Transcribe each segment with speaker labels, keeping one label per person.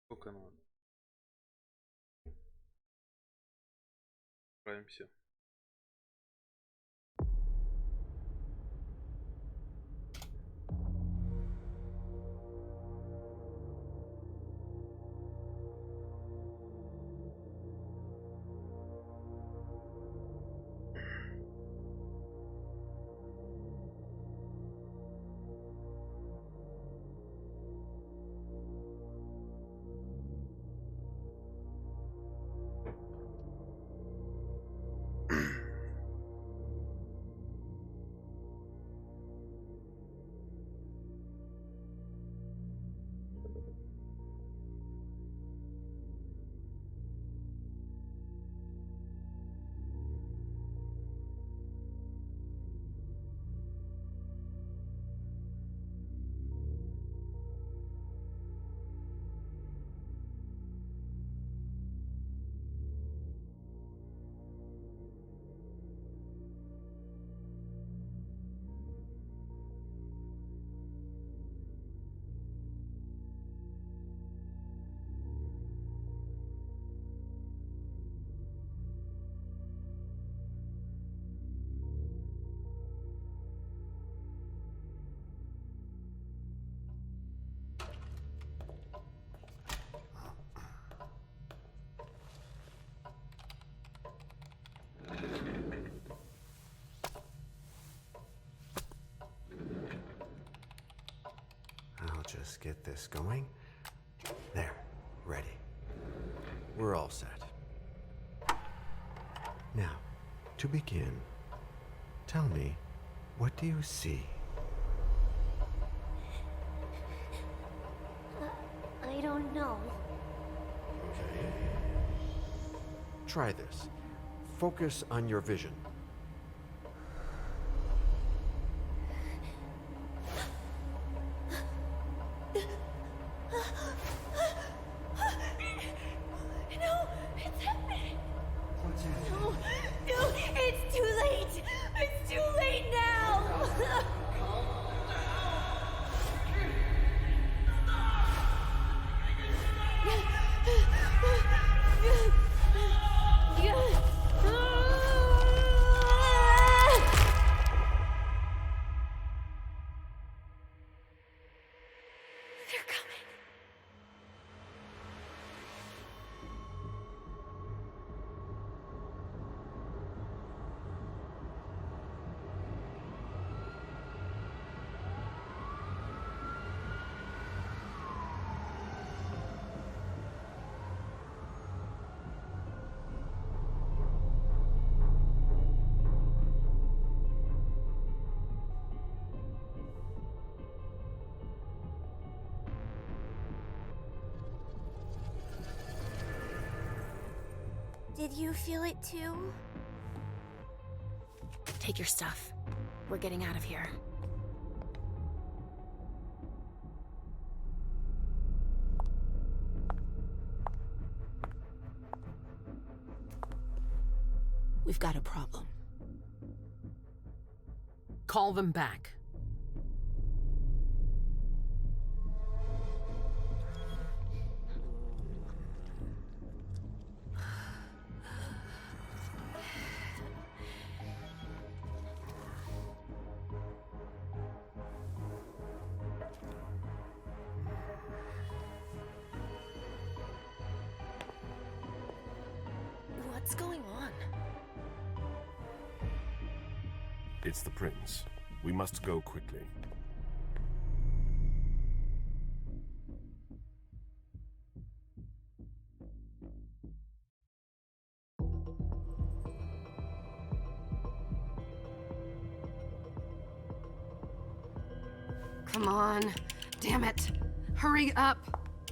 Speaker 1: Сколько надо? Справимся.
Speaker 2: Just get this going. There, ready. We're all set. Now, to begin, tell me, what do you see?
Speaker 3: I don't know.
Speaker 2: Okay. Try this. Focus on your vision.
Speaker 3: Did you feel it too?
Speaker 4: Take your stuff. We're getting out of here. We've got a problem. Call them back. What's going on?
Speaker 5: It's the prince. We must go quickly.
Speaker 6: Come on. Damn it. Hurry up.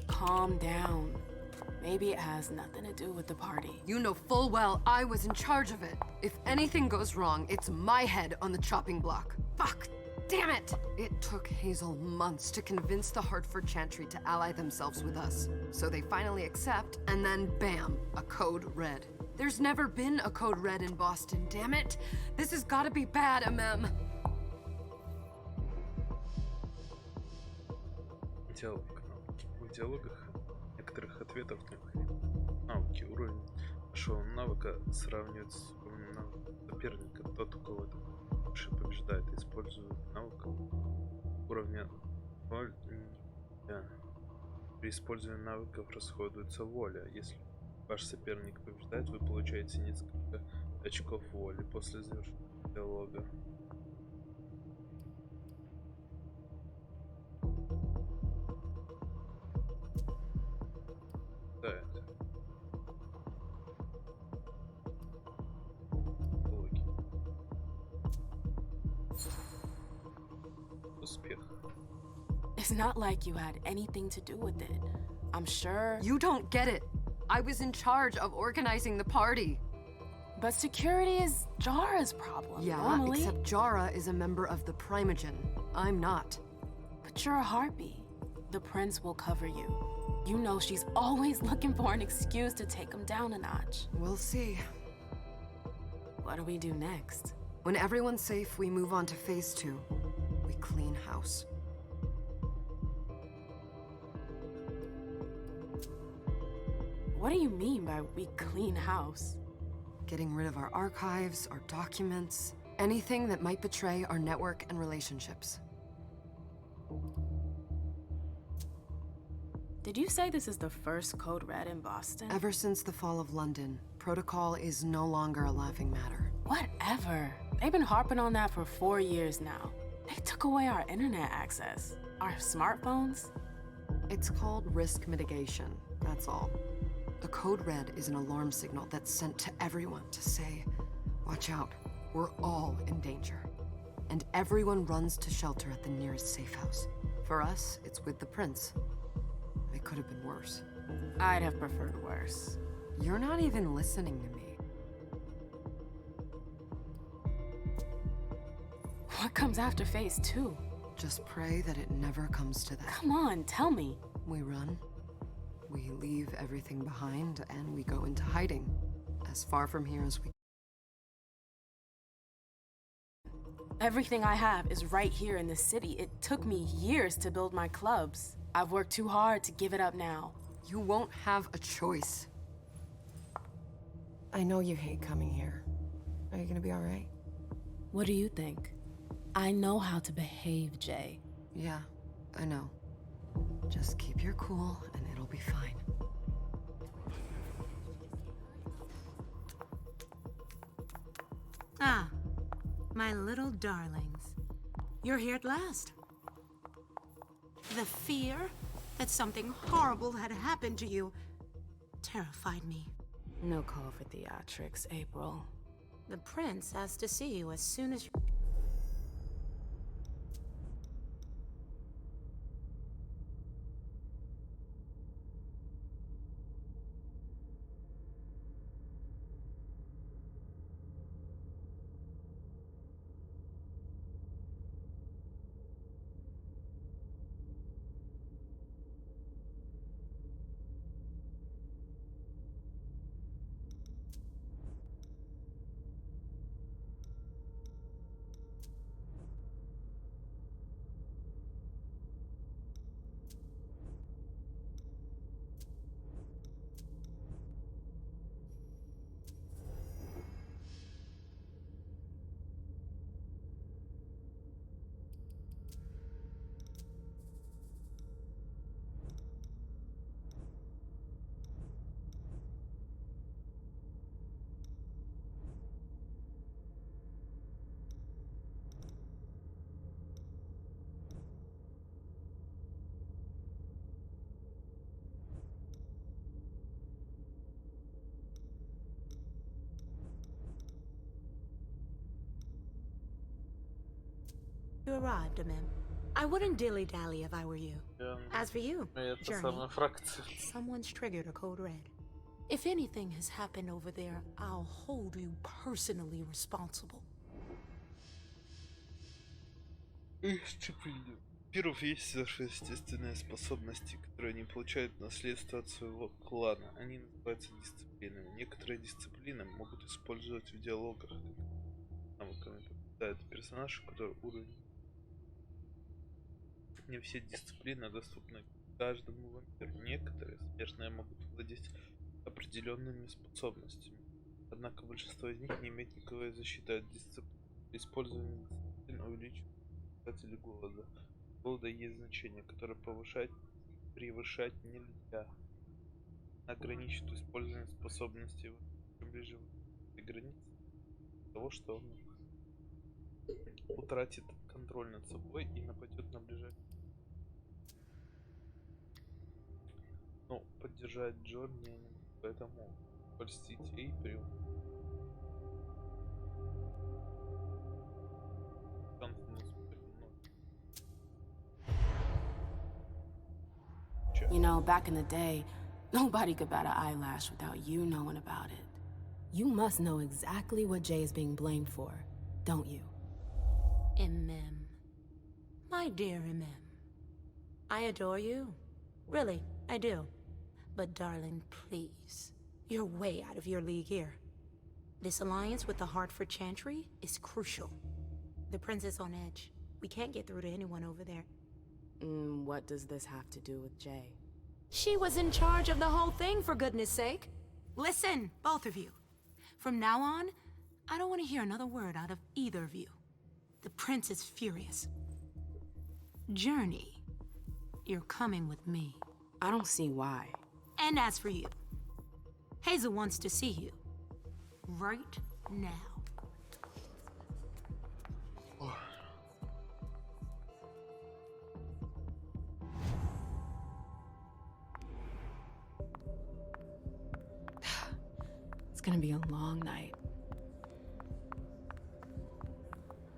Speaker 6: Calm down. Maybe it has nothing to do with the party. You know full well I was in charge of it. If anything goes wrong, it's my head on the chopping block. Fuck! Damn it! It took Hazel months to convince the Hartford Chantry to ally themselves with us. So they finally accept, and then bam, a code red. There's never been a code red in Boston, damn it! This has gotta be bad, MM.
Speaker 1: В диалогах некоторых ответов навыки. Уровень нашего навыка сравнивается с уровнем навыка соперника. Тот, у кого это больше побеждает, использует навык уровня 0. При использовании навыков расходуется воля. Если ваш соперник побеждает, вы получаете несколько очков воли после завершения диалога. Так. Успех.
Speaker 4: It's not like you had anything to do with it. I'm sure.
Speaker 6: You don't get it. I was in charge of organizing the party.
Speaker 4: But security is Jara's problem.
Speaker 6: Yeah,
Speaker 4: normally.
Speaker 6: except Jara is a member of the Primogen. I'm not.
Speaker 4: But you're a harpy. The prince will cover you. You know she's always looking for an excuse to take him down a notch.
Speaker 6: We'll see.
Speaker 4: What do we do next?
Speaker 6: When everyone's safe, we move on to phase 2. We clean house.
Speaker 4: What do you mean by we clean house?
Speaker 6: Getting rid of our archives, our documents, anything that might betray our network and relationships.
Speaker 4: Did you say this is the first Code Red in Boston?
Speaker 6: Ever since the fall of London, protocol is no longer a laughing matter.
Speaker 4: Whatever. They've been harping on that for 4 years now. They took away our internet access. Our smartphones.
Speaker 6: It's called risk mitigation, that's all. A code red is an alarm signal that's sent to everyone to say, watch out, we're all in danger. And everyone runs to shelter at the nearest safe house. For us, it's with the prince. It could have been worse.
Speaker 4: I'd have preferred worse.
Speaker 6: You're not even listening to me.
Speaker 4: What comes after phase 2?
Speaker 6: Just pray that it never comes to that.
Speaker 4: Come on, tell me.
Speaker 6: We run. We leave everything behind and we go into hiding. As far from here as we can.
Speaker 4: Everything I have is right here in the city. It took me years to build my clubs. I've worked too hard to give it up now.
Speaker 6: You won't have a choice. I know you hate coming here. Are you gonna be all right?
Speaker 4: What do you think? I know how to behave, Jay.
Speaker 6: Yeah, I know. Just keep your cool and it'll be fine.
Speaker 7: Ah, my little darlings. You're here at last. The fear that something horrible had happened to you terrified me.
Speaker 4: No call for theatrics, April.
Speaker 7: The prince asked to see you as soon as you... You arrived, Amem. I wouldn't dilly-dally if I were you. As for you, Journey, someone's triggered a code red. If anything has happened over there, I'll hold you personally responsible.
Speaker 1: Вампиров есть сверхъестественные способности, которые они получают наследство от своего клана. Они называются дисциплинами. Некоторые дисциплины могут использовать в диалогах. Навыками побеждает персонаж, у которого уровень. Не все дисциплины доступны каждому вампиру. Некоторые Смертные могут владеть определенными способностями. Однако большинство из них не имеет никакой защиты от дисциплины. Использование дисциплин увеличивает показатели голода. Голода есть значение, которое превышать нельзя. Ограничит использование способностей. Чем ближе к границе того, что он утратит контроль над собой и нападет на ближайший. Ну, поддержать Джон я не могу, поэтому польстить Эйприл.
Speaker 4: You know, back in the day, nobody could bat an eyelash without you knowing about it. You must know exactly what Jay is being blamed for, don't you?
Speaker 7: MM. My dear MM. I adore you. Really, I do. But darling, please. You're way out of your league here. This alliance with the Hartford Chantry is crucial. The prince is on edge. We can't get through to anyone over there.
Speaker 4: What does this have to do with Jay?
Speaker 7: She was in charge of the whole thing, for goodness sake. Listen, both of you. From now on, I don't want to hear another word out of either of you. The prince is furious. Journey, you're coming with me.
Speaker 4: I don't see why.
Speaker 7: And as for you, Hazel wants to see you. Right now.
Speaker 4: It's gonna be a long night.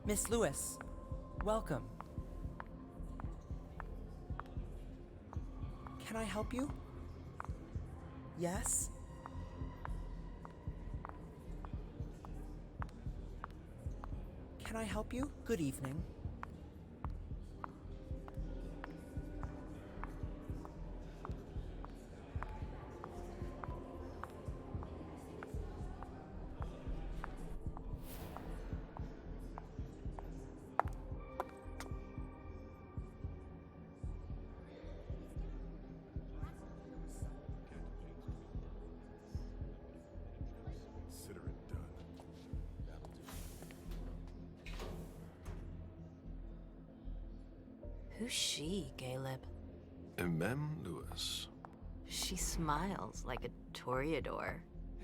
Speaker 8: Miss Lewis, welcome. Can I help you? Yes? Can I help you? Good evening.
Speaker 9: Who's she, Caleb?
Speaker 5: MM Lewis.
Speaker 9: She smiles like a toreador.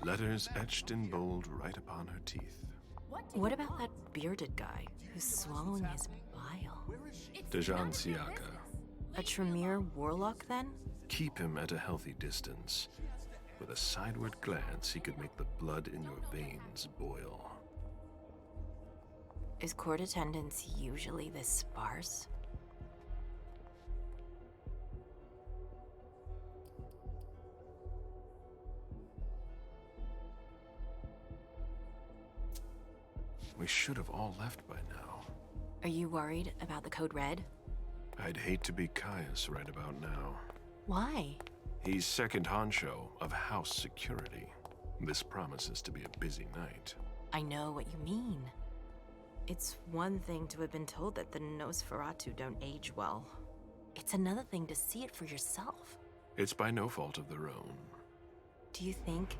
Speaker 5: Letters etched in bold right upon her teeth.
Speaker 9: What about that bearded guy who's swallowing his bile?
Speaker 5: Dejan Siaka.
Speaker 9: A Tremere warlock, then?
Speaker 5: Keep him at a healthy distance. With a sideward glance, he could make the blood in your veins boil.
Speaker 9: Is court attendance usually this sparse?
Speaker 5: We should have all left by now.
Speaker 9: Are you worried about the Code Red?
Speaker 5: I'd hate to be Caius right about now.
Speaker 9: Why?
Speaker 5: He's second honcho of house security. This promises to be a busy night.
Speaker 9: I know what you mean. It's one thing to have been told that the Nosferatu don't age well. It's another thing to see it for yourself.
Speaker 5: It's by no fault of their own.
Speaker 9: Do you think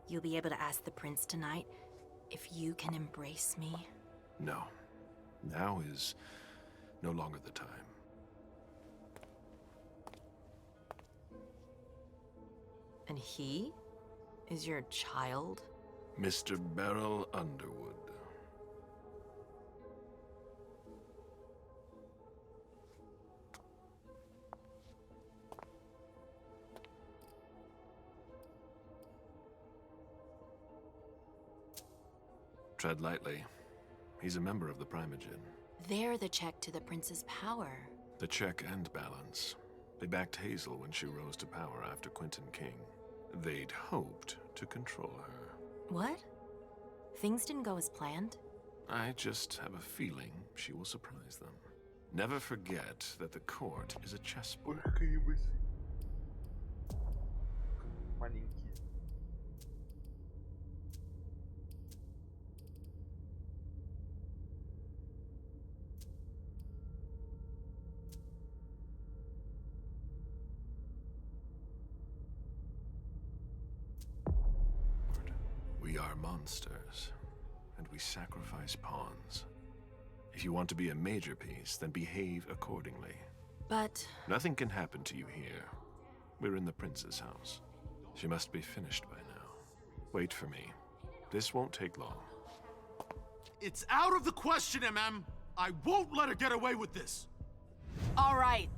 Speaker 9: you'll be able to ask the prince tonight if you can embrace me?
Speaker 5: No. Now is no longer the time.
Speaker 9: And he is your child?
Speaker 5: Mr. Beryl Underwood. Tread lightly. He's a member of the Primogen.
Speaker 9: They're the check to the prince's power.
Speaker 5: The check and balance. They backed Hazel when she rose to power after Quentin King. They'd hoped to control her.
Speaker 9: What? Things didn't go as planned?
Speaker 5: I just have a feeling she will surprise them. Never forget that the court is a chessboard. We are monsters, and we sacrifice pawns. If you want to be a major piece, then behave accordingly.
Speaker 9: But...
Speaker 5: Nothing can happen to you here. We're in the prince's house. She must be finished by now. Wait for me. This won't take long.
Speaker 10: It's out of the question, MM! I won't let her get away with this!
Speaker 4: All right.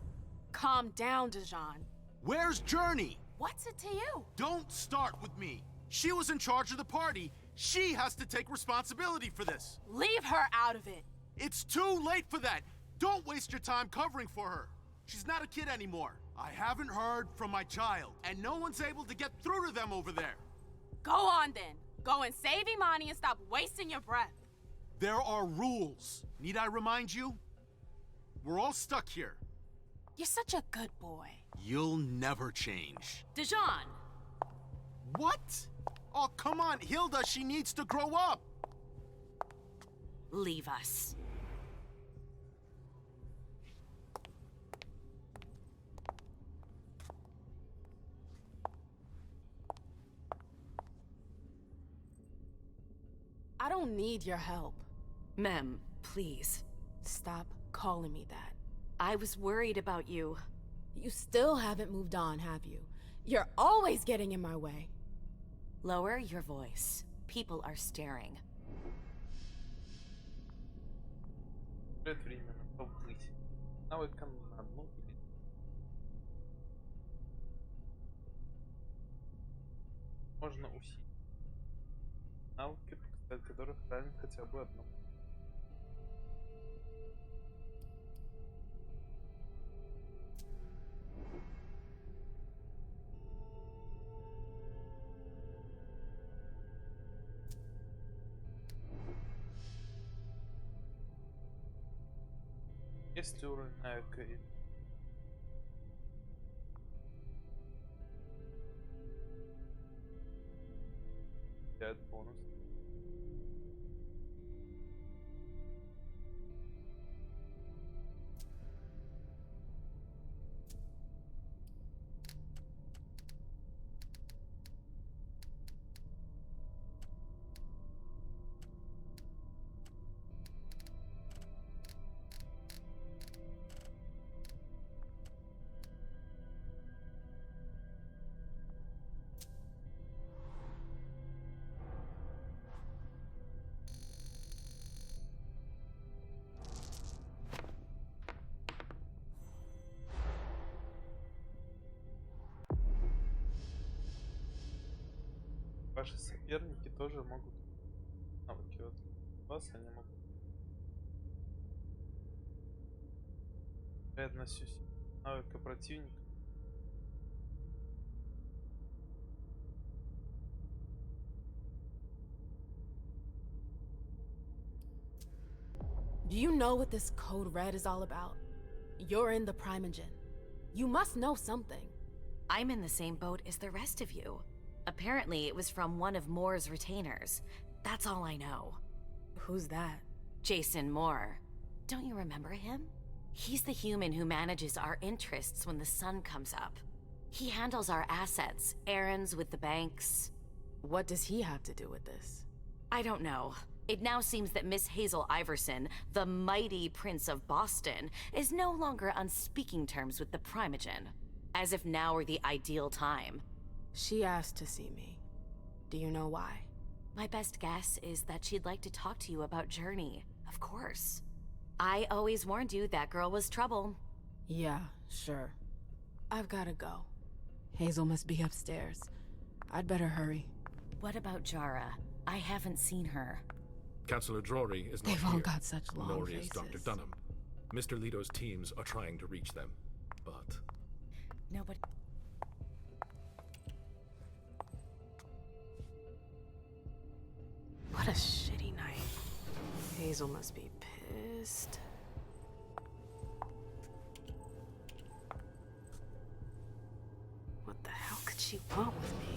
Speaker 4: Calm down, Dijon.
Speaker 10: Where's Journey?
Speaker 4: What's it to you?
Speaker 10: Don't start with me. She was in charge of the party. She has to take responsibility for this.
Speaker 4: Leave her out of it.
Speaker 10: It's too late for that. Don't waste your time covering for her. She's not a kid anymore. I haven't heard from my child, and no one's able to get through to them over there.
Speaker 4: Go on then. Go and save Imani and stop wasting your breath.
Speaker 10: There are rules. Need I remind you? We're all stuck here.
Speaker 4: You're such a good boy.
Speaker 10: You'll never change.
Speaker 4: Dijon!
Speaker 10: What? Oh, come on, Hilda, she needs to grow up.
Speaker 9: Leave us.
Speaker 4: I don't need your help.
Speaker 9: Mem, please.
Speaker 4: Stop calling me that.
Speaker 9: I was worried about you.
Speaker 4: You still haven't moved on, have you? You're always getting in my way.
Speaker 9: Lower your voice. People are staring.
Speaker 1: Время на повысить. Навыком на одну или... Можно усилить навыки, показать которых ранен хотя бы одно. Есть уровень навыка и... бонус. Ваши соперники тоже могут навыки от вас, они могут. Я относюсь навыка противника.
Speaker 4: Do you know what this code red is all about? You're in the Primogen. You must know something.
Speaker 9: I'm in the same boat as the rest of you. Apparently, it was from one of Moore's retainers. That's all I know.
Speaker 4: Who's that?
Speaker 9: Jason Moore. Don't you remember him? He's the human who manages our interests when the sun comes up. He handles our assets, errands with the banks.
Speaker 4: What does he have to do with this?
Speaker 9: I don't know. It now seems that Miss Hazel Iverson, the mighty Prince of Boston, is no longer on speaking terms with the Primogen. As if now were the ideal time.
Speaker 4: She asked to see me. Do you know why?
Speaker 9: My best guess is that she'd like to talk to you about Journey, of course. I always warned you that girl was trouble.
Speaker 4: Yeah, sure. I've gotta go. Hazel must be upstairs. I'd better hurry.
Speaker 9: What about Jara? I haven't seen her.
Speaker 11: Councillor Drury is not
Speaker 4: They've
Speaker 11: here.
Speaker 4: all got such long
Speaker 11: nor
Speaker 4: faces.
Speaker 11: is Dr. Dunham. Mr. Leto's teams are trying to reach them, but...
Speaker 9: Nobody...
Speaker 4: What a shitty night. Hazel must be pissed. What the hell could she want with me?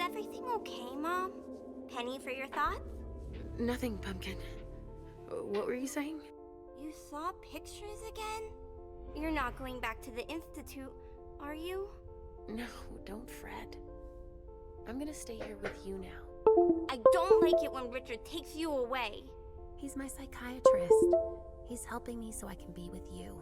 Speaker 3: everything okay, Mom? Penny for your thoughts?
Speaker 7: Nothing, Pumpkin. What were you saying?
Speaker 3: You saw pictures again? You're not going back to the Institute, are you?
Speaker 7: No, don't fret. I'm gonna stay here with you now.
Speaker 3: I don't like it when Richard takes you away.
Speaker 7: He's my psychiatrist. He's helping me so I can be with you.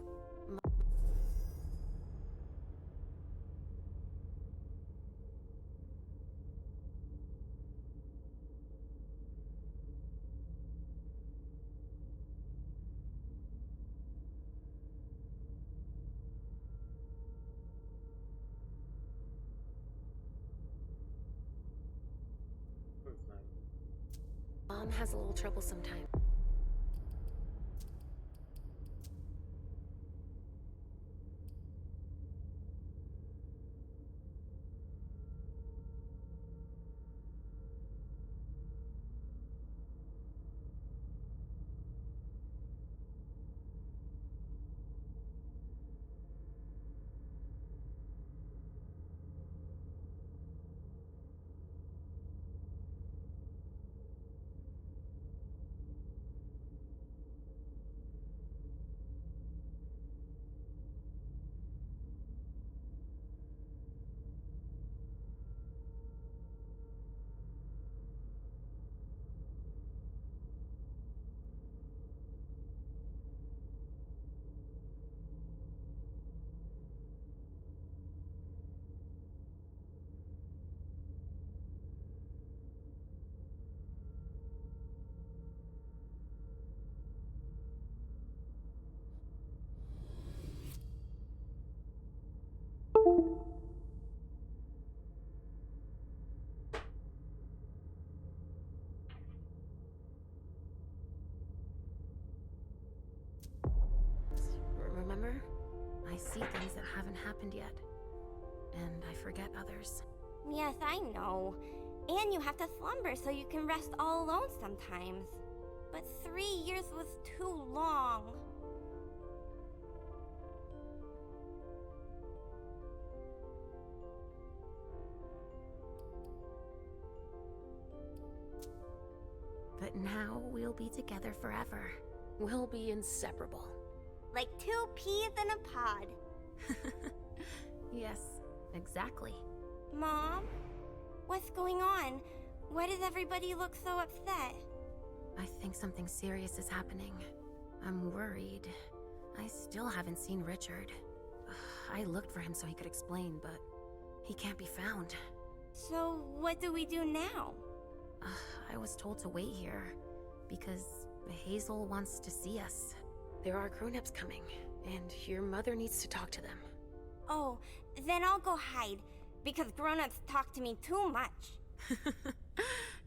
Speaker 7: Mom has a little trouble sometimes. Remember? I see things that haven't happened yet. And I forget others.
Speaker 3: Yes, I know. And you have to slumber so you can rest all alone sometimes. But 3 years was too long.
Speaker 7: But now we'll be together forever. We'll be inseparable.
Speaker 3: Like 2 peas in a pod.
Speaker 7: Yes, exactly.
Speaker 3: Mom? What's going on? Why does everybody look so upset?
Speaker 7: I think something serious is happening. I'm worried. I still haven't seen Richard. I looked for him so he could explain, but he can't be found.
Speaker 3: So what do we do now?
Speaker 7: I was told to wait here because Hazel wants to see us. There are grown-ups coming, and your mother needs to talk to them.
Speaker 3: Oh, then I'll go hide, because grown-ups talk to me too much.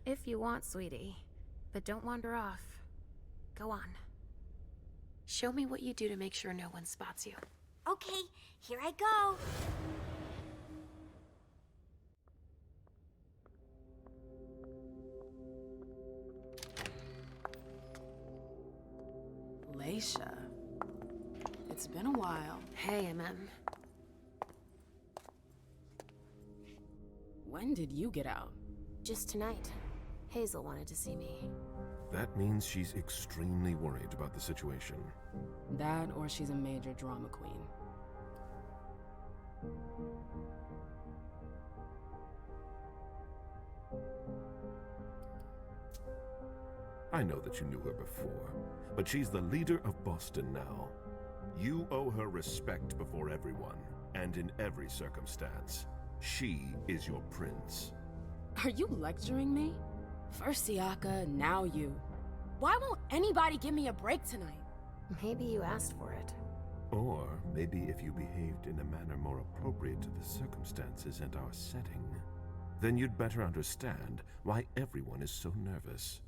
Speaker 7: If you want, sweetie. But don't wander off. Go on. Show me what you do to make sure no one spots you.
Speaker 3: Okay, here I go.
Speaker 4: Leisha. It's been a while.
Speaker 7: Hey, MM.
Speaker 4: When did you get out?
Speaker 7: Just tonight. Hazel wanted to see me.
Speaker 5: That means she's extremely worried about the situation.
Speaker 4: That or she's a major drama queen.
Speaker 5: I know that you knew her before, but she's the leader of Boston now. You owe her respect before everyone, and in every circumstance. She is your prince.
Speaker 4: Are you lecturing me? First Siaka, now you. Why won't anybody give me a break tonight?
Speaker 7: Maybe you asked for it.
Speaker 5: Or maybe if you behaved in a manner more appropriate to the circumstances and our setting, then you'd better understand why everyone is so nervous.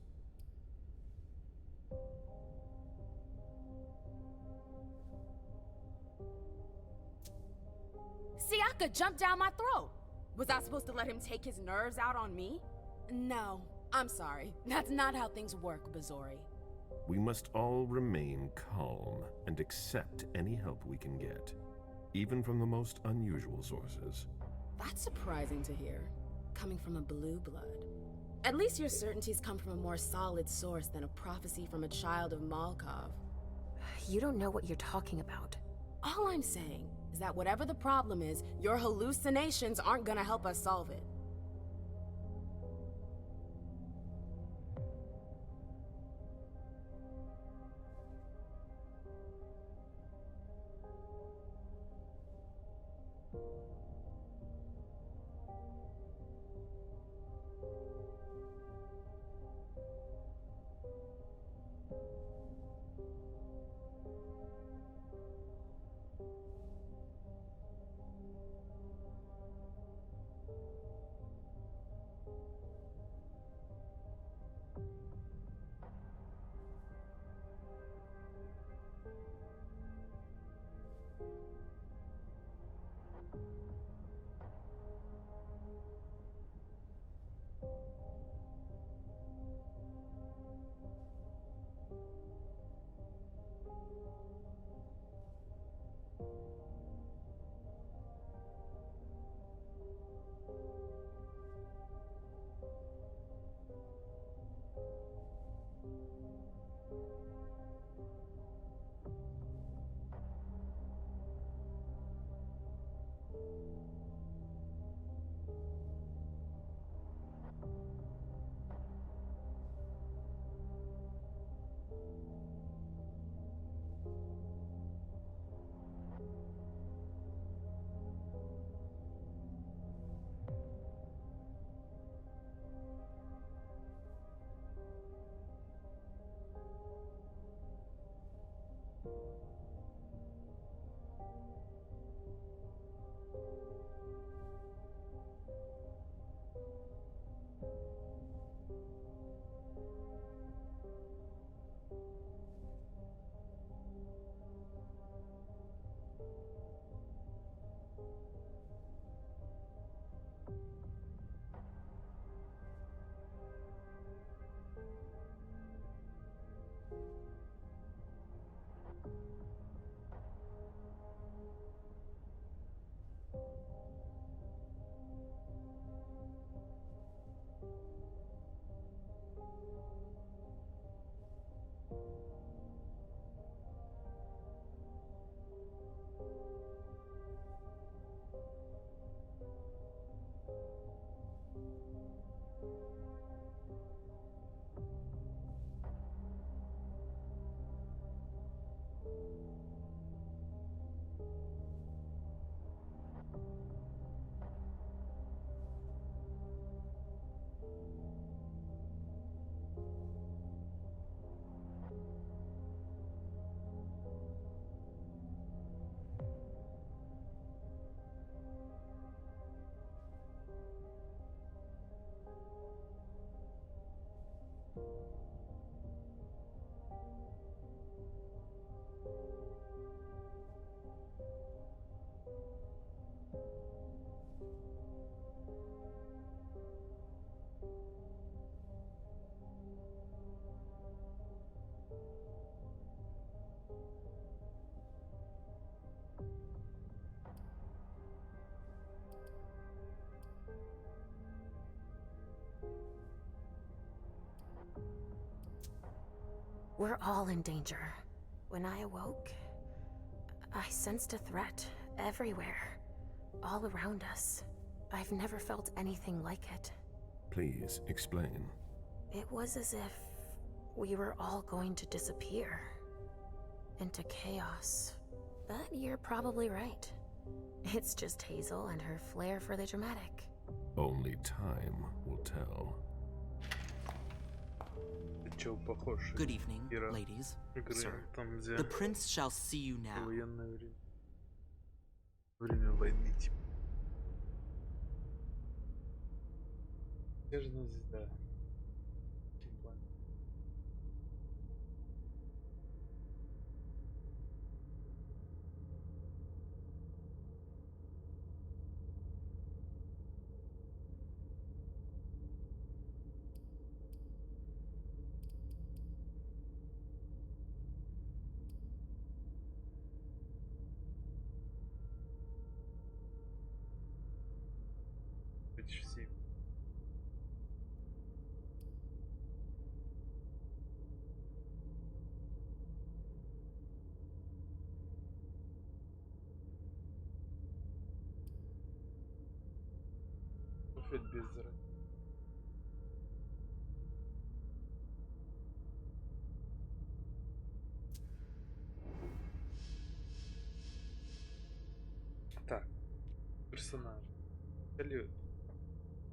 Speaker 4: Siaka jumped down my throat. Was I supposed to let him take his nerves out on me? No, I'm sorry. That's not how things work, Bazori.
Speaker 5: We must all remain calm and accept any help we can get, even from the most unusual sources.
Speaker 4: That's surprising to hear. coming from a blue blood. At least your certainties come from a more solid source than a prophecy from a child of Malkov.
Speaker 12: You don't know what you're talking about.
Speaker 4: All I'm saying is that whatever the problem is, your hallucinations aren't gonna help us solve it.
Speaker 12: We're all in danger. When I awoke, I sensed a threat everywhere, all around us. I've never felt anything like it.
Speaker 5: Please, explain.
Speaker 12: It was as if we were all going to disappear into chaos. But you're probably right. It's just Hazel and her flair for the dramatic.
Speaker 5: Only time will tell.
Speaker 8: Good evening, ladies. Sir, the prince shall see you now.
Speaker 1: Время войны, типа. Снежная звезда. Все опять без разницы. Так, персонаж. Или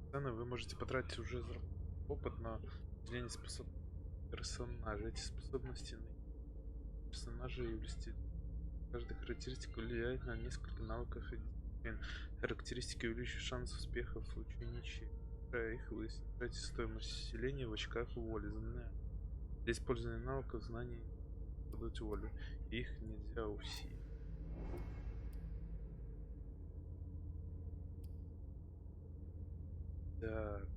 Speaker 1: сцены вы можете потратить уже опыт на определение способностей персонажа. Эти способности на персонажа и властелин. Каждая характеристика влияет на несколько навыков и дисциплин. Характеристики увеличивают шанс успеха в случае ничьи. Их вы снижаете стоимость усиления в очках воли. Для использования навыков знаний подать волю. Их нельзя усилить. Так.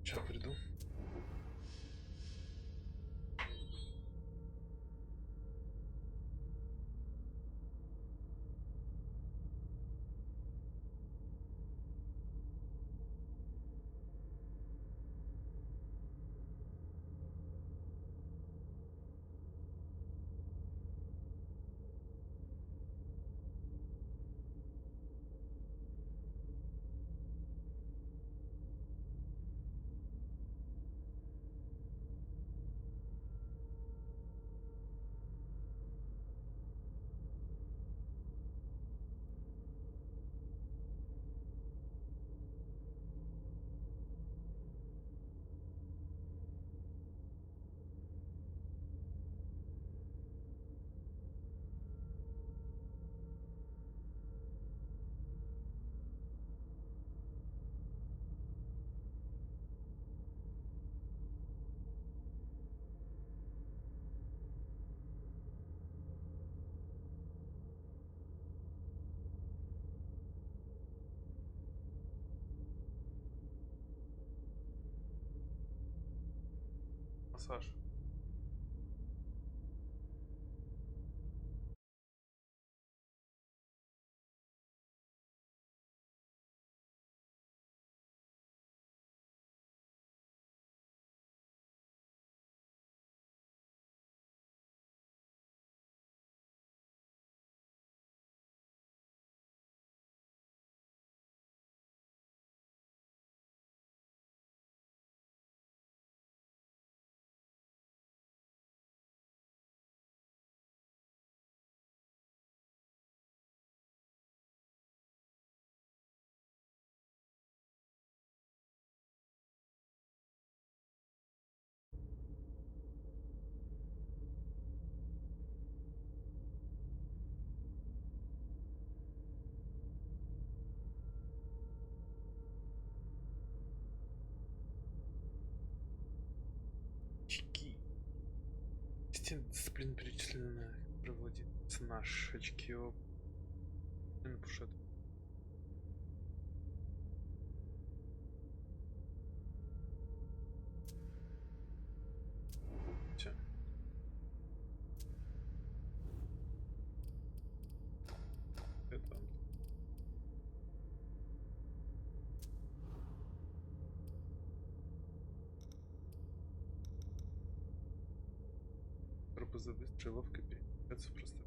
Speaker 1: Сейчас приду. Массаж. Система дисциплин перечислена, проводится наш очки пушат. Все. Это корпуса быстро и ловко перемещаться просто.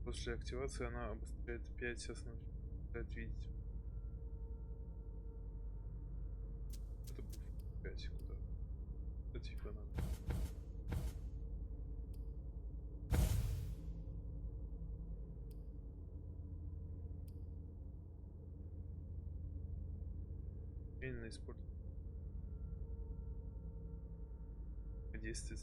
Speaker 1: После активации она обостряет 5 основных, видеть. Это будет 5 куда. Это типа надо. Именно использовать действие.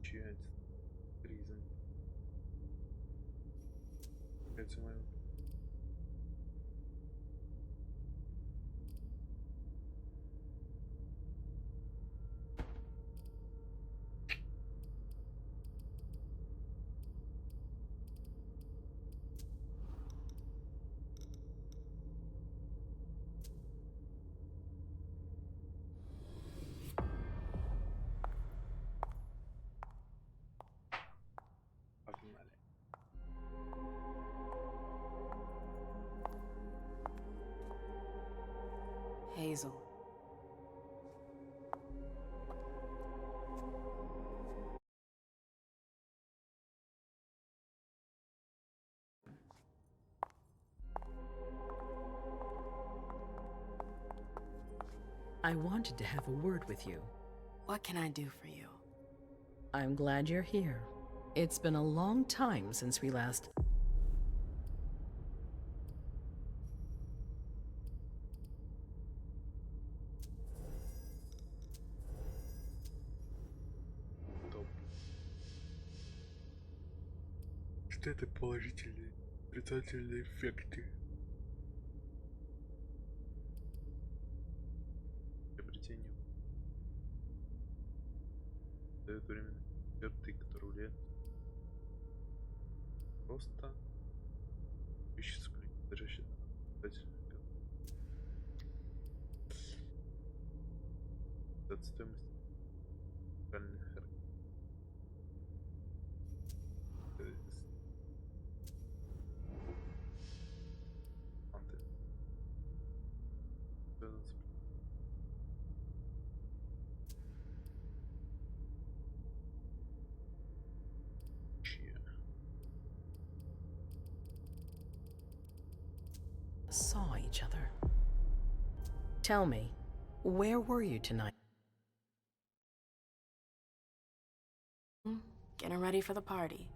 Speaker 1: Часть. Призм. Это мое. Погнали.
Speaker 4: Hazel.
Speaker 13: I wanted to have a word with you.
Speaker 4: What can I do for you?
Speaker 13: I'm glad you're here. It's been a long time since we last...
Speaker 1: Что это положительные, отрицательные эффекты? Приобретение. Дает временно черты, которые влияют. Просто ищется содержащий от стоимости уникальных характеристик.
Speaker 13: Saw each other. Tell me, where were you tonight?
Speaker 4: Getting ready for the party.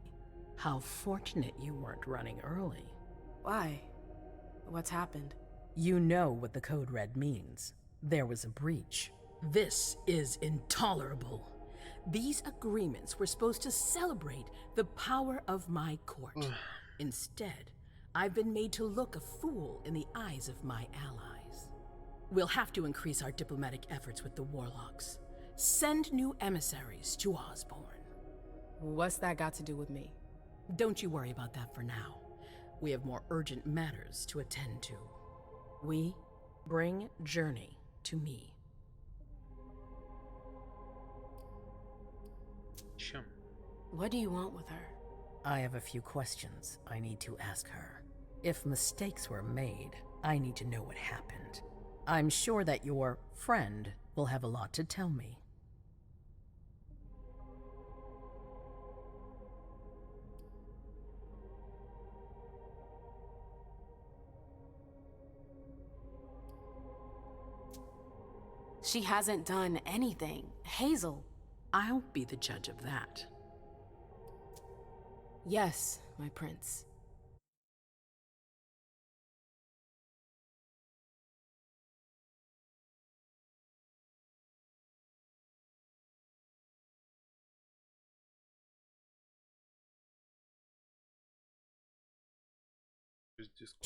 Speaker 13: How fortunate you weren't running early.
Speaker 4: Why? What's happened?
Speaker 13: You know what the Code Red means. There was a breach. This is intolerable. These agreements were supposed to celebrate the power of my court. Instead, I've been made to look a fool in the eyes of my allies. We'll have to increase our diplomatic efforts with the Warlocks. Send new emissaries to Osborne.
Speaker 4: What's that got to do with me?
Speaker 13: Don't you worry about that for now. We have more urgent matters to attend to. We bring Journey to me.
Speaker 4: What do you want with her?
Speaker 13: I have a few questions I need to ask her. If mistakes were made, I need to know what happened. I'm sure that your friend will have a lot to tell me.
Speaker 4: She hasn't done anything. Hazel.
Speaker 13: I'll be the judge of that.
Speaker 4: Yes, my prince.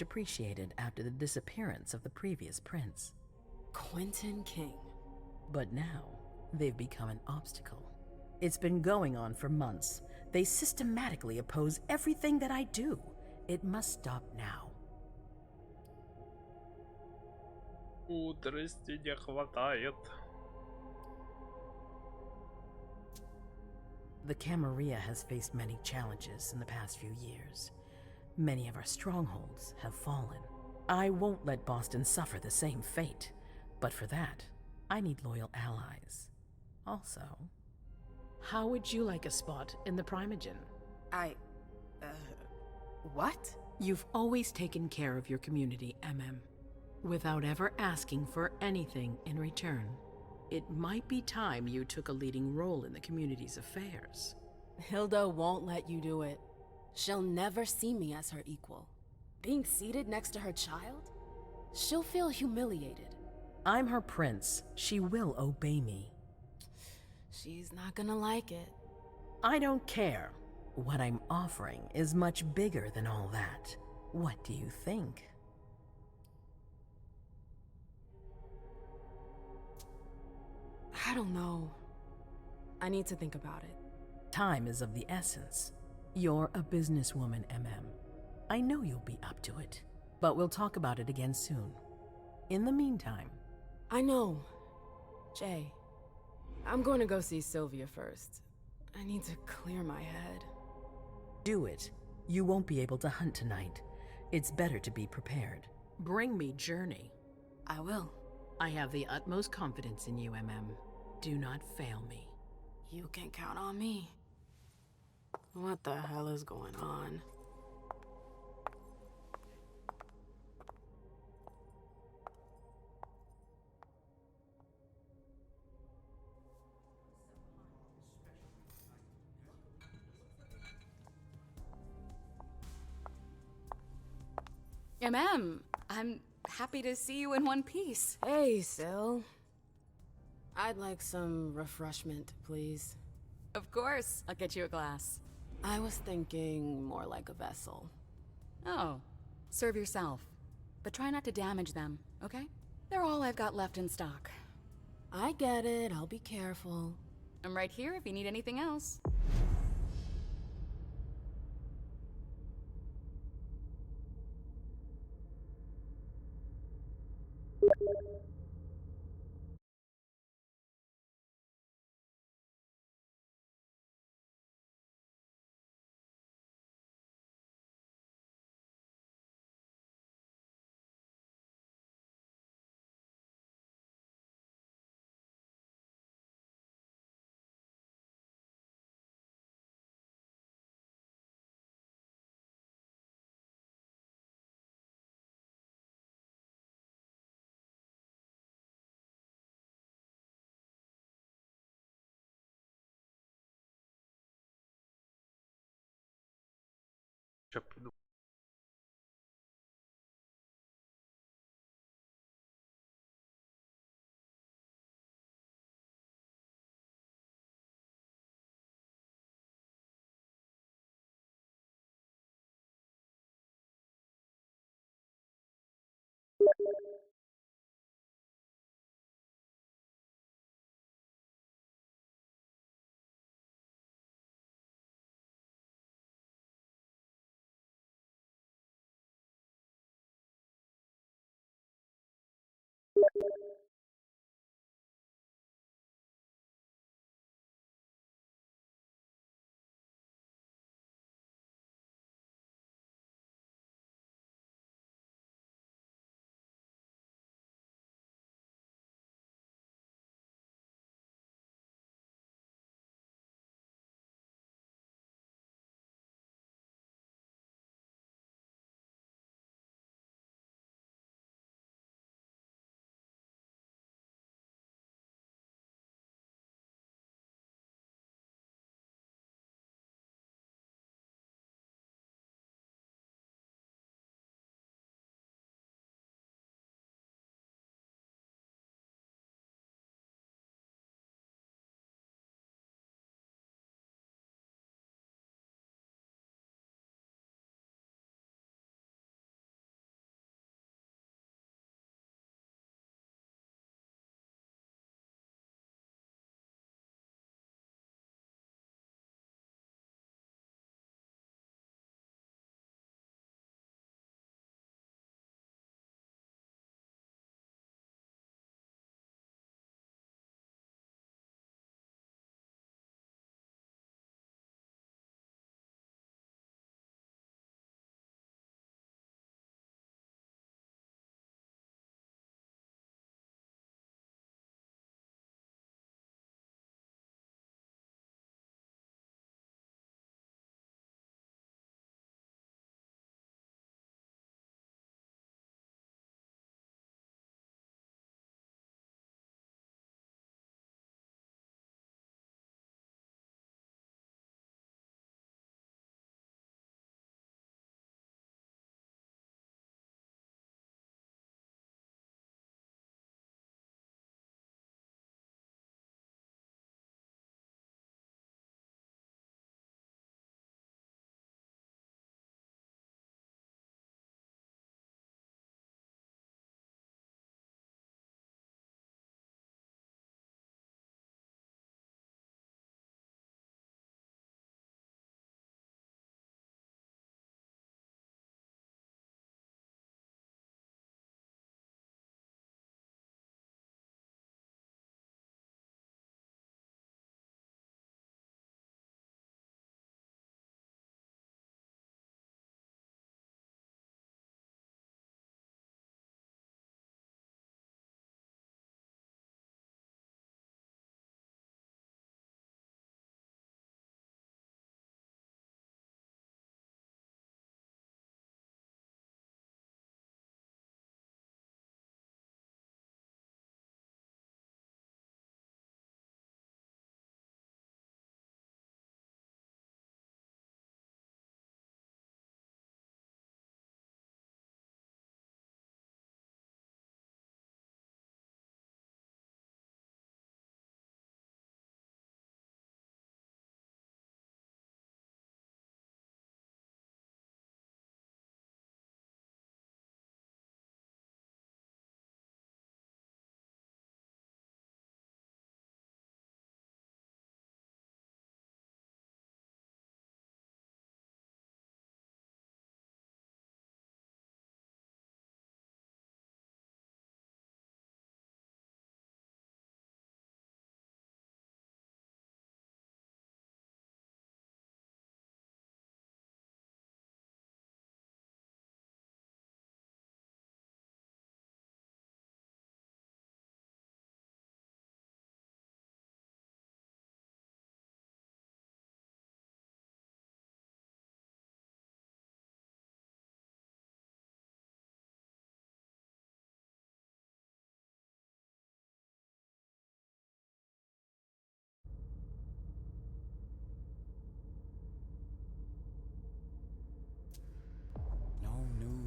Speaker 13: appreciated after the disappearance of the previous prince.
Speaker 4: Quentin King.
Speaker 13: But now, they've become an obstacle. It's been going on for months. They systematically oppose everything that I do. It must stop now.
Speaker 1: Мудрости не хватает.
Speaker 13: The Camarilla has faced many challenges in the past few years. Many of our strongholds have fallen. I won't let Boston suffer the same fate, but for that, I need loyal allies. Also,
Speaker 7: How would you like a spot in the Primogen?
Speaker 4: What?
Speaker 7: You've always taken care of your community, without ever asking for anything in return. It might be time you took a leading role in the community's affairs.
Speaker 4: Hilda won't let you do it. She'll never see me as her equal. Being seated next to her child? She'll feel humiliated.
Speaker 13: I'm her prince. She will obey me.
Speaker 4: She's not gonna like it.
Speaker 13: I don't care. What I'm offering is much bigger than all that. What do you think?
Speaker 4: I don't know. I need to think about it.
Speaker 13: Time is of the essence. You're a businesswoman, I know you'll be up to it, but we'll talk about it again soon. In the meantime...
Speaker 4: I know. Jay, I'm going to go see Sylvia first. I need to clear my head.
Speaker 13: Do it. You won't be able to hunt tonight. It's better to be prepared.
Speaker 7: Bring me Journey.
Speaker 4: I will.
Speaker 7: I have the utmost confidence in you, Do not fail me.
Speaker 4: You can count on me. What the hell is going on?
Speaker 9: I'm happy to see you in one piece.
Speaker 4: Hey, Syl. I'd like some refreshment, please.
Speaker 9: Of course, I'll get you a glass.
Speaker 4: I was thinking more like a vessel.
Speaker 9: Oh, serve yourself. But try not to damage them, okay? They're all I've got left in stock.
Speaker 4: I get it, I'll be careful.
Speaker 9: I'm right here if you need anything else.
Speaker 1: Сейчас приду.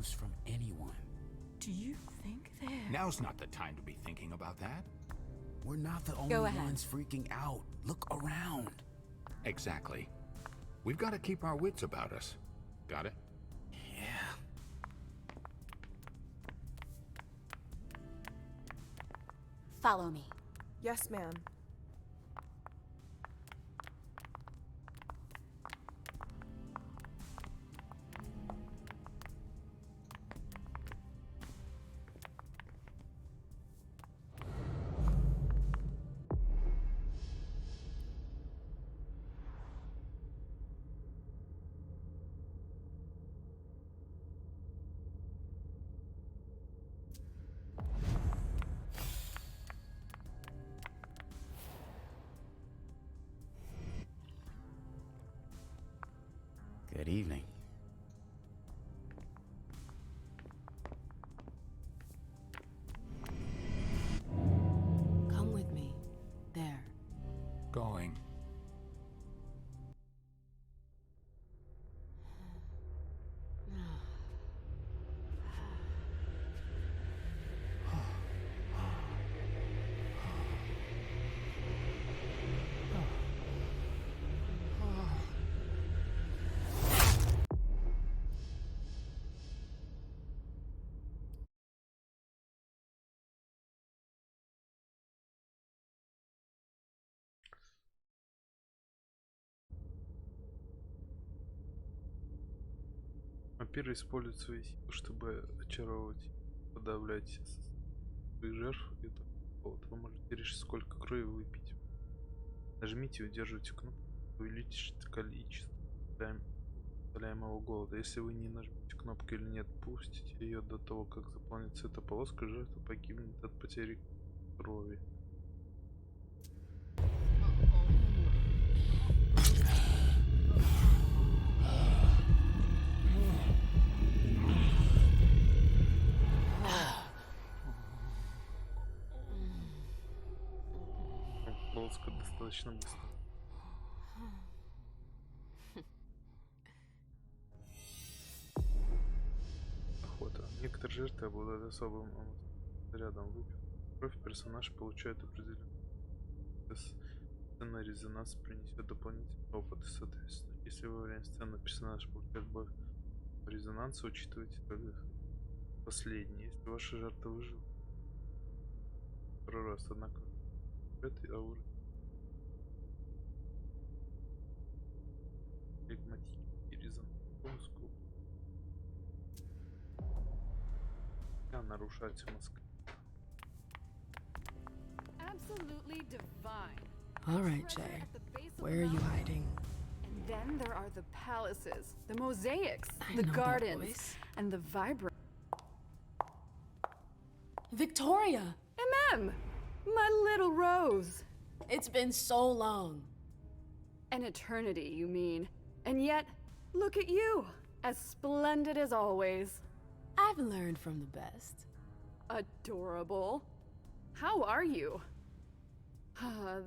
Speaker 14: news from anyone.
Speaker 15: Do you think they're...
Speaker 14: Now's not the time to be thinking about that. We're not the only ones freaking out. Look around. Exactly. We've got to keep our wits about us. Got it?
Speaker 15: Yeah.
Speaker 16: Follow me.
Speaker 17: Yes, ma'am.
Speaker 14: Good evening.
Speaker 4: Come with me. There.
Speaker 14: Going.
Speaker 1: Вампиры используют свои силы, чтобы очаровывать, подавлять своих жертв. И так вот вы можете решить, сколько крови выпить. Нажмите и удерживайте кнопку, увеличить количество удаляемого голода. Если вы не нажмете кнопку или не отпустите ее до того, как заполнится эта полоска, жертва погибнет от потери крови. Полоска достаточно быстро. Охота. Некоторые жертвы обладают особым зарядом. Выпив кровь, персонаж получает определенный сцена резонанс, принесет дополнительный опыт. Соответственно, если во время сцены персонаж получает резонанс, учитывайте только последний. Если ваша жертва выжила второй раз, однако этой ауры флегматический резонанс нарушать Москву.
Speaker 18: Absolutely divine.
Speaker 4: All right, Jay. Where are you hiding?
Speaker 18: And then there are the palaces, the mosaics,
Speaker 4: I
Speaker 18: the
Speaker 4: know that
Speaker 18: gardens,
Speaker 4: voice.
Speaker 18: and the vibrant.
Speaker 4: Victoria!
Speaker 18: My little rose.
Speaker 4: It's been so long.
Speaker 18: An eternity, you mean. And yet, look at you, as splendid as always.
Speaker 4: I've learned from the best.
Speaker 18: Adorable. How are you?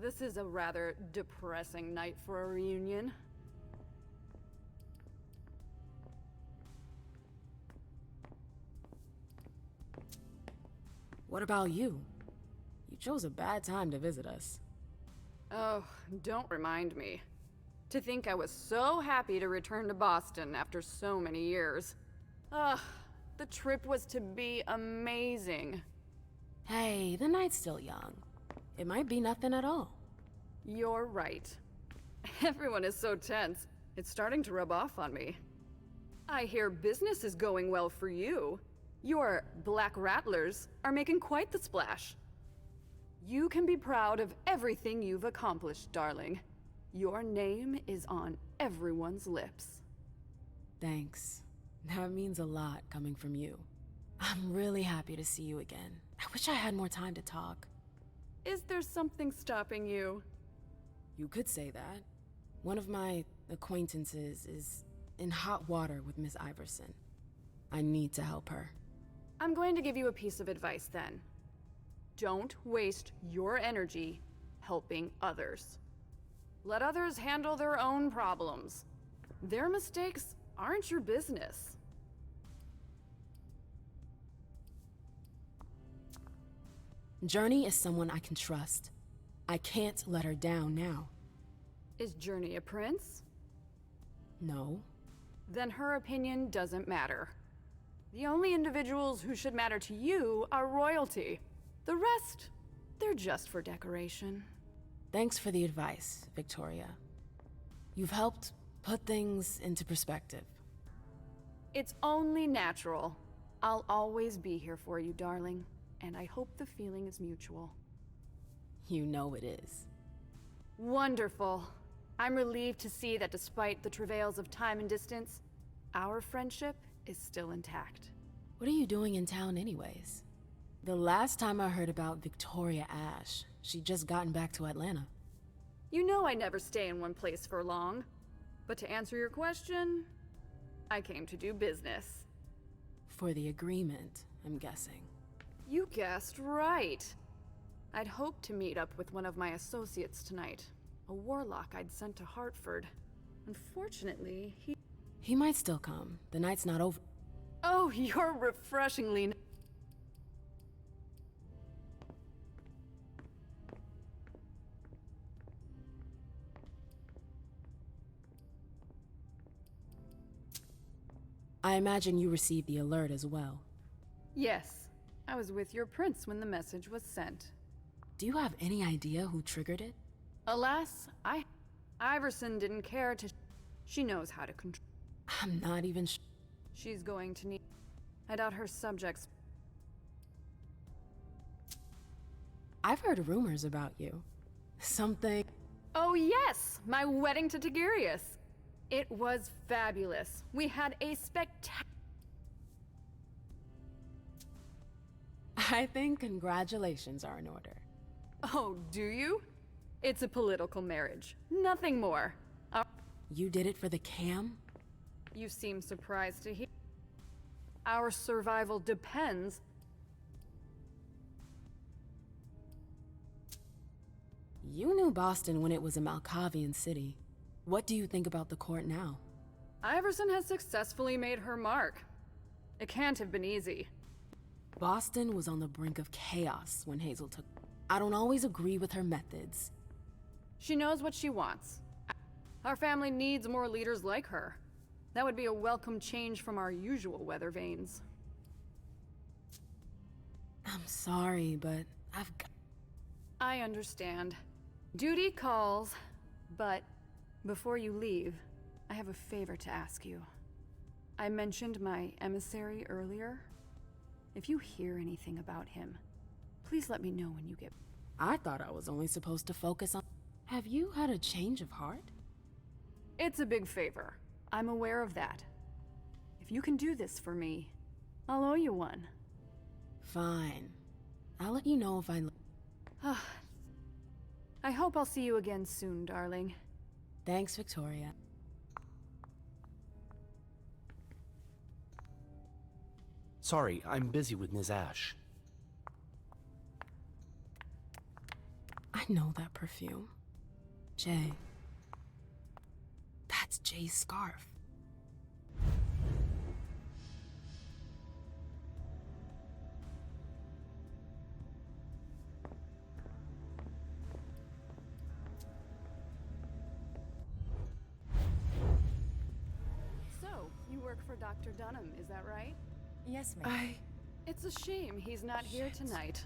Speaker 18: This is a rather depressing night for a reunion.
Speaker 4: What about you? You chose a bad time to visit us.
Speaker 18: Oh, don't remind me. To think I was so happy to return to Boston after so many years. Ugh, the trip was to be amazing.
Speaker 4: Hey, the night's still young. It might be nothing at all.
Speaker 18: You're right. Everyone is so tense. It's starting to rub off on me. I hear business is going well for you. Your Black Rattlers are making quite the splash. You can be proud of everything you've accomplished, darling. Your name is on everyone's lips.
Speaker 4: Thanks. That means a lot coming from you. I'm really happy to see you again. I wish I had more time to talk.
Speaker 18: Is there something stopping you?
Speaker 4: You could say that. One of my acquaintances is in hot water with Miss Iverson. I need to help her.
Speaker 18: I'm going to give you a piece of advice then. Don't waste your energy helping others. Let others handle their own problems. Their mistakes aren't your business.
Speaker 4: Journey is someone I can trust. I can't let her down now.
Speaker 18: Is Journey a prince?
Speaker 4: No.
Speaker 18: Then her opinion doesn't matter. The only individuals who should matter to you are royalty. The rest, they're just for decoration.
Speaker 4: Thanks for the advice, Victoria. You've helped put things into perspective.
Speaker 18: It's only natural. I'll always be here for you, darling. And I hope the feeling is mutual.
Speaker 4: You know it is.
Speaker 18: Wonderful. I'm relieved to see that despite the travails of time and distance, our friendship is still intact.
Speaker 4: What are you doing in town anyways? The last time I heard about Victoria Ash, she'd just gotten back to Atlanta.
Speaker 18: You know I never stay in one place for long. But to answer your question, I came to do business.
Speaker 4: For the agreement, I'm guessing.
Speaker 18: You guessed right. I'd hoped to meet up with one of my associates tonight. A warlock I'd sent to Hartford. Unfortunately,
Speaker 4: He might still come. The night's not over.
Speaker 18: Oh, you're refreshingly...
Speaker 4: I imagine you received the alert as well.
Speaker 18: Yes. I was with your prince when the message was sent.
Speaker 4: Do you have any idea who triggered it?
Speaker 18: Alas, Iverson didn't care to... She knows how to control...
Speaker 4: I'm not even
Speaker 18: She's going to need... I doubt her subjects...
Speaker 4: I've heard rumors about you. Something...
Speaker 18: Oh yes! My wedding to Tigurius! It was fabulous. We had a spectacular...
Speaker 4: I think congratulations are in order.
Speaker 18: Oh, do you? It's a political marriage. Nothing more.
Speaker 4: You did it for the cam?
Speaker 18: You seem surprised to hear. Our survival depends.
Speaker 4: You knew Boston when it was a Malkavian city. What do you think about the court now?
Speaker 18: Iverson has successfully made her mark. It can't have been easy.
Speaker 4: Boston was on the brink of chaos when Hazel took... I don't always agree with her methods.
Speaker 18: She knows what she wants. Our family needs more leaders like her. That would be a welcome change from our usual weather vanes.
Speaker 4: I'm sorry, but I've got...
Speaker 18: I understand. Duty calls, but before you leave, I have a favor to ask you. I mentioned my emissary earlier. If you hear anything about him, please let me know when you get...
Speaker 4: I thought I was only supposed to focus on... Have you had a change of heart?
Speaker 18: It's a big favor. I'm aware of that. If you can do this for me, I'll owe you one.
Speaker 4: Fine. I'll let you know if I...
Speaker 18: I hope I'll see you again soon, darling.
Speaker 4: Thanks, Victoria.
Speaker 17: Sorry, I'm busy with Ms. Ash.
Speaker 4: I know that perfume. Jay. That's Jay's scarf.
Speaker 18: So, you work for Dr. Dunham, is that right?
Speaker 15: Yes, ma'am.
Speaker 18: It's a shame he's not here tonight.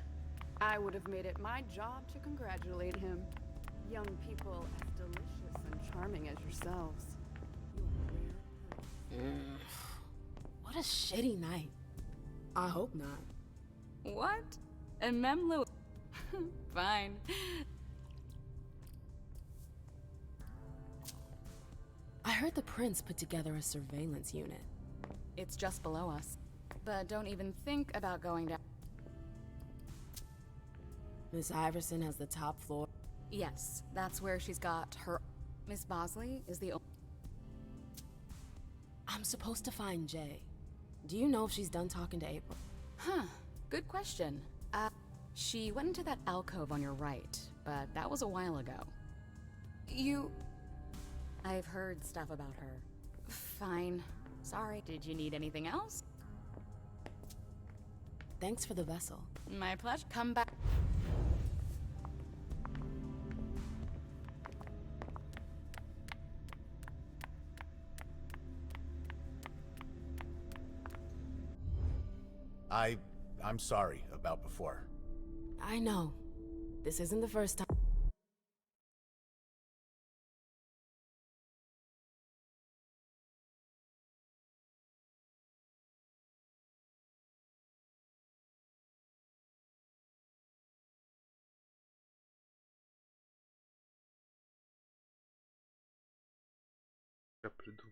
Speaker 18: I would have made it my job to congratulate him. Young people as delicious and charming as yourselves.
Speaker 4: What a shitty night. I hope not.
Speaker 15: What? And Memlo... Fine.
Speaker 4: I heard the prince put together a surveillance unit.
Speaker 15: It's just below us. But don't even think about going down.
Speaker 4: Miss Iverson has the top floor.
Speaker 15: Yes, that's where she's got her... Miss Bosley is the...
Speaker 4: I'm supposed to find Jay. Do you know if she's done talking to April?
Speaker 15: Huh, good question. She went into that alcove on your right, but that was a while ago. I've heard stuff about her. Fine. Sorry, did you need anything else?
Speaker 4: Thanks for the vessel.
Speaker 15: My pleasure. Come back.
Speaker 19: I'm sorry about before.
Speaker 4: I know. This isn't the first time.
Speaker 1: Я приду.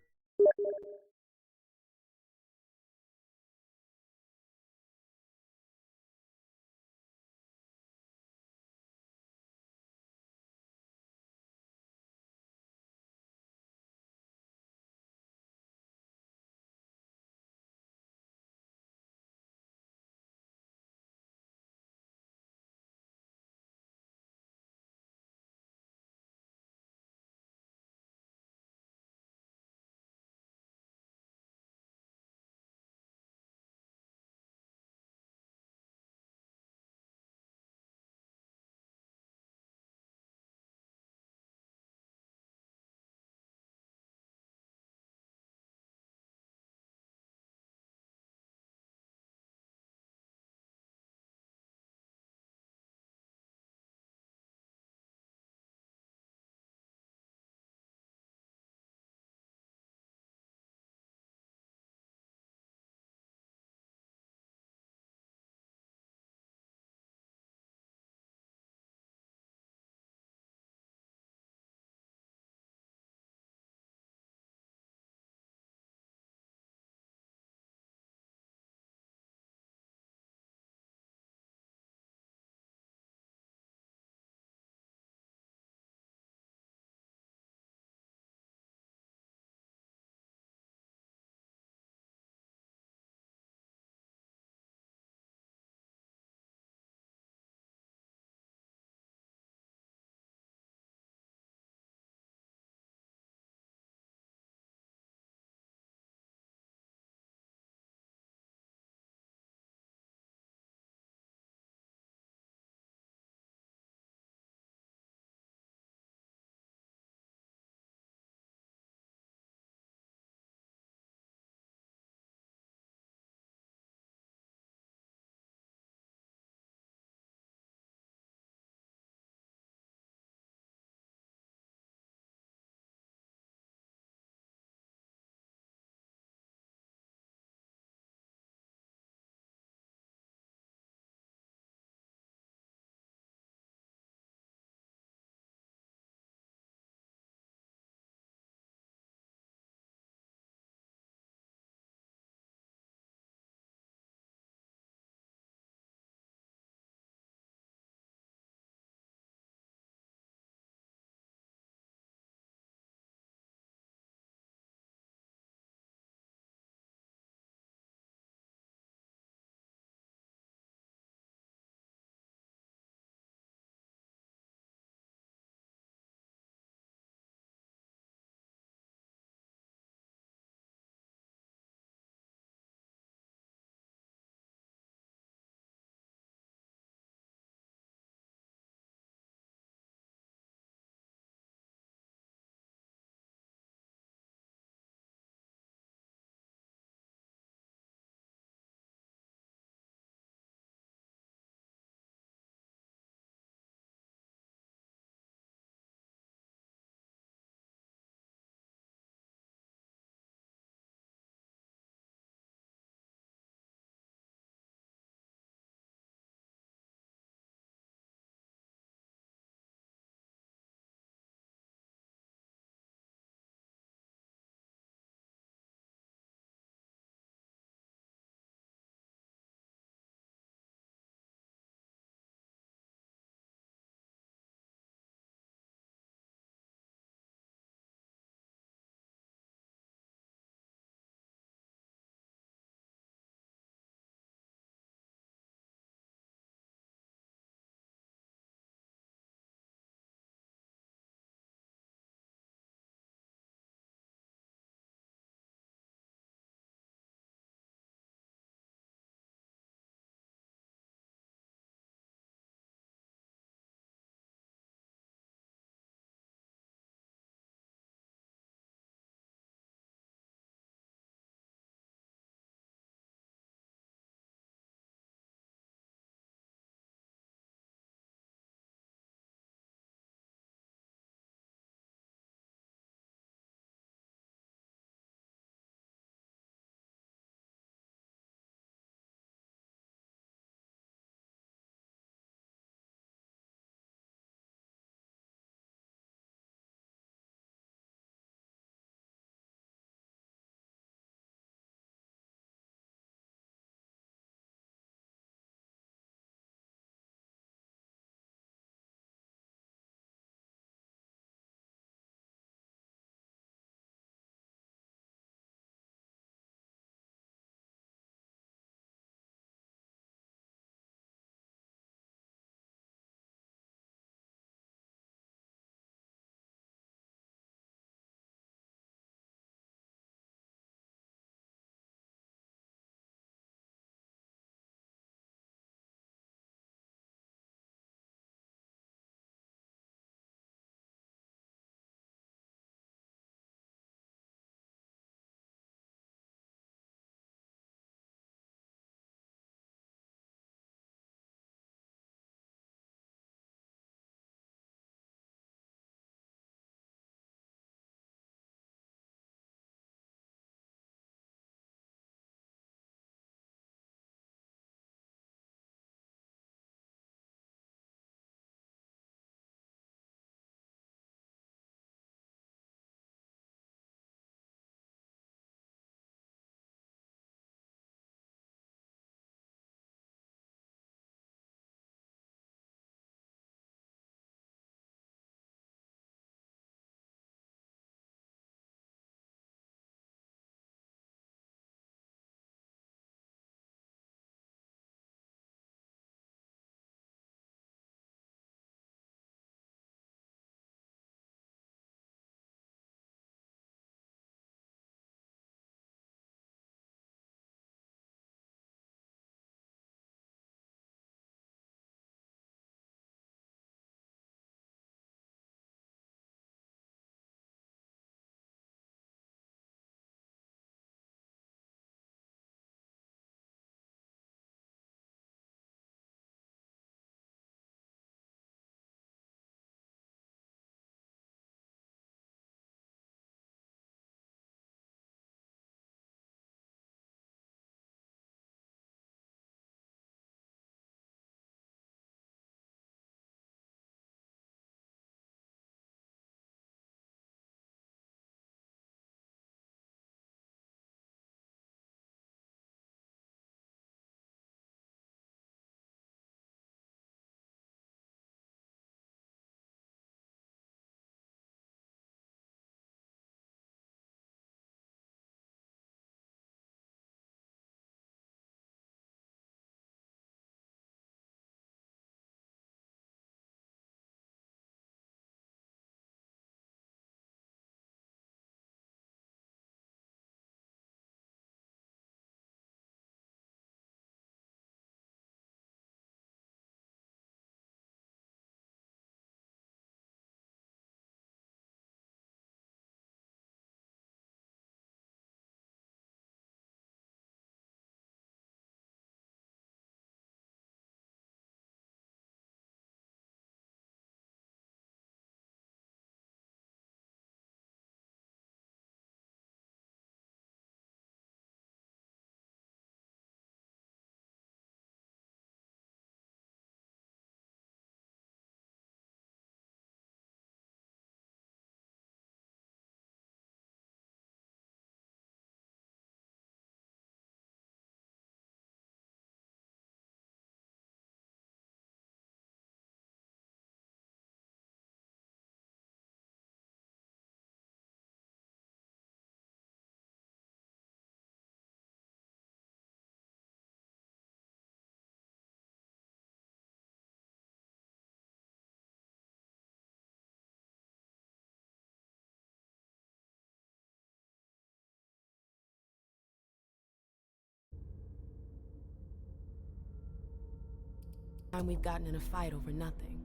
Speaker 4: And we've gotten in a fight over nothing.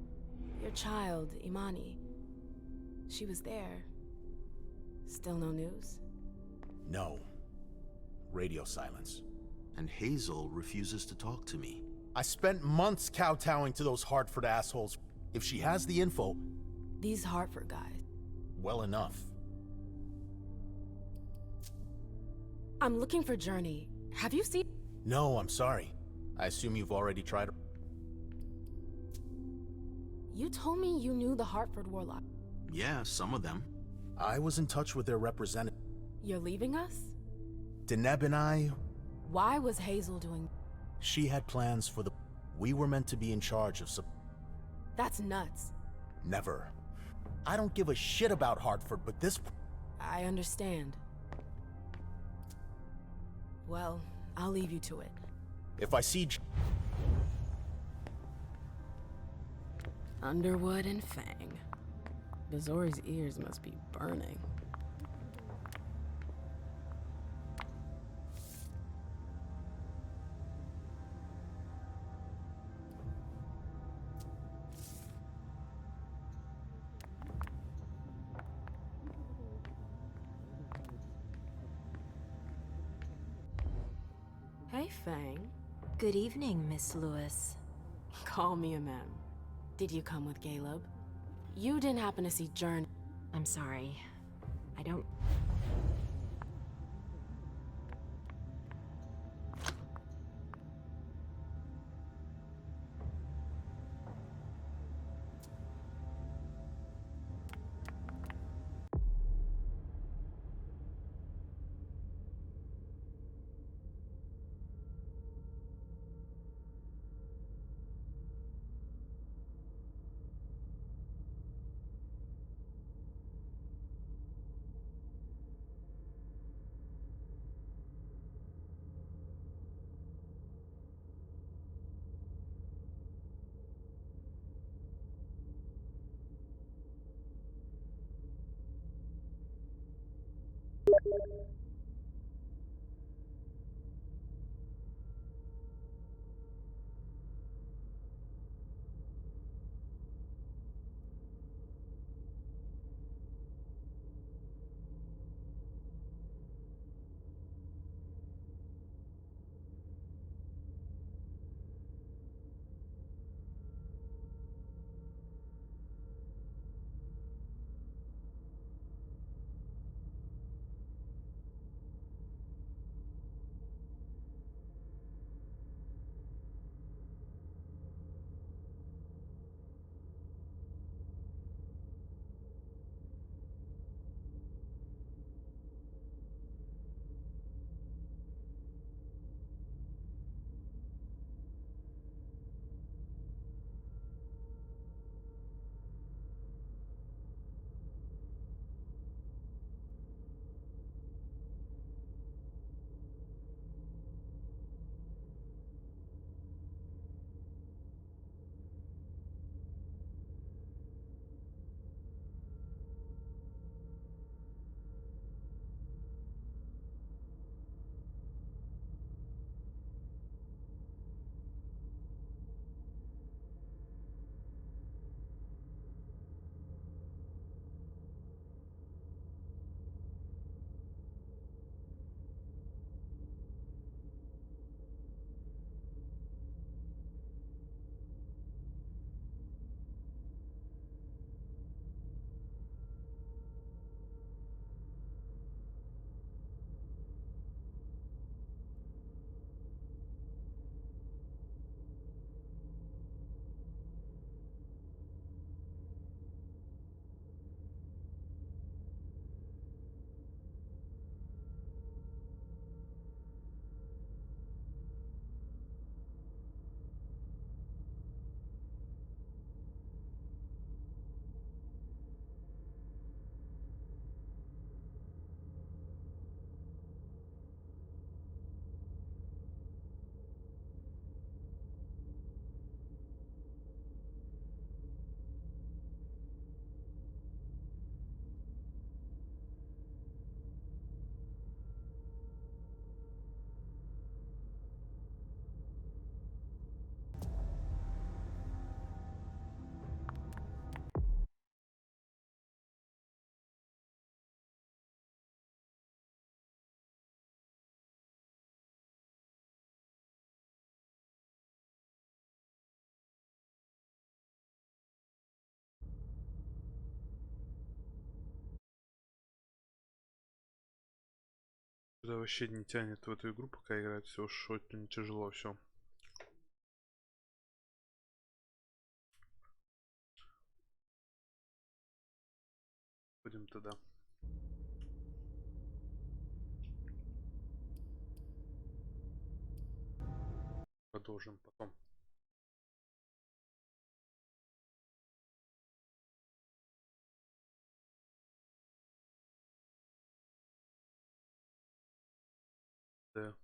Speaker 4: Your child, Imani, she was there. Still no news?
Speaker 19: No. Radio silence.
Speaker 20: And Hazel refuses to talk to me.
Speaker 19: I spent months kowtowing to those Hartford assholes. If she has the info...
Speaker 4: These Hartford guys.
Speaker 19: Well enough.
Speaker 4: I'm looking for Journey. Have you seen...
Speaker 19: No, I'm sorry. I assume you've already tried...
Speaker 4: You told me you knew the Hartford Warlock.
Speaker 20: Yeah, some of them.
Speaker 19: I was in touch with their representative.
Speaker 4: You're leaving us?
Speaker 19: Deneb and I...
Speaker 4: Why was Hazel doing...
Speaker 19: She had plans for the... We were meant to be in charge of some...
Speaker 4: That's nuts.
Speaker 19: Never. I don't give a shit about Hartford, but this...
Speaker 4: I understand. Well, I'll leave you to it.
Speaker 19: If I see...
Speaker 4: Underwood and Fang. Bizori's ears must be burning. Hey, Fang.
Speaker 21: Good evening, Miss Lewis.
Speaker 4: Call me a ma'am. Did you come with Caleb? You didn't happen to see Journey.
Speaker 21: I'm sorry. I don't...
Speaker 1: Да вообще не тянет в эту игру, пока играть, все уж очень тяжело все. Будем туда. Продолжим потом. Да.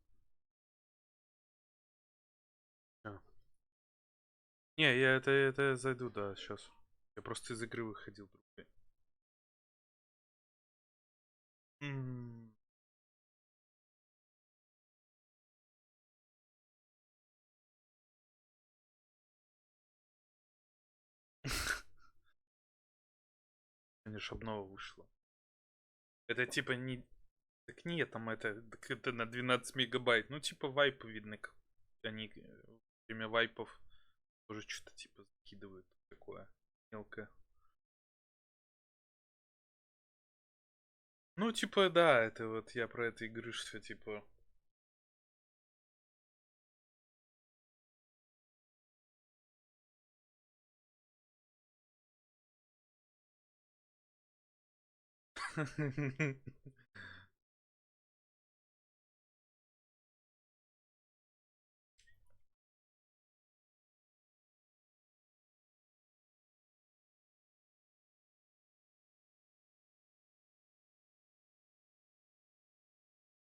Speaker 1: Не, я это зайду, да, сейчас. Я просто из игры выходил. Конечно, обнова вышла. Это типа не... Так нет, там это на 12 мегабайт. Ну, типа вайпы видно, как они во время вайпов тоже что-то типа закидывают. Такое мелкое. Ну, типа, да, это вот я про это и говорю, что типа...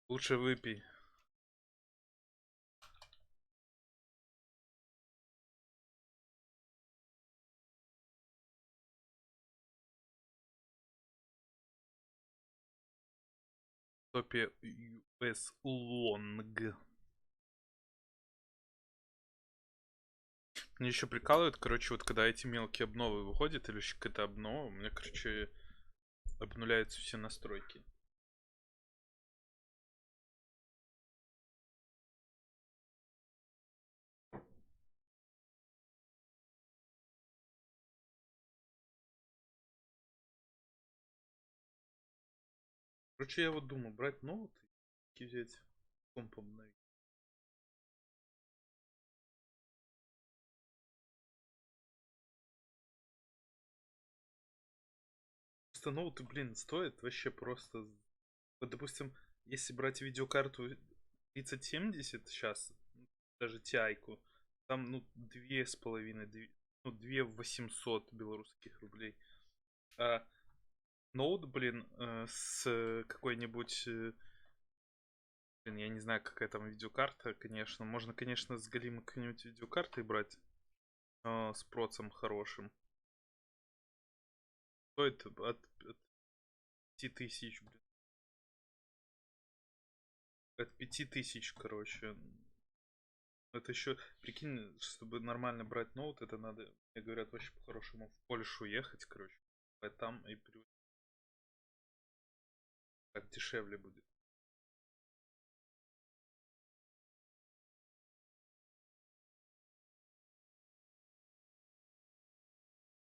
Speaker 1: Лучше выпей. Топе US Long. Мне еще прикалывают, короче, вот когда эти мелкие обновы выходят, или какая-то обнова, у меня, короче, обнуляются все настройки. Короче, я вот думаю, брать ноут и взять комп обновить. Просто ноуты, блин, стоят вообще просто... Вот, допустим, если брать видеокарту 3070 сейчас, даже TI-ку, там, ну, 2,5, ну, 2 800 белорусских рублей. А ноут, блин, с какой-нибудь... Блин, я не знаю, какая там видеокарта, конечно. Можно, конечно, с галимой какой-нибудь видеокартой брать. С процом хорошим. Стоит от 5000, блин. От 5000, короче. Это еще, прикинь, чтобы нормально брать ноут, это надо, мне говорят, вообще по-хорошему в Польшу ехать, короче. Там и так дешевле будет.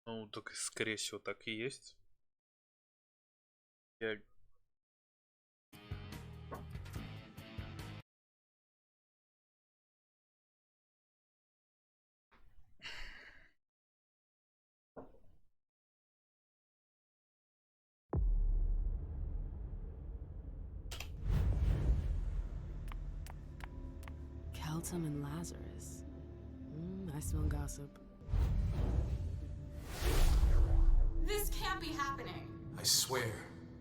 Speaker 1: Ну, так, скорее всего, так и есть. Я...
Speaker 4: Keltum and Lazarus. I smell gossip.
Speaker 2: This can't be happening.
Speaker 22: I swear,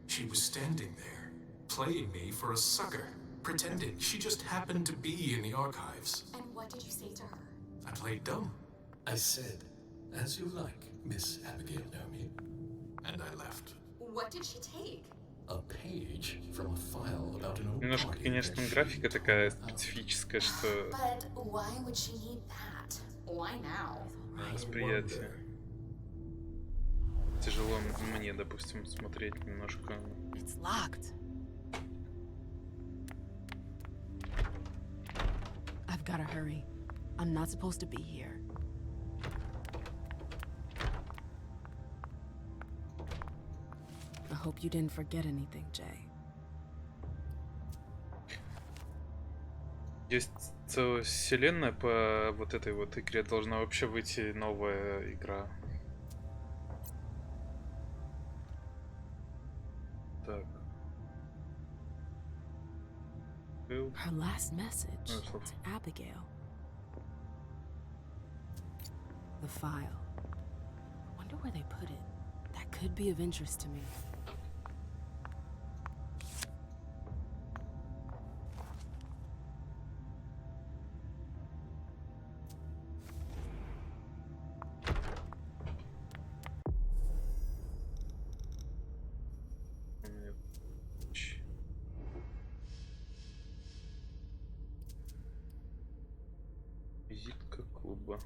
Speaker 22: she was standing there, playing me for a sucker, pretending she just happened to be in the archives.
Speaker 2: And what did you say to her?
Speaker 22: I played dumb.
Speaker 23: I said, as you like, Miss Abigail Naomi.
Speaker 22: And I left.
Speaker 2: What did she take?
Speaker 23: A page from a file about an old
Speaker 1: Немножко, конечно, графика такая специфическая, что...
Speaker 2: But why would she need that? Why now?
Speaker 1: Восприятие. Тяжело мне, допустим, смотреть немножко.
Speaker 4: It's locked. I've gotta hurry. I'm not supposed to be here. I hope you didn't forget anything, Jay.
Speaker 1: Есть целая вселенная по вот этой вот игре, должна вообще выйти новая игра. Так.
Speaker 4: Her last message to Abigail. The file. Wonder where they put it. That could be of interest to me.
Speaker 1: Визитка клуба.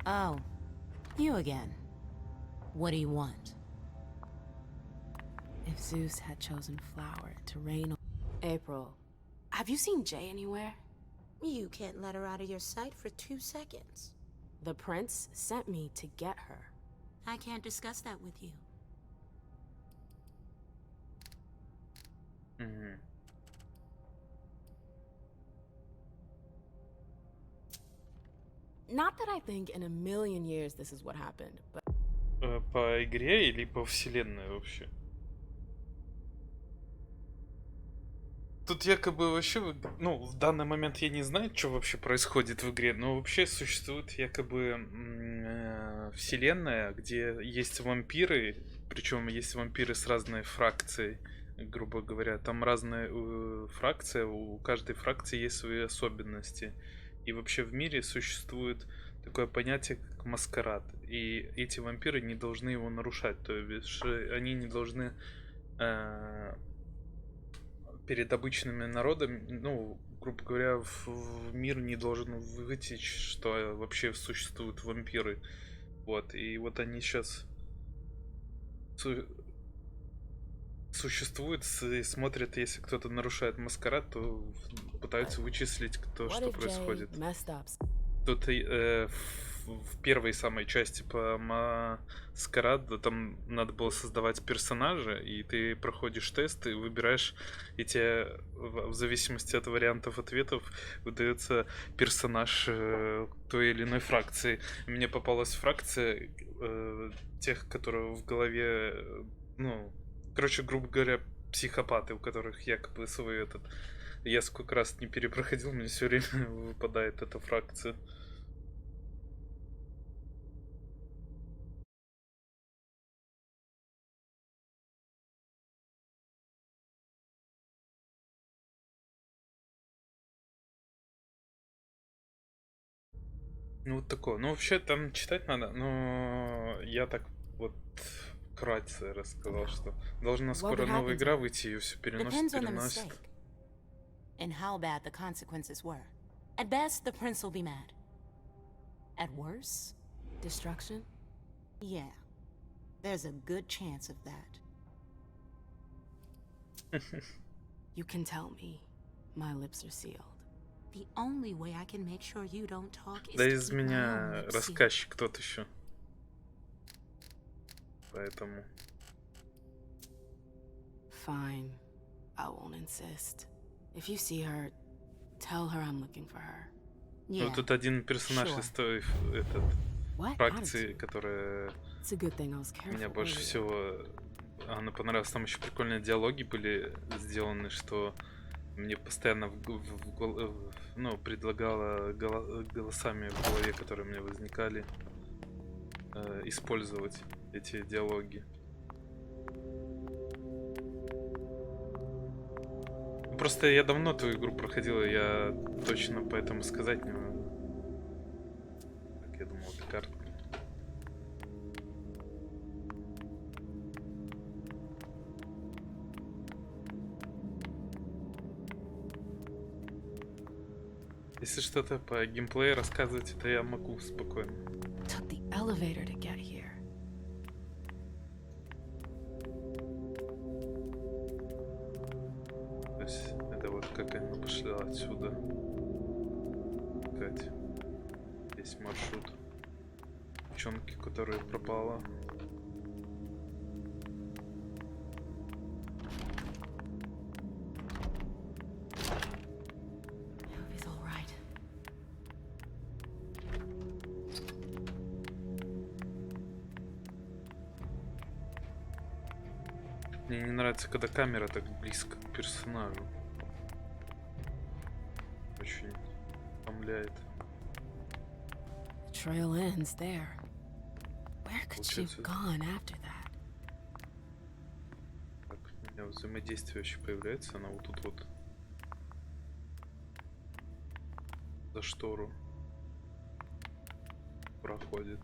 Speaker 6: Oh, you again. What do you want?
Speaker 4: If Zeus had chosen Flower to reign on... April, have you seen Jay anywhere?
Speaker 7: You can't let her out of your sight for 2 seconds.
Speaker 4: The prince sent me to get her.
Speaker 7: I can't discuss that with you.
Speaker 4: Not that I think in a million years this is what happened, but...
Speaker 1: По игре или по вселенной вообще? Тут якобы вообще, ну, в данный момент я не знаю, что вообще происходит в игре, но вообще существует якобы вселенная, где есть вампиры, причем есть вампиры с разной фракцией, грубо говоря. Там разные фракции, у каждой фракции есть свои особенности. И вообще в мире существует такое понятие, как маскарад. И эти вампиры не должны его нарушать. То есть они не должны перед обычными народами, ну, грубо говоря, в мир не должен вытечь, что вообще существуют вампиры. Вот. И вот они сейчас существуют и смотрят, если кто-то нарушает маскарад, то пытаются вычислить, кто что происходит. Тут в первой самой части по Маскараду там надо было создавать персонажа, и ты проходишь тест и выбираешь, и тебе в зависимости от вариантов ответов выдается персонаж той или иной фракции. Мне попалась фракция тех, которые в голове, ну, короче, грубо говоря, психопаты, у которых якобы свой этот... Я сколько раз не перепроходил, мне все время выпадает эта фракция. Ну вот такое. Ну вообще там читать надо, но я так вот вкратце рассказал, что должна скоро новая игра выйти, ее все переносит.
Speaker 6: And how bad the consequences were. At best, the prince will be mad. At worst,
Speaker 4: destruction?
Speaker 6: Yeah. There's a good chance of that.
Speaker 4: You can tell me. My lips are sealed.
Speaker 7: The only way I can make sure you don't talk is
Speaker 1: Да из меня рассказчик тот еще. Поэтому.
Speaker 4: Fine. I won't insist. If you see her, tell her I'm looking for her.
Speaker 1: Ну тут один персонаж из той фракции, которая меня больше всего она понравилась. Там еще прикольные диалоги были сделаны, что мне постоянно ну, предлагала голосами в голове, которые у меня возникали, использовать эти диалоги. Просто я давно эту игру проходил, и я точно поэтому сказать не могу. Так, я думал, это карта. Если что-то по геймплею рассказывать, это я могу спокойно.
Speaker 4: Took the elevator to get here.
Speaker 1: То есть это вот как она пошла отсюда. Искать. Есть маршрут. Девчонки, которая пропала. Мне не нравится, когда камера так близко к персонажу. Очень утомляет.
Speaker 4: Trail ends there. Where could she have gone after that?
Speaker 1: Так, у меня взаимодействие вообще появляется, она вот тут вот за штору проходит.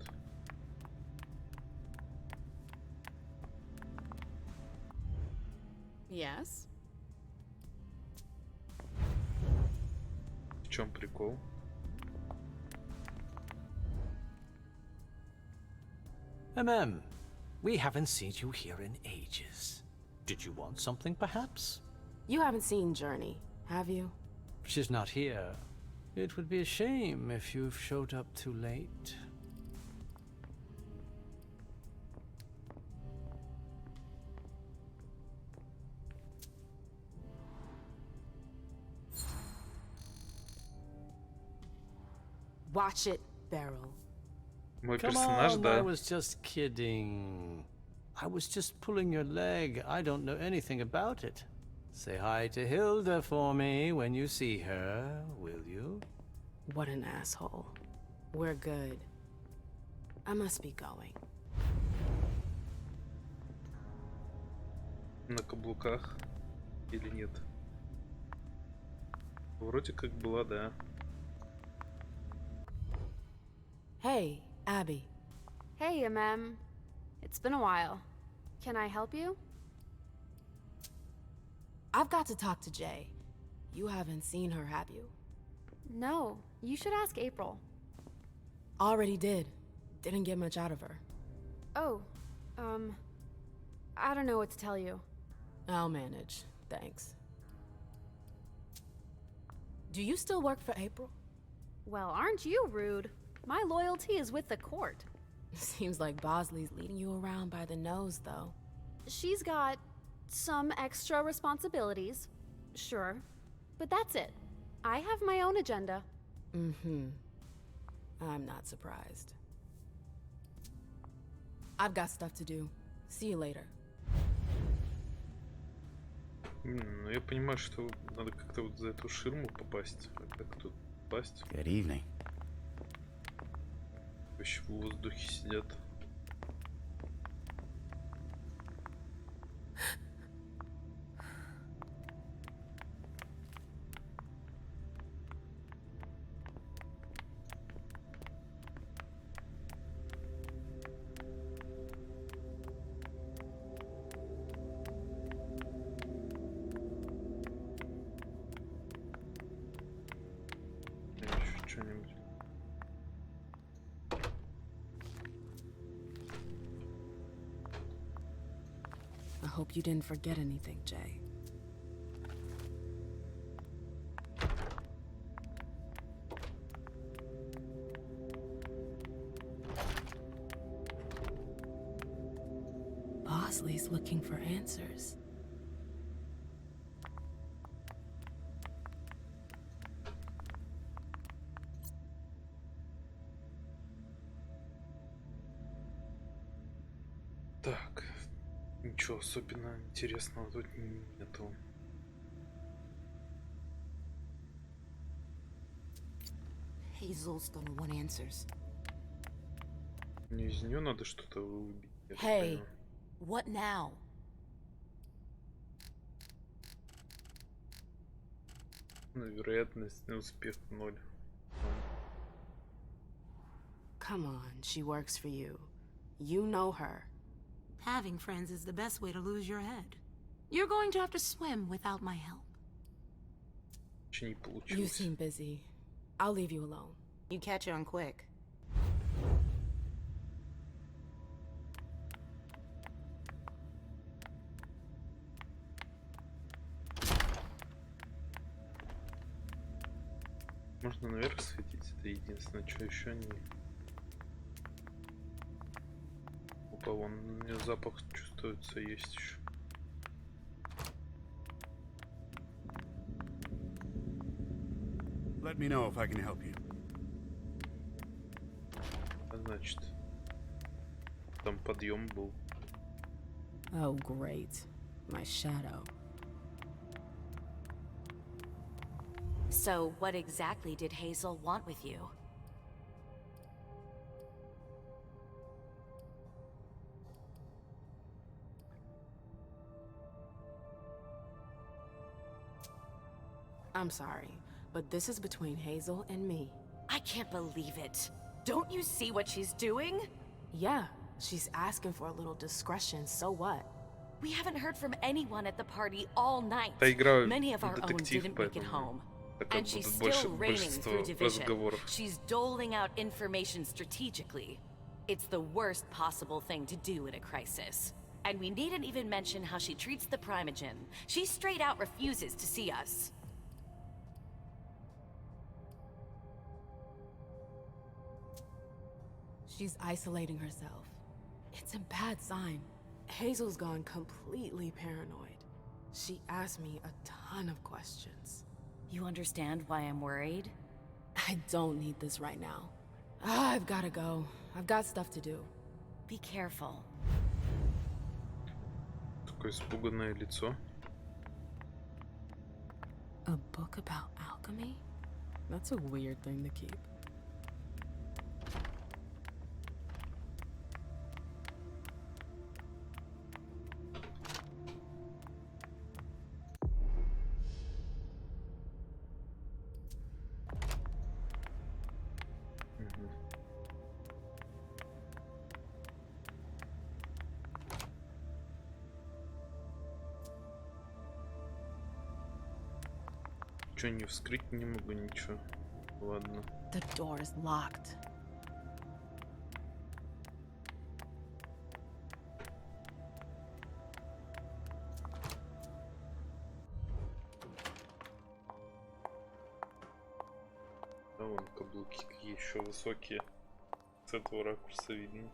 Speaker 15: Yes.
Speaker 1: В чем прикол?
Speaker 17: We haven't seen you here in ages. Did you want something, perhaps?
Speaker 4: You haven't seen Journey, have you?
Speaker 17: She's not here. It would be a shame if you've showed up too late.
Speaker 4: Watch it, Beryl.
Speaker 1: Мой
Speaker 17: Come
Speaker 1: персонаж,
Speaker 17: on,
Speaker 1: да.
Speaker 17: I was just kidding. I was just pulling your leg. I don't know anything about it. Say hi to Hilda for me when you see her, will you?
Speaker 4: What an asshole. We're good. I must be going.
Speaker 1: На каблуках или нет? Вроде как была, да.
Speaker 4: Hey, Abby.
Speaker 3: Hey, It's been a while. Can I help you?
Speaker 4: I've got to talk to Jay. You haven't seen her, have you?
Speaker 3: No, you should ask April.
Speaker 4: Already did. Didn't get much out of her.
Speaker 3: Oh, I don't know what to tell you.
Speaker 4: I'll manage. Thanks. Do you still work for April?
Speaker 3: Well, aren't you rude? My loyalty is with the court.
Speaker 4: Seems like Bosley's leading you around by the nose, though.
Speaker 3: She's got some extra responsibilities, sure, but that's it. I have my own agenda.
Speaker 4: Mm-hmm. I'm not surprised. I've got stuff to do. See you later.
Speaker 1: Ну, я понимаю, что надо как-то вот за эту ширму попасть. А как тут попасть?
Speaker 10: Good evening.
Speaker 1: Вообще в воздухе сидят. Еще что-нибудь.
Speaker 4: I hope you didn't forget anything, Jay. Bosley's looking for answers.
Speaker 1: Так, ничего особенно интересного тут нету.
Speaker 6: Hazel's gonna want answers.
Speaker 1: Не из нее надо что-то убить.
Speaker 6: Hey, what now?
Speaker 1: Вероятность на успех 0.
Speaker 4: Come on, she works for you. You know her.
Speaker 6: Having friends is the best way to lose your head. You're going to have to swim without my help.
Speaker 4: You seem busy. I'll leave you alone.
Speaker 6: You catch on quick.
Speaker 1: Можно наверх светить, это единственное, что еще не... Опа, вон у меня запах чувствуется, есть еще.
Speaker 10: Let me know if I can help you.
Speaker 1: Значит, там подъем был.
Speaker 4: Oh, great. my shadow.
Speaker 9: So, what exactly did Hazel want with you?
Speaker 4: I'm sorry, but this is between Hazel and me.
Speaker 9: I can't believe it. Don't you see what she's doing?
Speaker 4: Yeah, she's asking for a little discretion, so what?
Speaker 9: We haven't heard from anyone at the party all night. Many of our own didn't make it home. And she's still reigning through division. She's doling out information strategically. It's the worst possible thing to do in a crisis. And we needn't even mention how she treats the Primogen. She straight out refuses to see us.
Speaker 4: She's isolating herself. It's a bad sign. Hazel's gone completely paranoid. She asked me a ton of questions.
Speaker 9: You understand why I'm worried?
Speaker 4: I don't need this right now. I've gotta go. I've got stuff to do.
Speaker 9: Be careful.
Speaker 1: Такое испуганное лицо.
Speaker 4: A book about alchemy? That's a weird thing to keep.
Speaker 1: Чё, не вскрыть не могу ничего. Ладно.
Speaker 4: The door is locked.
Speaker 1: Да, вон каблуки какие еще высокие. С этого ракурса видно.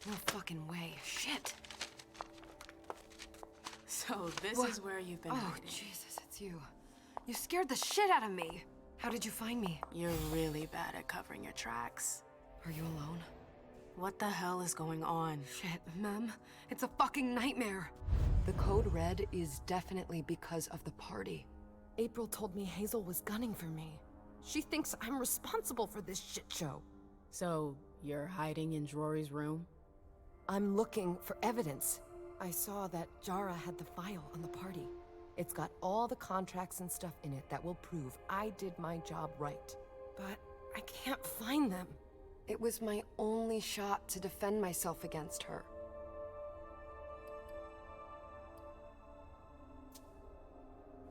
Speaker 10: No fucking way. Shit.
Speaker 4: So this is where you've been
Speaker 10: Oh,
Speaker 4: hiding.
Speaker 10: Jesus, it's you. You scared the shit out of me. How did you find me?
Speaker 4: You're really bad at covering your tracks.
Speaker 10: Are you alone?
Speaker 4: What the hell is going on?
Speaker 10: Shit, Mem. It's a fucking nightmare. The code red is definitely because of the party. April told me Hazel was gunning for me. She thinks I'm responsible for this shit show.
Speaker 4: So, you're hiding in Rory's room?
Speaker 10: I'm looking for evidence. I saw that Jara had the file on the party. It's got all the contracts and stuff in it that will prove I did my job right. But I can't find them. It was my only shot to defend myself against her.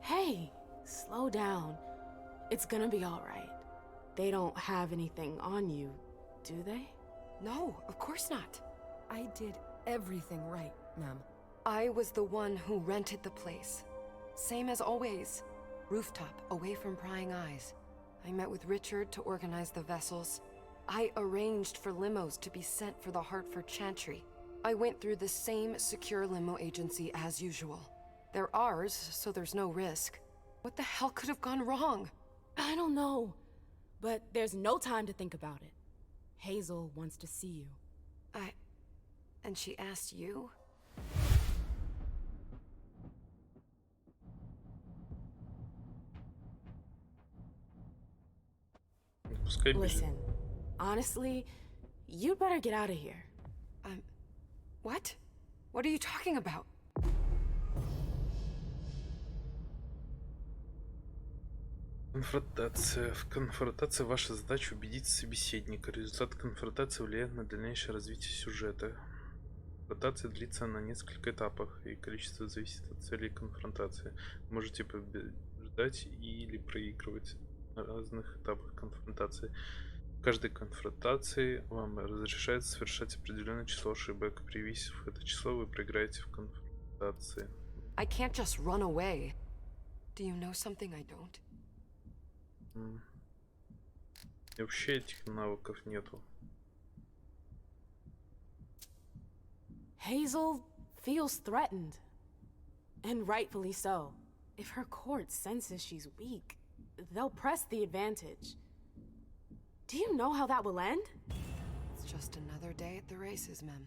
Speaker 4: Hey, slow down. It's gonna be all right. They don't have anything on you, do they?
Speaker 10: No, of course not. I did everything right, Mem. I was the one who rented the place. Same as always. Rooftop, away from prying eyes. I met with Richard to organize the vessels. I arranged for limos to be sent for the Hartford Chantry. I went through the same secure limo agency as usual. They're ours, so there's no risk. What the hell could have gone wrong?
Speaker 4: I don't know. But there's no time to think about it. Hazel wants to see you.
Speaker 10: And she asked you?
Speaker 4: Listen, honestly, you'd better get out of here.
Speaker 10: What? What are you talking about?
Speaker 1: Конфронтация. В конфронтации ваша задача убедить собеседника. Результат конфронтации влияет на дальнейшее развитие сюжета. Конфронтация длится на несколько этапов, и количество зависит от целей конфронтации. Можете побеждать или проигрывать на разных этапах конфронтации. В каждой конфронтации вам разрешается совершать определенное число ошибок. Превысив это число, вы проиграете в конфронтации.
Speaker 10: I can't just run away. Do you know something I don't?
Speaker 1: И вообще этих навыков нету.
Speaker 4: Hazel feels threatened. And rightfully so. If her court senses she's weak, they'll press the advantage. Do you know how that will end?
Speaker 10: It's just another day at the races, ma'am.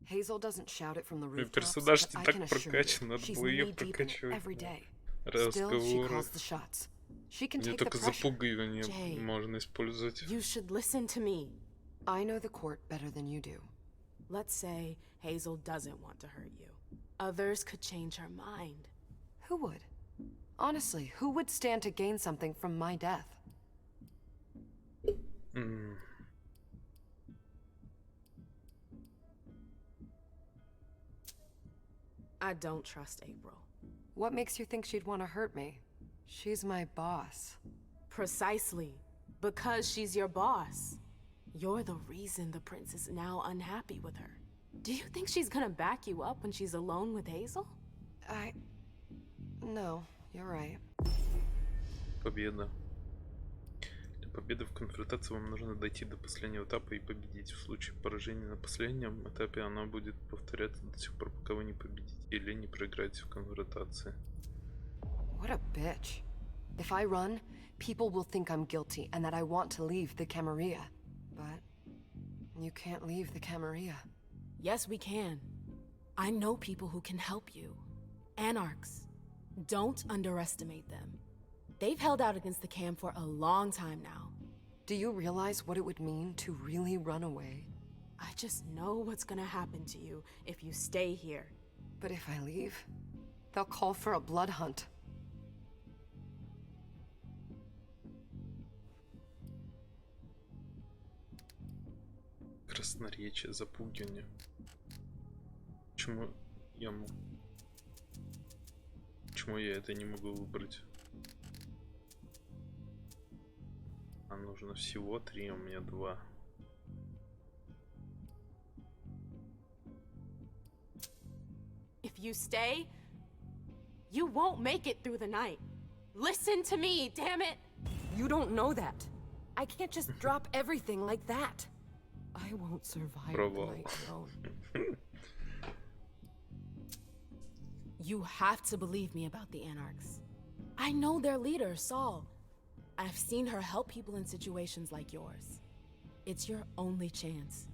Speaker 10: Hazel doesn't shout it from the rooftops,
Speaker 1: Персонаж
Speaker 10: but
Speaker 1: не
Speaker 10: I
Speaker 1: так
Speaker 10: can assure
Speaker 1: прокачан,
Speaker 10: you,
Speaker 1: надо
Speaker 10: she's
Speaker 1: было ее
Speaker 10: knee-deep in it
Speaker 1: прокачивать.
Speaker 10: every day. Still, she
Speaker 1: Разговоры.
Speaker 10: calls the shots. She can
Speaker 1: Мне
Speaker 10: take the
Speaker 1: только
Speaker 10: pressure.
Speaker 1: запугивание можно использовать.
Speaker 4: You should listen to me.
Speaker 10: I know the court better than you do.
Speaker 4: Let's say Hazel doesn't want to hurt you. Others could change her mind.
Speaker 10: Who would? Honestly, who would stand to gain something from my death?
Speaker 4: I don't trust April.
Speaker 10: What makes you think she'd want to hurt me? She's my boss.
Speaker 4: Precisely. Because she's your boss. You're the reason the prince is now unhappy with her. Do you think she's gonna back you up when she's alone with Hazel?
Speaker 10: No, you're right.
Speaker 1: Победа. Для победы в конфронтации вам нужно дойти до последнего этапа и победить. В случае поражения на последнем этапе она будет повторяться до тех пор, пока вы не победите или не проиграете в конфронтации.
Speaker 10: What a bitch. If I run, people will think I'm guilty and that I want to leave the Camarilla. But you can't leave the Camarilla.
Speaker 4: Yes, we can. I know people who can help you. Anarchs. Don't underestimate them. They've held out against the Cam for a long time now.
Speaker 10: Do you realize what it would mean to really run away?
Speaker 4: I just know what's gonna happen to you if you stay here.
Speaker 10: But if I leave, they'll call for a blood hunt.
Speaker 1: Красноречие, запугивание. Почему я это не могу выбрать? А нужно всего 3, у меня 2.
Speaker 4: If you stay, you won't make it through the night. Listen to me, damn it!
Speaker 10: You don't know that. I can't just drop everything like that. I won't survive the night alone.
Speaker 4: You have to believe me about the Anarchs. I know their leader, Saul. I've seen her help people in situations like yours. It's your only chance.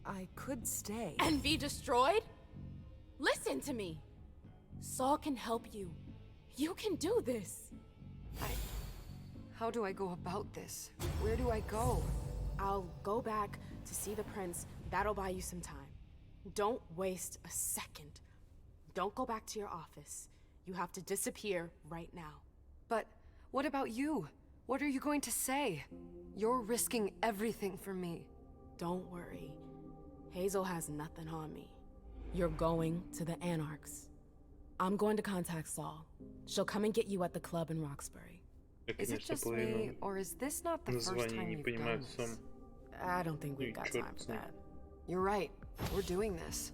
Speaker 10: I could stay.
Speaker 4: And be destroyed? Listen to me. Saul can help you. You can do this.
Speaker 10: How do I go about this? Where do I go?
Speaker 4: I'll go back to see the prince. That'll buy you some time. Don't waste a second. Don't go back to your office. You have to disappear right now.
Speaker 10: But what about you? What are you going to say? You're risking everything for me.
Speaker 4: Don't worry. Hazel has nothing on me. You're going to the Anarchs. I'm going to contact Saul. She'll come and get you at the club in Roxbury.
Speaker 10: Is it just me, or is this not the first time you've done this?
Speaker 4: I don't think we've got time for that.
Speaker 10: You're right. We're doing this.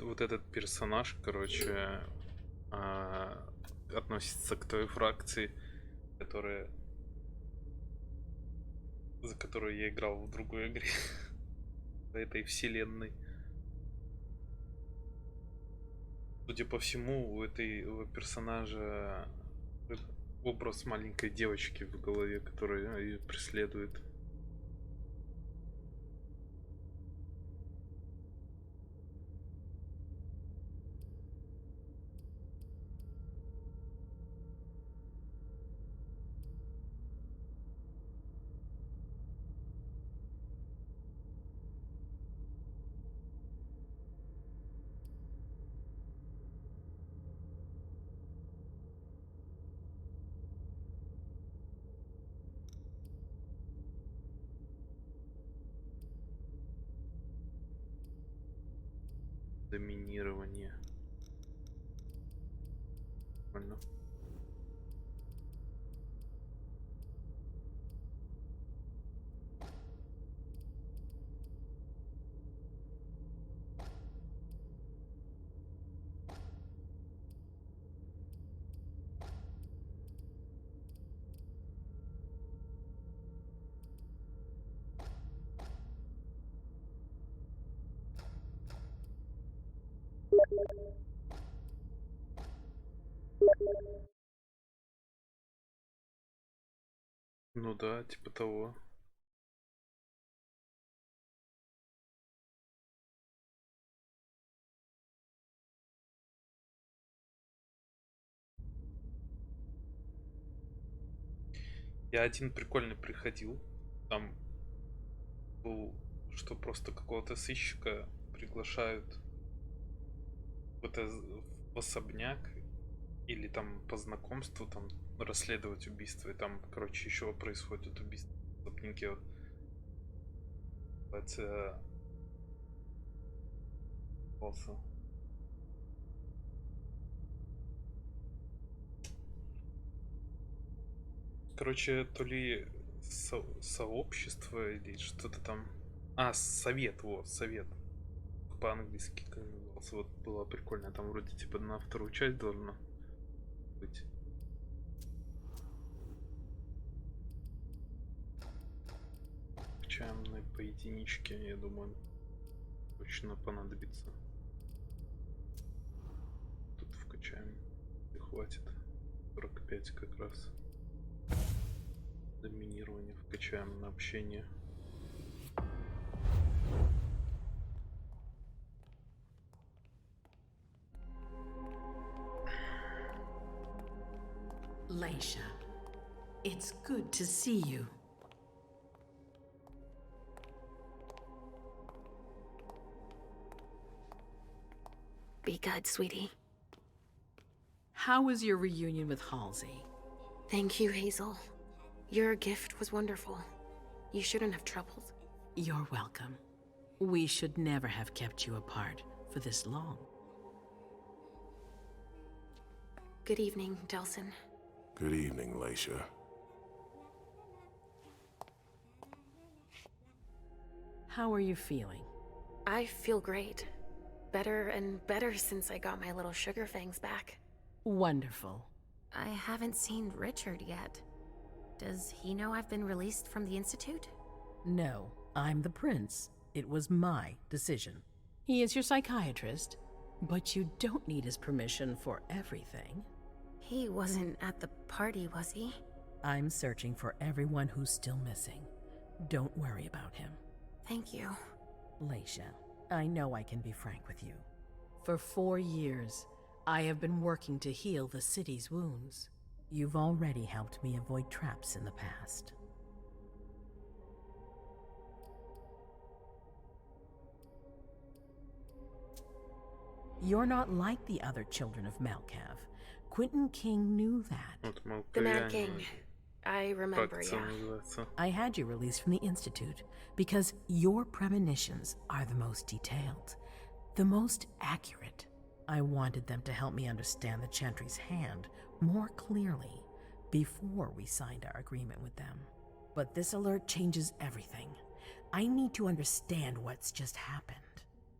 Speaker 1: Вот этот персонаж, короче, относится к той фракции, за которую я играл в другой игре по этой вселенной. Судя по всему, у этого персонажа образ маленькой девочки в голове, которая ее преследует. Доминирование. Прикольно. Ну да, типа того. Я один прикольный приходил. Там был, что просто какого-то сыщика приглашают в особняк или там по знакомству там расследовать убийство. И там, короче, еще происходит убийство в особняке. Это короче, то ли сообщество или что-то там. А, совет, вот, совет. По-английски как назывался. Вот было прикольно. Там вроде типа на вторую часть должно быть. Качаем на по единичке, я думаю, точно понадобится. Тут вкачаем. И хватит. 45 как раз. Доминирование вкачаем на общение.
Speaker 13: Leisha, it's good to see you.
Speaker 10: Be good, sweetie.
Speaker 13: How was your reunion with Halsey?
Speaker 7: Thank you, Hazel. Your gift was wonderful. You shouldn't have troubled.
Speaker 13: You're welcome. We should never have kept you apart for this long.
Speaker 7: Good evening, Delsin.
Speaker 5: Good evening, Leisha.
Speaker 13: How are you feeling?
Speaker 7: I feel great. Better and better since I got my little sugar fangs back.
Speaker 13: Wonderful.
Speaker 2: I haven't seen Richard yet. Does he know I've been released from the Institute?
Speaker 13: No, I'm the prince. It was my decision. He is your psychiatrist, but you don't need his permission for everything.
Speaker 2: He wasn't at the party, was he?
Speaker 13: I'm searching for everyone who's still missing. Don't worry about him.
Speaker 2: Thank you.
Speaker 13: Leisha, I know I can be frank with you. For 4 years, I have been working to heal the city's wounds. You've already helped me avoid traps in the past. You're not like the other children of Malkav. Quentin King knew that.
Speaker 7: The Mad King. I remember, yeah.
Speaker 13: I had you released from the Institute because your premonitions are the most detailed, the most accurate. I wanted them to help me understand the Chantry's hand more clearly before we signed our agreement with them. But this alert changes everything. I need to understand what's just happened.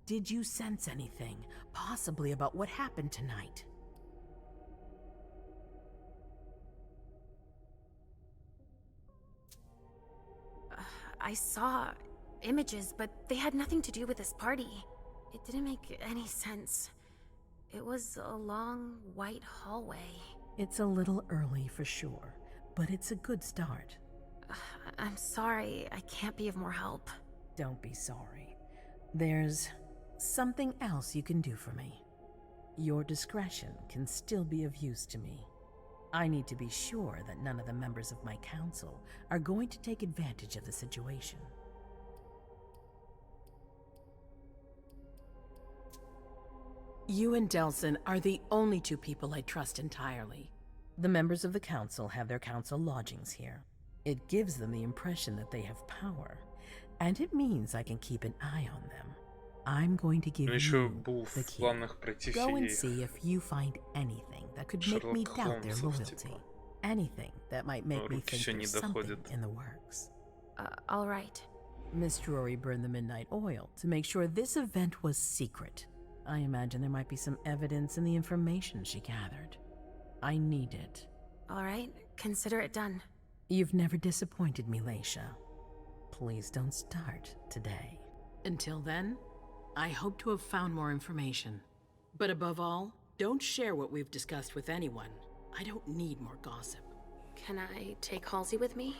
Speaker 13: Did you sense anything, possibly about what happened tonight?
Speaker 2: I saw images, but they had nothing to do with this party. It didn't make any sense. It was a long, white hallway.
Speaker 13: It's a little early for sure, but it's a good start.
Speaker 2: I'm sorry, I can't be of more help.
Speaker 13: Don't be sorry. There's something else you can do for me. Your discretion can still be of use to me. I need to be sure that none of the members of my council are going to take advantage of the situation. You and Delsin are the only two people I trust entirely. The members of the council have their council lodgings here. It gives them the impression that they have power, and it means I can keep an eye on them. I'm going to give
Speaker 1: Еще
Speaker 13: you
Speaker 1: был
Speaker 13: the
Speaker 1: в
Speaker 13: key.
Speaker 1: планах пройти
Speaker 13: Go and
Speaker 1: феерию.
Speaker 13: see if you find anything that could make me
Speaker 1: Шерлок
Speaker 13: doubt their
Speaker 1: Холмсов,
Speaker 13: loyalty.
Speaker 1: типа.
Speaker 13: Anything that might make me
Speaker 1: Руки
Speaker 13: think
Speaker 1: еще не
Speaker 13: there's something
Speaker 1: доходят.
Speaker 13: in the works.
Speaker 2: All right.
Speaker 13: Miss Drury burned the midnight oil to make sure this event was secret. I imagine there might be some evidence in the information she gathered. I need it.
Speaker 2: All right, consider it done.
Speaker 13: You've never disappointed me, Leisha. Please don't start today. Until then, I hope to have found more information. But above all, don't share what we've discussed with anyone. I don't need more gossip.
Speaker 2: Can I take Halsey with me?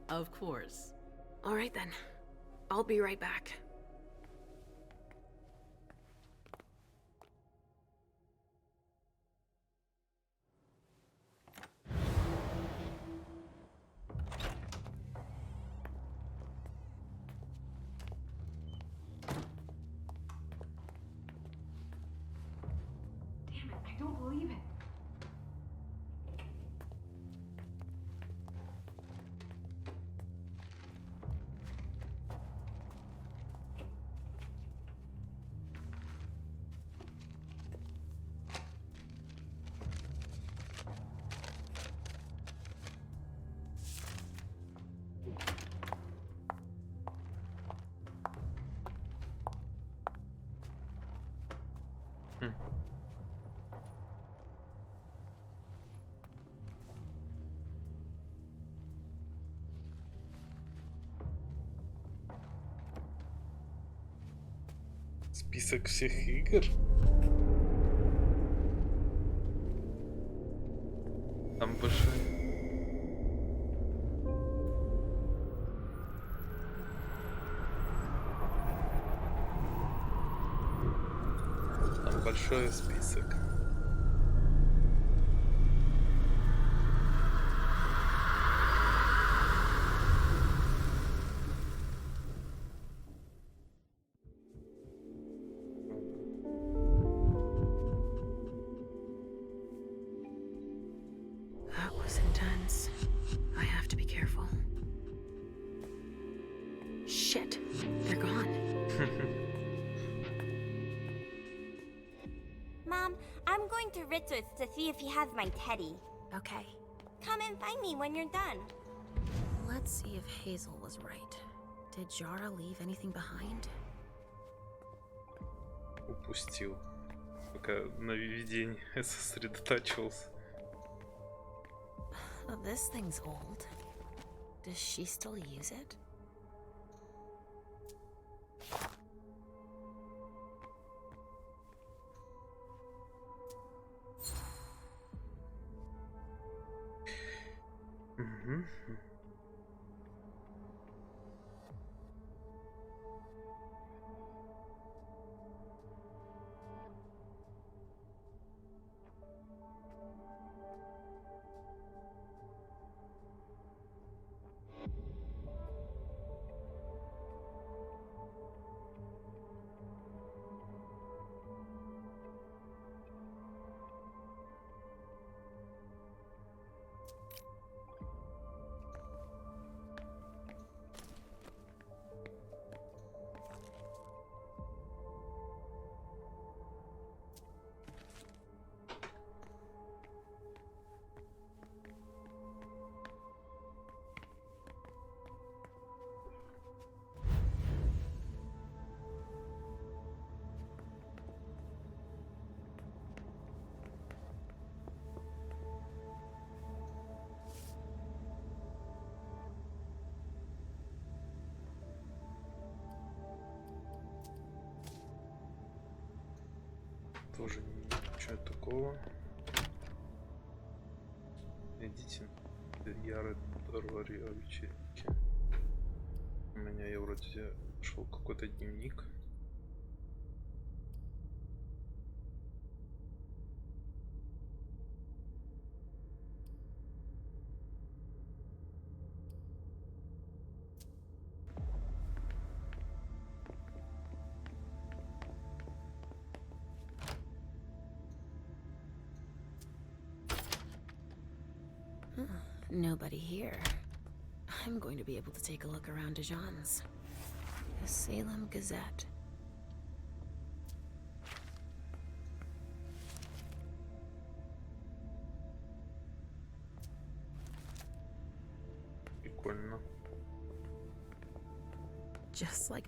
Speaker 13: Of course.
Speaker 2: All right then. I'll be right back.
Speaker 8: Damn it, I don't believe it.
Speaker 1: Список всех игр? Там большой. Там большой список.
Speaker 2: That was intense. I have to be careful. Shit, they're gone.
Speaker 11: Mom, I'm going to Ritzer's to see if he has my teddy.
Speaker 2: Okay.
Speaker 11: Come and find me when you're done.
Speaker 2: Let's see if Hazel was right. Did Jara leave anything behind?
Speaker 1: Упустил. Пока на видении сосредотачивался.
Speaker 2: This thing's old. Does she still use it?
Speaker 1: Тоже ничего такого. Идите, я о вечеринке. У меня я вроде нашел какой-то дневник.
Speaker 2: Nobody here. I'm going to be able to take a look around Dijon's. The Salem Gazette.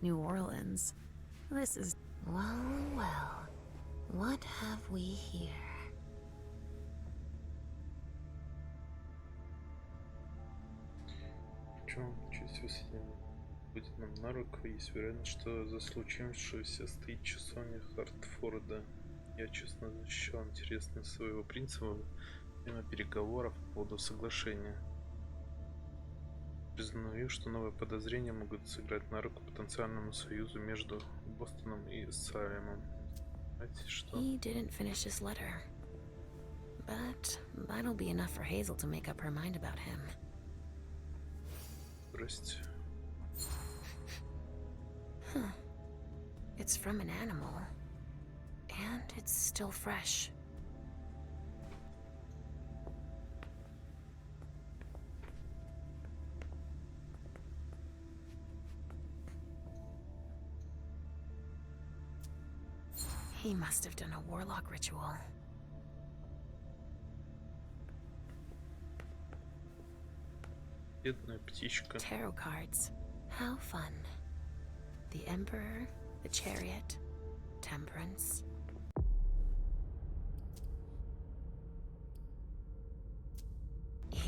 Speaker 2: New Orleans. This is... Well, well. What have we here?
Speaker 1: Часть воссоединения будет нам на руку. Есть вероятность, что за случившееся стоит часовня Хартфорда. Я честно защищал интересы своего принца во время переговоров по поводу соглашения. Признаю, что новые подозрения могут сыграть на руку потенциальному союзу между Бостоном и Салемом. Знаете что?
Speaker 2: He didn't finish his letter. But that'll be enough for Hazel to make up her mind about him.
Speaker 1: Здрасте.
Speaker 2: Huh. It's from an animal. And it's still fresh. He must have done a warlock ritual.
Speaker 1: Бедная птичка.
Speaker 2: Tarot cards. How fun. The Emperor, the Chariot, Temperance.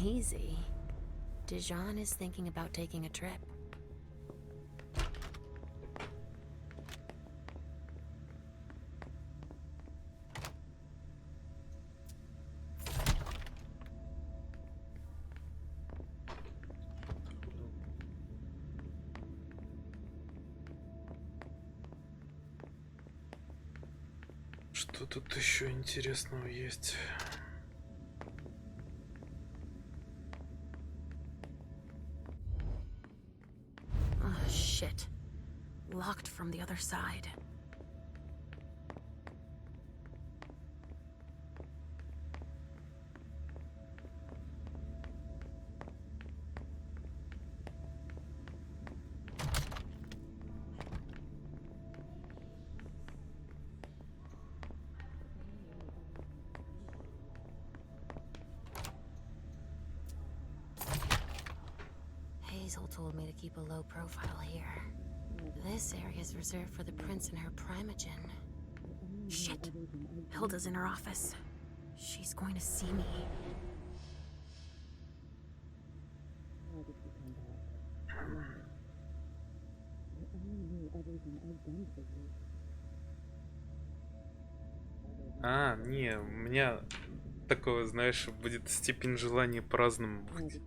Speaker 2: Easy. Dijon is thinking about taking a trip.
Speaker 1: Что тут еще интересного есть?
Speaker 2: Oh, shit. Locked from the other side. Hazel told me to keep a low profile here. This area is reserved for the prince and her primogen. Shit. Hilda's in her office. She's going to see me.
Speaker 1: А, не, у меня такого, знаешь, будет степень желания по-разному быть.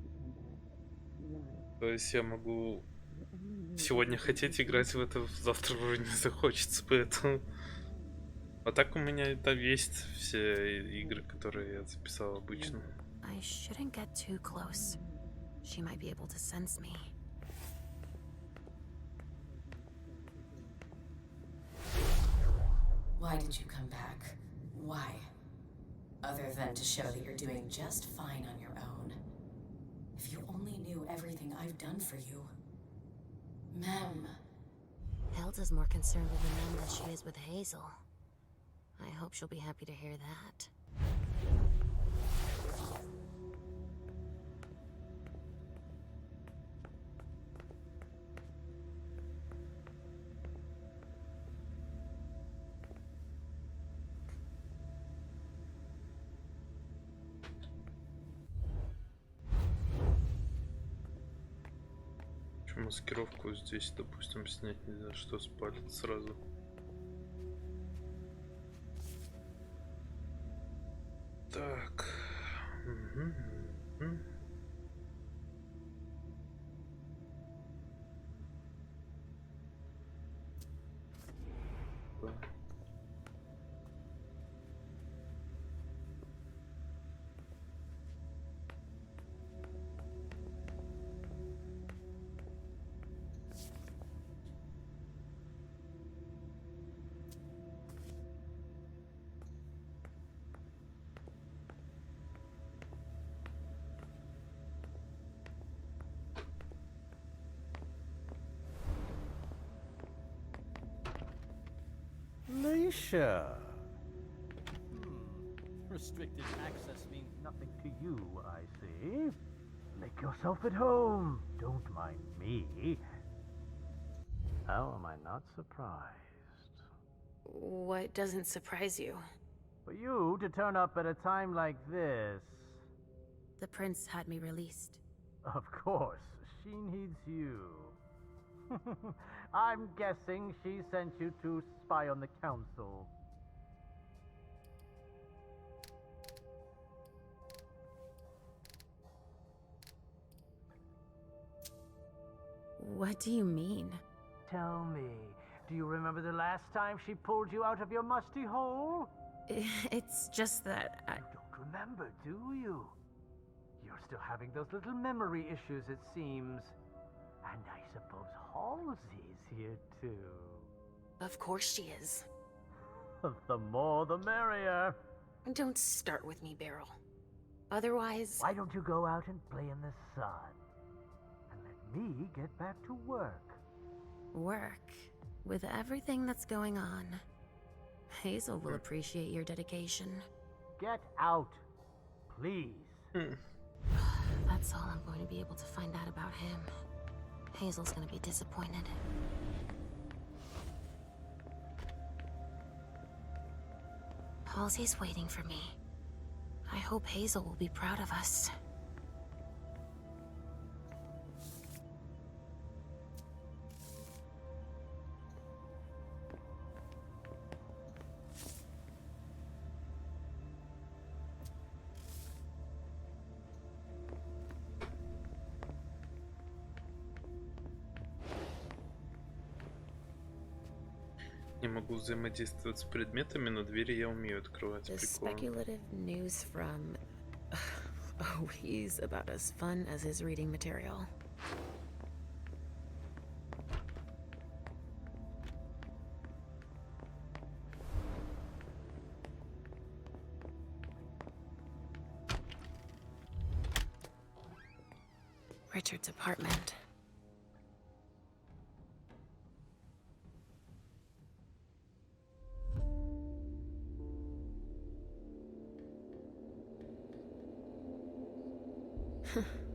Speaker 1: То есть я могу сегодня хотеть играть в это, завтра уже не захочется, поэтому... А так у меня там есть все игры, которые я записал обычно.
Speaker 2: I shouldn't get too close. She might be able to sense me.
Speaker 9: Why did you come back? Why? Other than to show that you're doing just fine on your own. If you only knew everything I've done for you. Mem.
Speaker 2: Hilda's more concerned with the men than she is with Hazel. I hope she'll be happy to hear that.
Speaker 1: Маскировку здесь, допустим, снять нельзя, что спалит сразу. Так.
Speaker 17: Leisha. Restricted access means nothing to you, I see. Make yourself at home. Don't mind me. How am I not surprised?
Speaker 2: What doesn't surprise you?
Speaker 17: For you to turn up at a time like this.
Speaker 2: The prince had me released.
Speaker 17: Of course, she needs you. I'm guessing she sent you to spy on the council.
Speaker 2: What do you mean?
Speaker 17: Tell me, do you remember the last time she pulled you out of your musty hole?
Speaker 2: It's just that
Speaker 17: You don't remember, do you? You're still having those little memory issues, it seems. And I suppose Halsey's here too.
Speaker 2: Of course she is.
Speaker 17: The more the merrier.
Speaker 2: Don't start with me, Beryl. Otherwise...
Speaker 17: Why don't you go out and play in the sun? And let me get back to work.
Speaker 2: Work? With everything that's going on, Hazel will appreciate your dedication.
Speaker 17: Get out, please.
Speaker 2: That's all I'm going to be able to find out about him. Hazel's gonna be disappointed. Halsey's waiting for me. I hope Hazel will be proud of us.
Speaker 1: Не могу взаимодействовать с предметами, но двери я умею открывать.
Speaker 2: The
Speaker 1: Прикольно.
Speaker 2: speculative news from... Oh, he's about as fun as his reading material. Richard's apartment.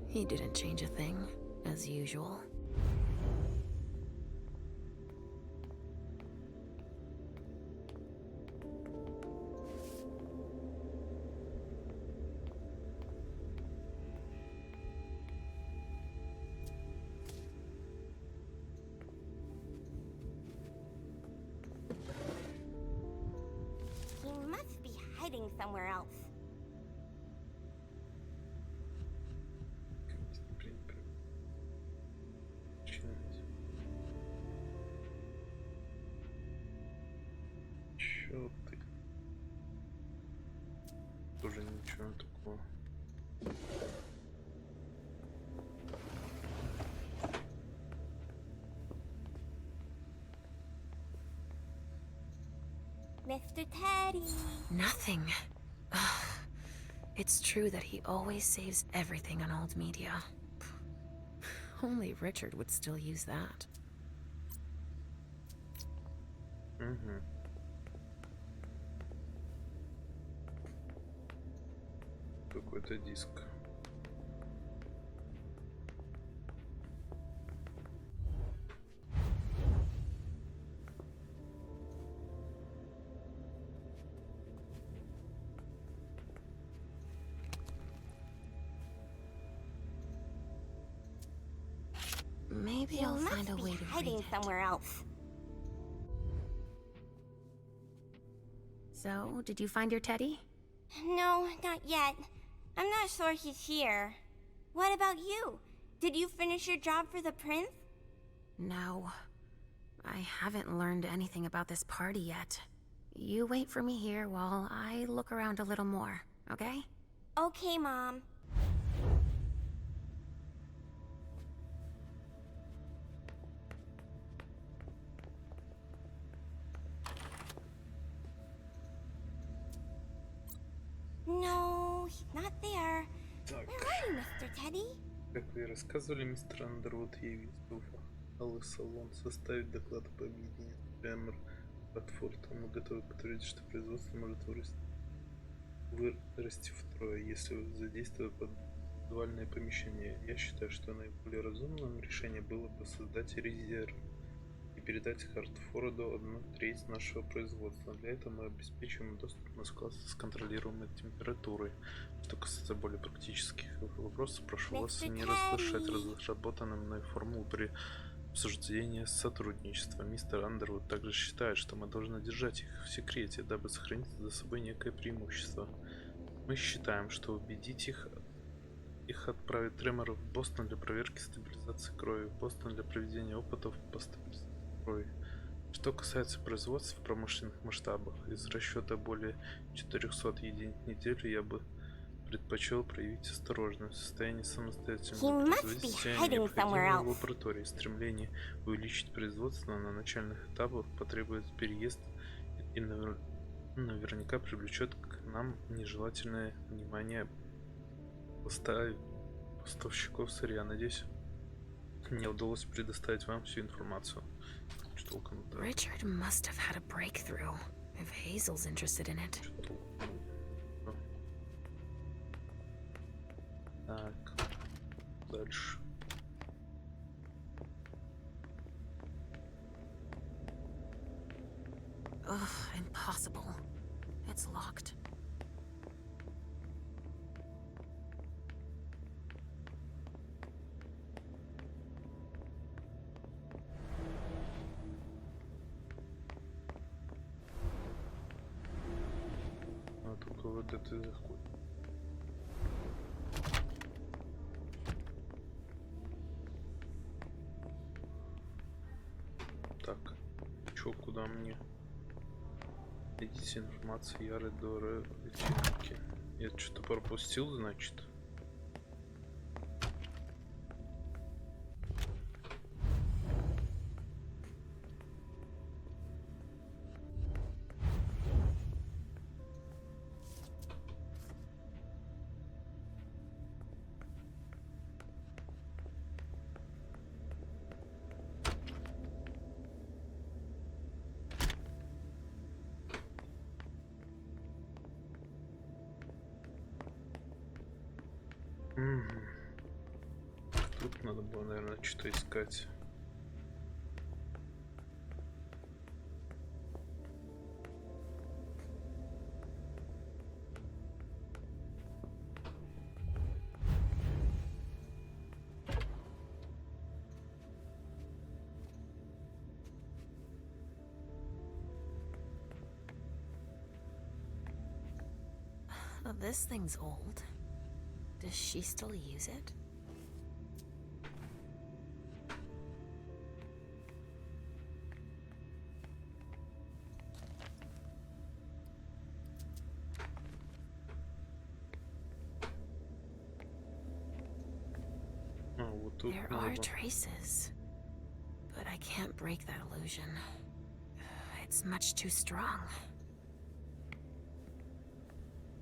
Speaker 2: He didn't change a thing, as usual.
Speaker 11: He must be hiding somewhere else.
Speaker 1: Чё ты? Тоже ничего такого.
Speaker 11: Mr. Teddy!
Speaker 2: Nothing. Ugh. It's true that he always saves everything on old media. Only Richard would still use that.
Speaker 1: Угу. Какой-то диск.
Speaker 2: Maybe
Speaker 11: He
Speaker 2: I'll
Speaker 11: must
Speaker 2: find a
Speaker 11: be
Speaker 2: way to read
Speaker 11: hiding
Speaker 2: it.
Speaker 11: somewhere else.
Speaker 2: So, did you find your teddy?
Speaker 11: No, not yet. I'm not sure he's here. What about you? Did you finish your job for the prince?
Speaker 2: No. I haven't learned anything about this party yet. You wait for me here while I look around a little more, okay?
Speaker 11: Okay, Mom. No, he's not there.
Speaker 1: Так.
Speaker 11: Where are you, Mr. Teddy?
Speaker 1: Как вы и рассказывали, мистер Андервуд явился в Алый салон составить доклад по объединению Эмер Батфорта. Мы готовы подтвердить, что производство может вырасти втрое, если задействовать подвальное помещение. Я считаю, что наиболее разумным решением было бы создать резерв и передать Хартфорду 1/3 нашего производства. Для этого мы обеспечим доступ на склад с контролируемой температурой. Что касается более практических вопросов, прошу вас не разглашать разработанную мной формулу при обсуждении сотрудничества. Мистер Андервуд также считает, что мы должны держать их в секрете, дабы сохранить за собой некое преимущество. Мы считаем, что убедить их отправить Тремора в Бостон для проверки стабилизации крови, в Бостон для проведения опытов по стабилизации крови. Что касается производства в промышленных масштабах, из расчета более 400 единиц в неделю я бы предпочел проявить осторожность. В состоянии самостоятельно производить необходимые в лаборатории. Стремление увеличить производство на начальных этапах потребует переезд и наверняка привлечет к нам нежелательное внимание поставщиков сырья. Надеюсь, мне удалось предоставить вам всю информацию.
Speaker 2: Richard must have had a breakthrough if Hazel's interested in it.
Speaker 1: Так, дальше.
Speaker 2: Ugh, impossible. It's locked.
Speaker 1: Только вот это заходит. Так, чё, куда мне? Найдите информацию Яры Доры вечеринки. Я что-то пропустил, значит. Тут надо было, наверное, что-то искать.
Speaker 2: This thing's old. Does she still use it?
Speaker 1: There
Speaker 2: are traces, but I can't break that illusion. It's much too strong.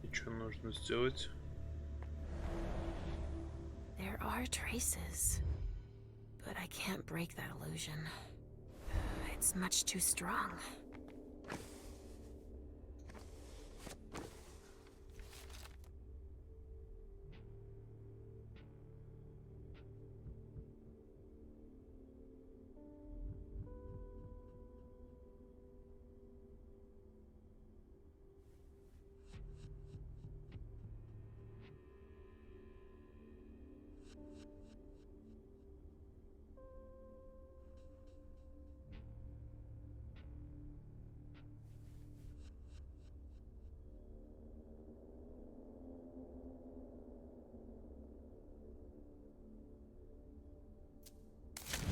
Speaker 1: И что нужно сделать?
Speaker 2: There are traces, but I can't break that illusion. It's much too strong.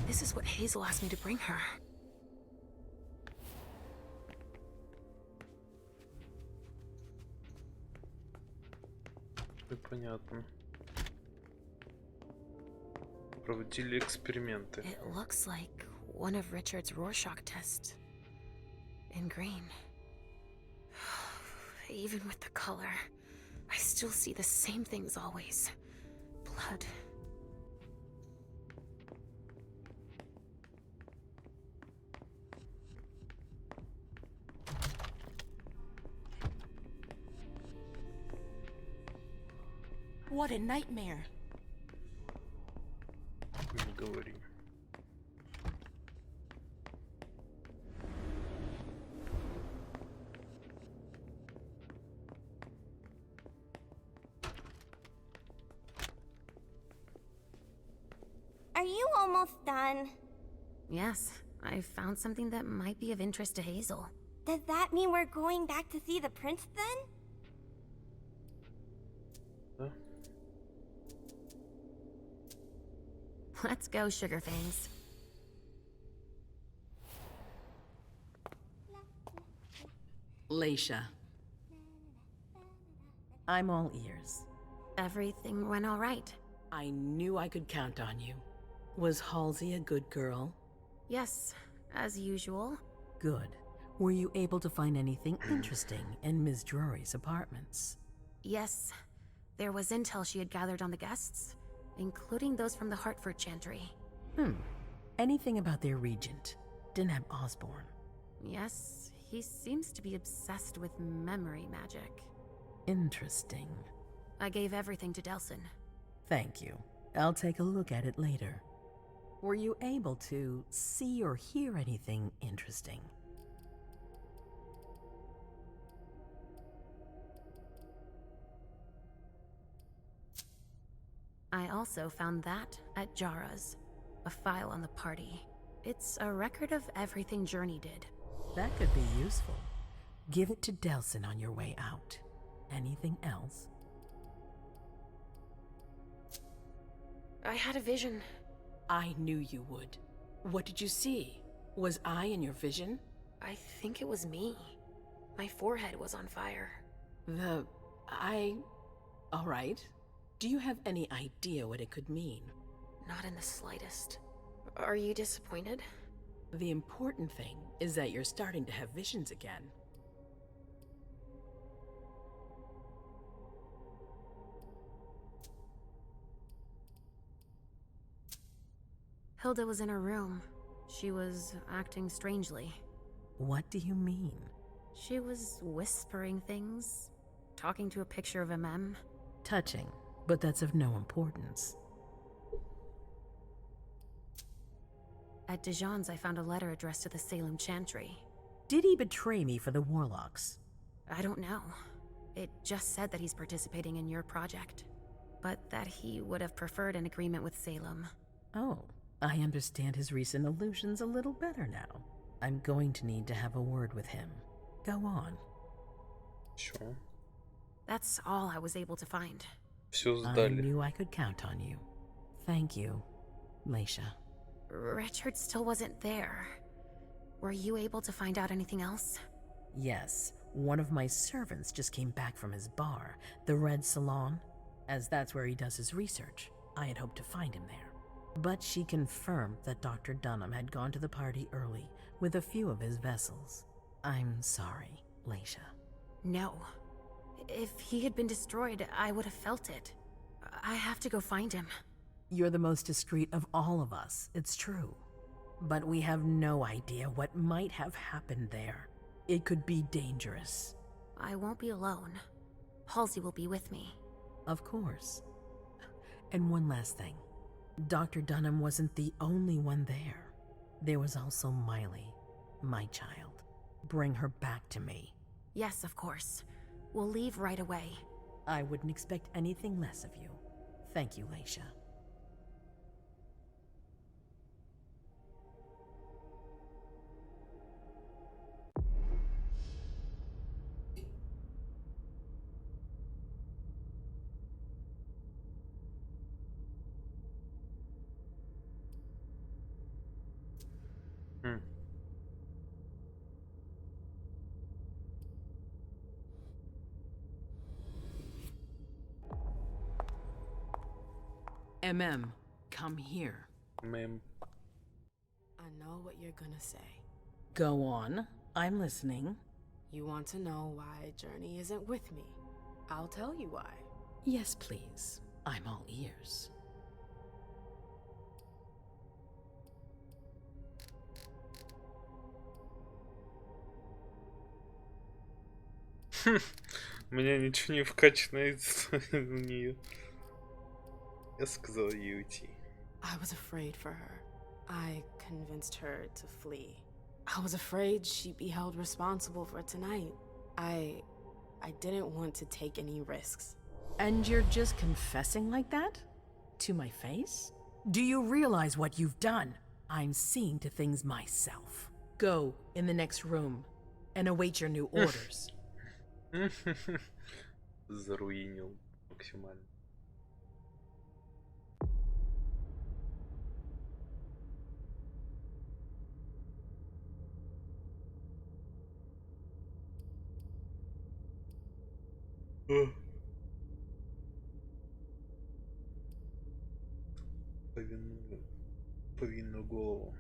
Speaker 2: This is what Hazel asked me to bring her.
Speaker 1: Понятно. Проводили эксперименты.
Speaker 2: It looks like one of Richard's Rorschach tests. In green. Even with the color, I still see the same things always. Blood.
Speaker 6: What a nightmare.
Speaker 1: Не говори.
Speaker 11: you almost done?
Speaker 2: Yes, I found something that might be of interest to Hazel.
Speaker 11: Does that mean we're going back to see the prince then?
Speaker 1: Huh?
Speaker 2: Let's go, Sugarfangs.
Speaker 13: Leisha. I'm all ears.
Speaker 2: Everything went all right.
Speaker 13: I knew I could count on you. Was Halsey a good girl?
Speaker 2: Yes, as usual.
Speaker 13: Good. Were you able to find anything interesting in Ms. Drury's apartments?
Speaker 2: Yes, there was intel she had gathered on the guests, including those from the Hartford Chantry.
Speaker 13: Anything about their regent, Deneb Osborne?
Speaker 2: Yes, he seems to be obsessed with memory magic.
Speaker 13: Interesting.
Speaker 2: I gave everything to Delsin.
Speaker 13: Thank you. I'll take a look at it later. Were you able to see or hear anything interesting?
Speaker 2: I also found that at Jara's, a file on the party. It's a record of everything Journey did.
Speaker 13: That could be useful. Give it to Delsin on your way out. Anything else?
Speaker 2: I had a vision.
Speaker 13: I knew you would. What did you see? Was I in your vision?
Speaker 2: I think it was me. My forehead was on fire.
Speaker 13: All right. Do you have any idea what it could mean?
Speaker 2: Not in the slightest. Are you disappointed?
Speaker 13: The important thing is that you're starting to have visions again.
Speaker 2: Hilda was in her room. She was acting strangely.
Speaker 13: What do you mean?
Speaker 2: She was whispering things, talking to a picture of MM.
Speaker 13: Touching, but that's of no importance.
Speaker 2: At Dijon's, I found a letter addressed to the Salem Chantry.
Speaker 13: Did he betray me for the Warlocks?
Speaker 2: I don't know. It just said that he's participating in your project, but that he would have preferred an agreement with Salem.
Speaker 13: Oh, I understand his recent allusions a little better now. I'm going to need to have a word with him. Go on.
Speaker 1: Sure.
Speaker 2: That's all I was able to find.
Speaker 13: I knew I could count on you. Thank you, Leisha.
Speaker 2: Richard still wasn't there. Were you able to find out anything else?
Speaker 13: Yes, one of my servants just came back from his bar, the Red Salon. As that's where he does his research, I had hoped to find him there. But she confirmed that Dr. Dunham had gone to the party early with a few of his vessels. I'm sorry, Leisha.
Speaker 2: No. If he had been destroyed, I would have felt it. I have to go find him.
Speaker 13: You're the most discreet of all of us, it's true. But we have no idea what might have happened there. It could be dangerous.
Speaker 2: I won't be alone. Halsey will be with me.
Speaker 13: Of course. And one last thing. Dr. Dunham wasn't the only one there. There was also Miley, my child. Bring her back to me.
Speaker 2: Yes, of course. We'll leave right away.
Speaker 13: I wouldn't expect anything less of you. Thank you, Leisha. Come here.
Speaker 1: Ma'am.
Speaker 7: I know what you're gonna say.
Speaker 13: Go on. I'm listening.
Speaker 7: You want to know why Journey isn't with me. I'll tell you why.
Speaker 13: Yes, please. I'm all ears.
Speaker 1: У меня ничего не вкачано у нее. Я сказал ей уйти.
Speaker 7: I was afraid for her. I convinced her to flee. I was afraid she'd be held responsible for tonight. I didn't want to take any risks.
Speaker 13: And you're just confessing like that? To my face? Do you realize what you've done? I'm seeing to things myself. Go in the next room and await your new orders.
Speaker 1: Заруинил максимально. Повинную голову.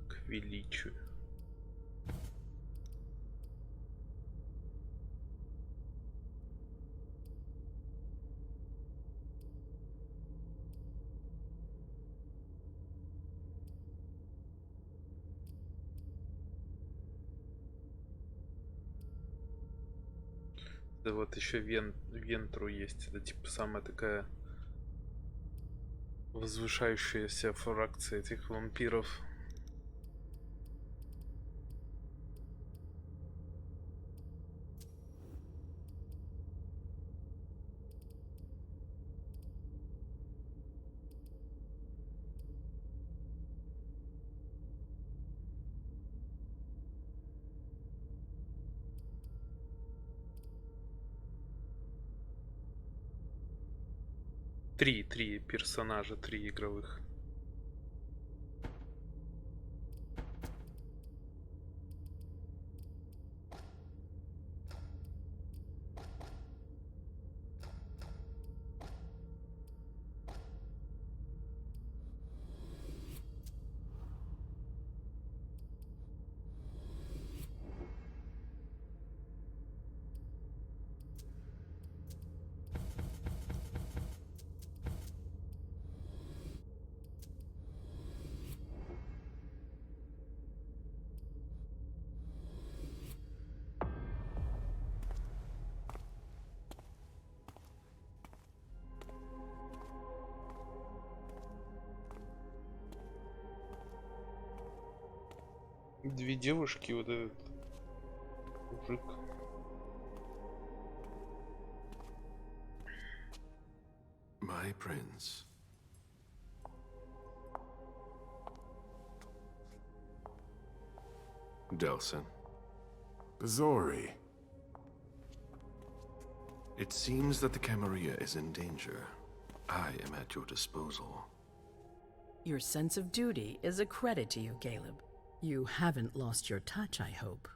Speaker 1: К величию. Да вот еще Вентру есть. Это типа самая такая возвышающаяся фракция этих вампиров. Три персонажа, 3 игровых. Две девушки, вот этот мужик.
Speaker 22: My prince. Delson.
Speaker 5: Zori.
Speaker 22: It seems that the Camarilla is in danger. I am at your disposal.
Speaker 13: Your sense of duty is a credit to you, Caleb. You haven't lost your touch, I hope.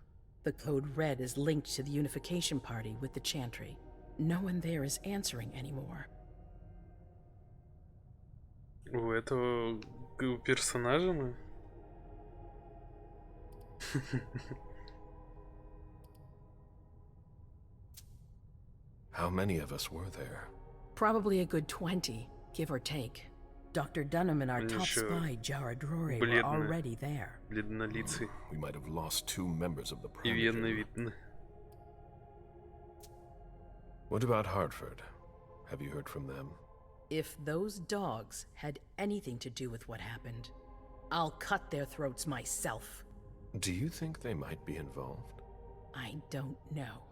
Speaker 13: The Code Red is linked to the Unification Party with the Chantry. No one there is answering anymore.
Speaker 1: У этого персонажа мы?
Speaker 22: How many of us were there?
Speaker 13: Probably a good 20, give or take. Dr. Dunham and our top spy, Jara Drury, were already there.
Speaker 1: Бледнолицый.
Speaker 22: We might have lost 2 members of the Prime. What about Hartford? Have you heard from them?
Speaker 13: If those dogs had anything to do with what happened, I'll cut their throats myself.
Speaker 22: Do you think they might be involved?
Speaker 13: I don't know.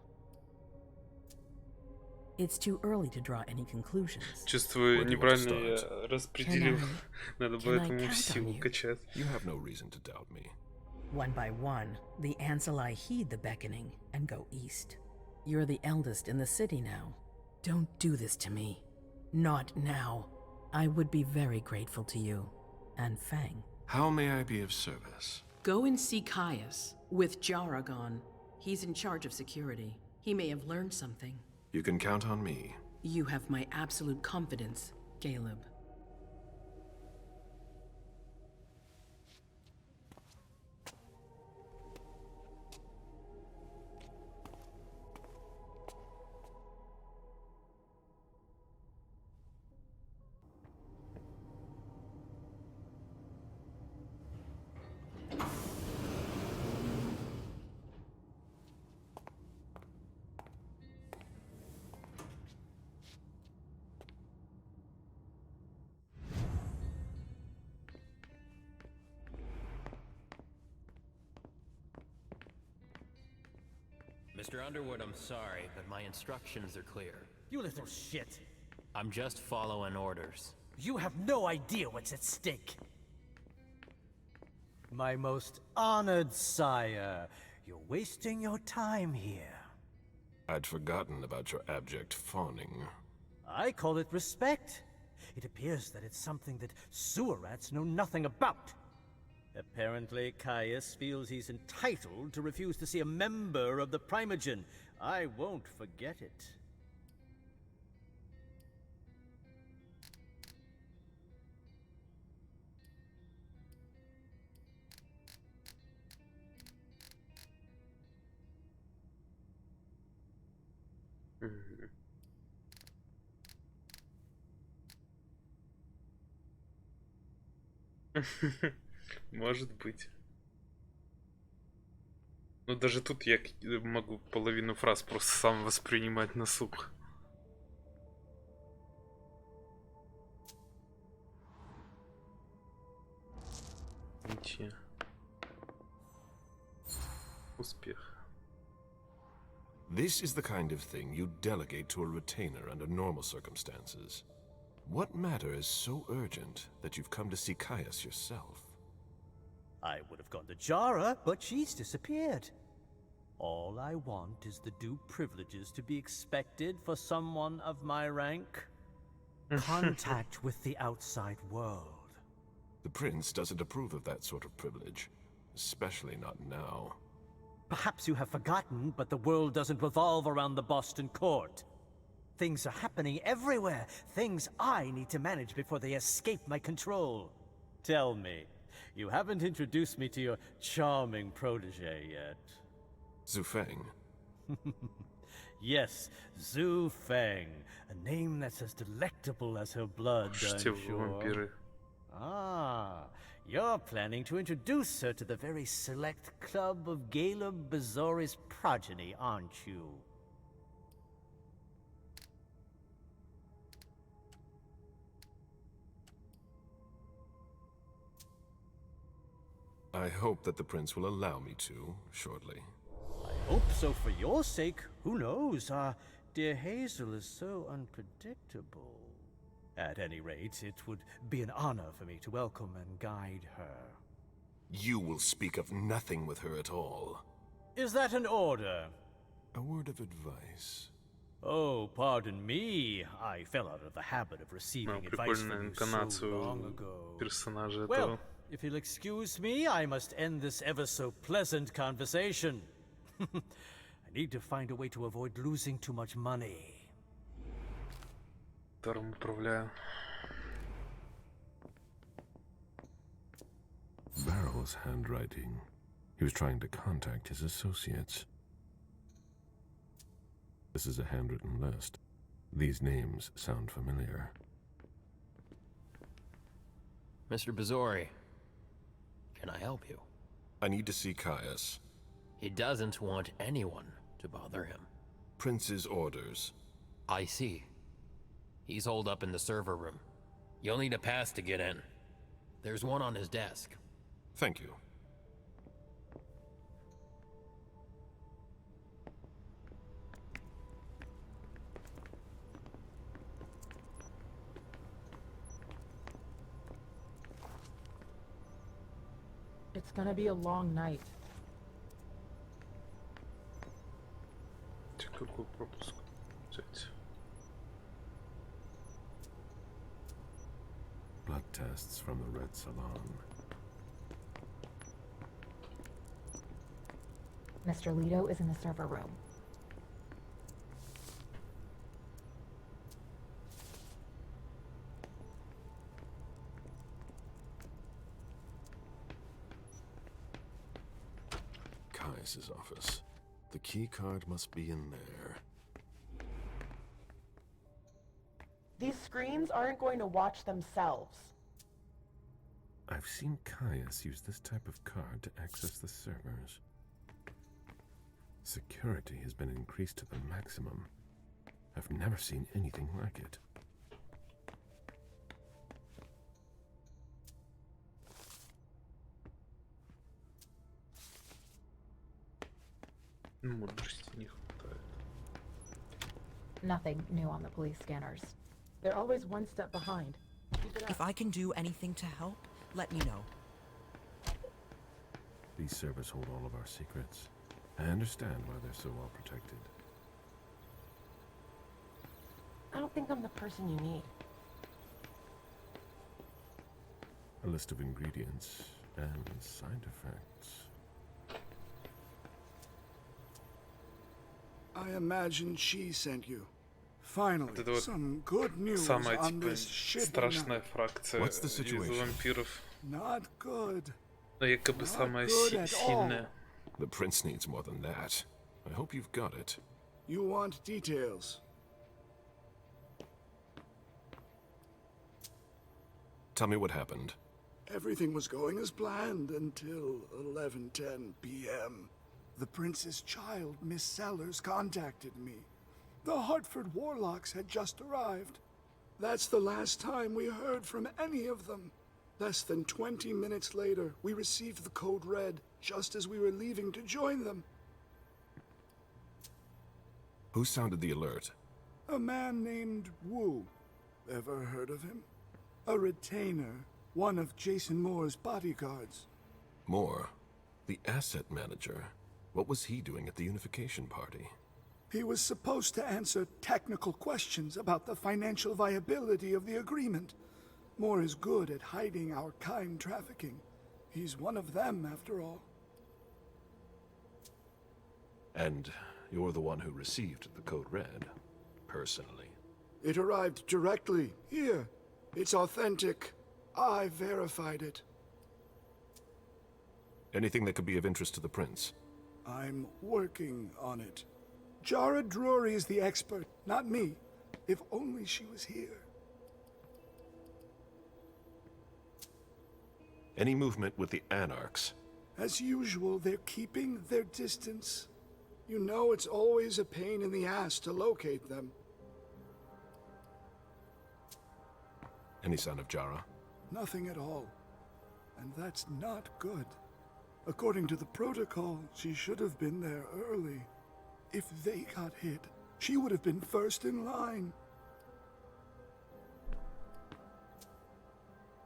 Speaker 13: It's too early to draw any conclusions.
Speaker 1: Чувствую, неправильно я распределил. Надо было этому силу качать.
Speaker 22: You have no reason to doubt me.
Speaker 13: One by one, the Anseli heed the beckoning and go east. You're the eldest in the city now. Don't do this to me. Not now. I would be very grateful to you. And Fang.
Speaker 22: How may I be of service?
Speaker 13: Go and see Caius with Jara gone. He's in charge of security. He may have learned something.
Speaker 22: You can count on me.
Speaker 13: You have my absolute confidence, Caleb.
Speaker 8: Mr. Underwood, I'm sorry, but my instructions are clear.
Speaker 12: You little shit.
Speaker 8: I'm just following orders.
Speaker 12: You have no idea what's at stake. My most honored sire, you're wasting your time here.
Speaker 5: I'd forgotten about your abject fawning.
Speaker 12: I call it respect. It appears that it's something that sewer rats know nothing about. Apparently, Caius feels he's entitled to refuse to see a member of the Primogen. I won't forget it.
Speaker 1: Может быть. Но даже тут я могу половину фраз просто сам воспринимать на слух. Ничего. Успех.
Speaker 5: This is the kind of thing you delegate to a retainer under normal circumstances. What matter is so urgent that you've come to see Caius yourself?
Speaker 12: I would have gone to Jara, but she's disappeared. All I want is the due privileges to be expected for someone of my rank. Contact with the outside world.
Speaker 5: The prince doesn't approve of that sort of privilege, especially not now.
Speaker 12: Perhaps you have forgotten, but the world doesn't revolve around the Boston court. Things are happening everywhere. Things I need to manage before they escape my control. Tell me, you haven't introduced me to your charming protege yet.
Speaker 5: Zhu Feng.
Speaker 12: Yes, Zhu Feng. A name that's as delectable as her blood, I'm sure. Ah, you're planning to introduce her to the very select club of Caleb Bazori's progeny, aren't you?
Speaker 5: I hope that the prince will allow me to, shortly.
Speaker 12: I hope so for your sake. Who knows? Dear Hazel is so unpredictable. At any rate, it would be an honor for me to welcome and guide her.
Speaker 5: You will speak of nothing with her at all.
Speaker 12: Is that an order?
Speaker 5: A word of advice.
Speaker 12: Oh, pardon me. I fell out of the habit of receiving advice from you so long ago. Well, if you'll excuse me, I must end this ever so pleasant conversation. I need to find a way to avoid losing too much money.
Speaker 1: Которым управляю.
Speaker 5: Barrel's handwriting. He was trying to contact his associates. This is a handwritten list. These names sound familiar.
Speaker 8: Mr. Bazori, can I help you?
Speaker 5: I need to see Caius.
Speaker 8: He doesn't want anyone to bother him.
Speaker 5: Prince's orders.
Speaker 8: I see. He's holed up in the server room. You'll need a pass to get in. There's one on his desk.
Speaker 5: Thank you.
Speaker 16: It's gonna be a long night.
Speaker 1: Какой пропуск взять?
Speaker 5: Blood tests from the Red Salon.
Speaker 16: Mr. Leto is in the server room.
Speaker 5: Caius's office. The key card must be in there.
Speaker 16: These screens aren't going to watch themselves.
Speaker 5: I've seen Caius use this type of card to access the servers. Security has been increased to the maximum. I've never seen anything like it.
Speaker 1: Мудрости не хватает.
Speaker 14: Nothing new on the police scanners.
Speaker 16: They're always one step behind.
Speaker 18: If I can do anything to help, let me know.
Speaker 5: These servers hold all of our secrets. I understand why they're so well protected.
Speaker 16: I don't think I'm the person you need.
Speaker 5: A list of ingredients and side effects.
Speaker 20: I imagine she sent you. Finally,
Speaker 1: Это вот
Speaker 20: some good news
Speaker 1: самая
Speaker 20: on
Speaker 1: типа
Speaker 20: this shit.
Speaker 1: страшная фракция
Speaker 5: What's the
Speaker 1: из
Speaker 5: situation?
Speaker 1: вампиров.
Speaker 20: Not good.
Speaker 1: Но якобы самая
Speaker 20: good at
Speaker 1: сильная.
Speaker 5: The prince needs more than that. I hope you've got it.
Speaker 20: You want details?
Speaker 5: Tell me what happened.
Speaker 20: Everything was going as planned until 11:10 p.m. The prince's child, Miss Sellers, contacted me. The Hartford Warlocks had just arrived. That's the last time we heard from any of them. Less than 20 minutes later, we received the code red, just as we were leaving to join them.
Speaker 5: Who sounded the alert?
Speaker 20: A man named Wu. Ever heard of him? A retainer, one of Jason Moore's bodyguards.
Speaker 5: Moore, the asset manager. What was he doing at the unification party?
Speaker 20: He was supposed to answer technical questions about the financial viability of the agreement. Moore is good at hiding our kind trafficking. He's one of them, after all.
Speaker 5: And you're the one who received the code red, personally.
Speaker 20: It arrived directly, here. It's authentic. I verified it.
Speaker 5: Anything that could be of interest to the prince?
Speaker 20: I'm working on it. Jara Drury is the expert, not me. If only she was here.
Speaker 5: Any movement with the Anarchs?
Speaker 20: As usual, they're keeping their distance. You know it's always a pain in the ass to locate them.
Speaker 5: Any sign of Jara?
Speaker 20: Nothing at all. And that's not good. According to the protocol, she should have been there early. If they got hit, she would have been first in line.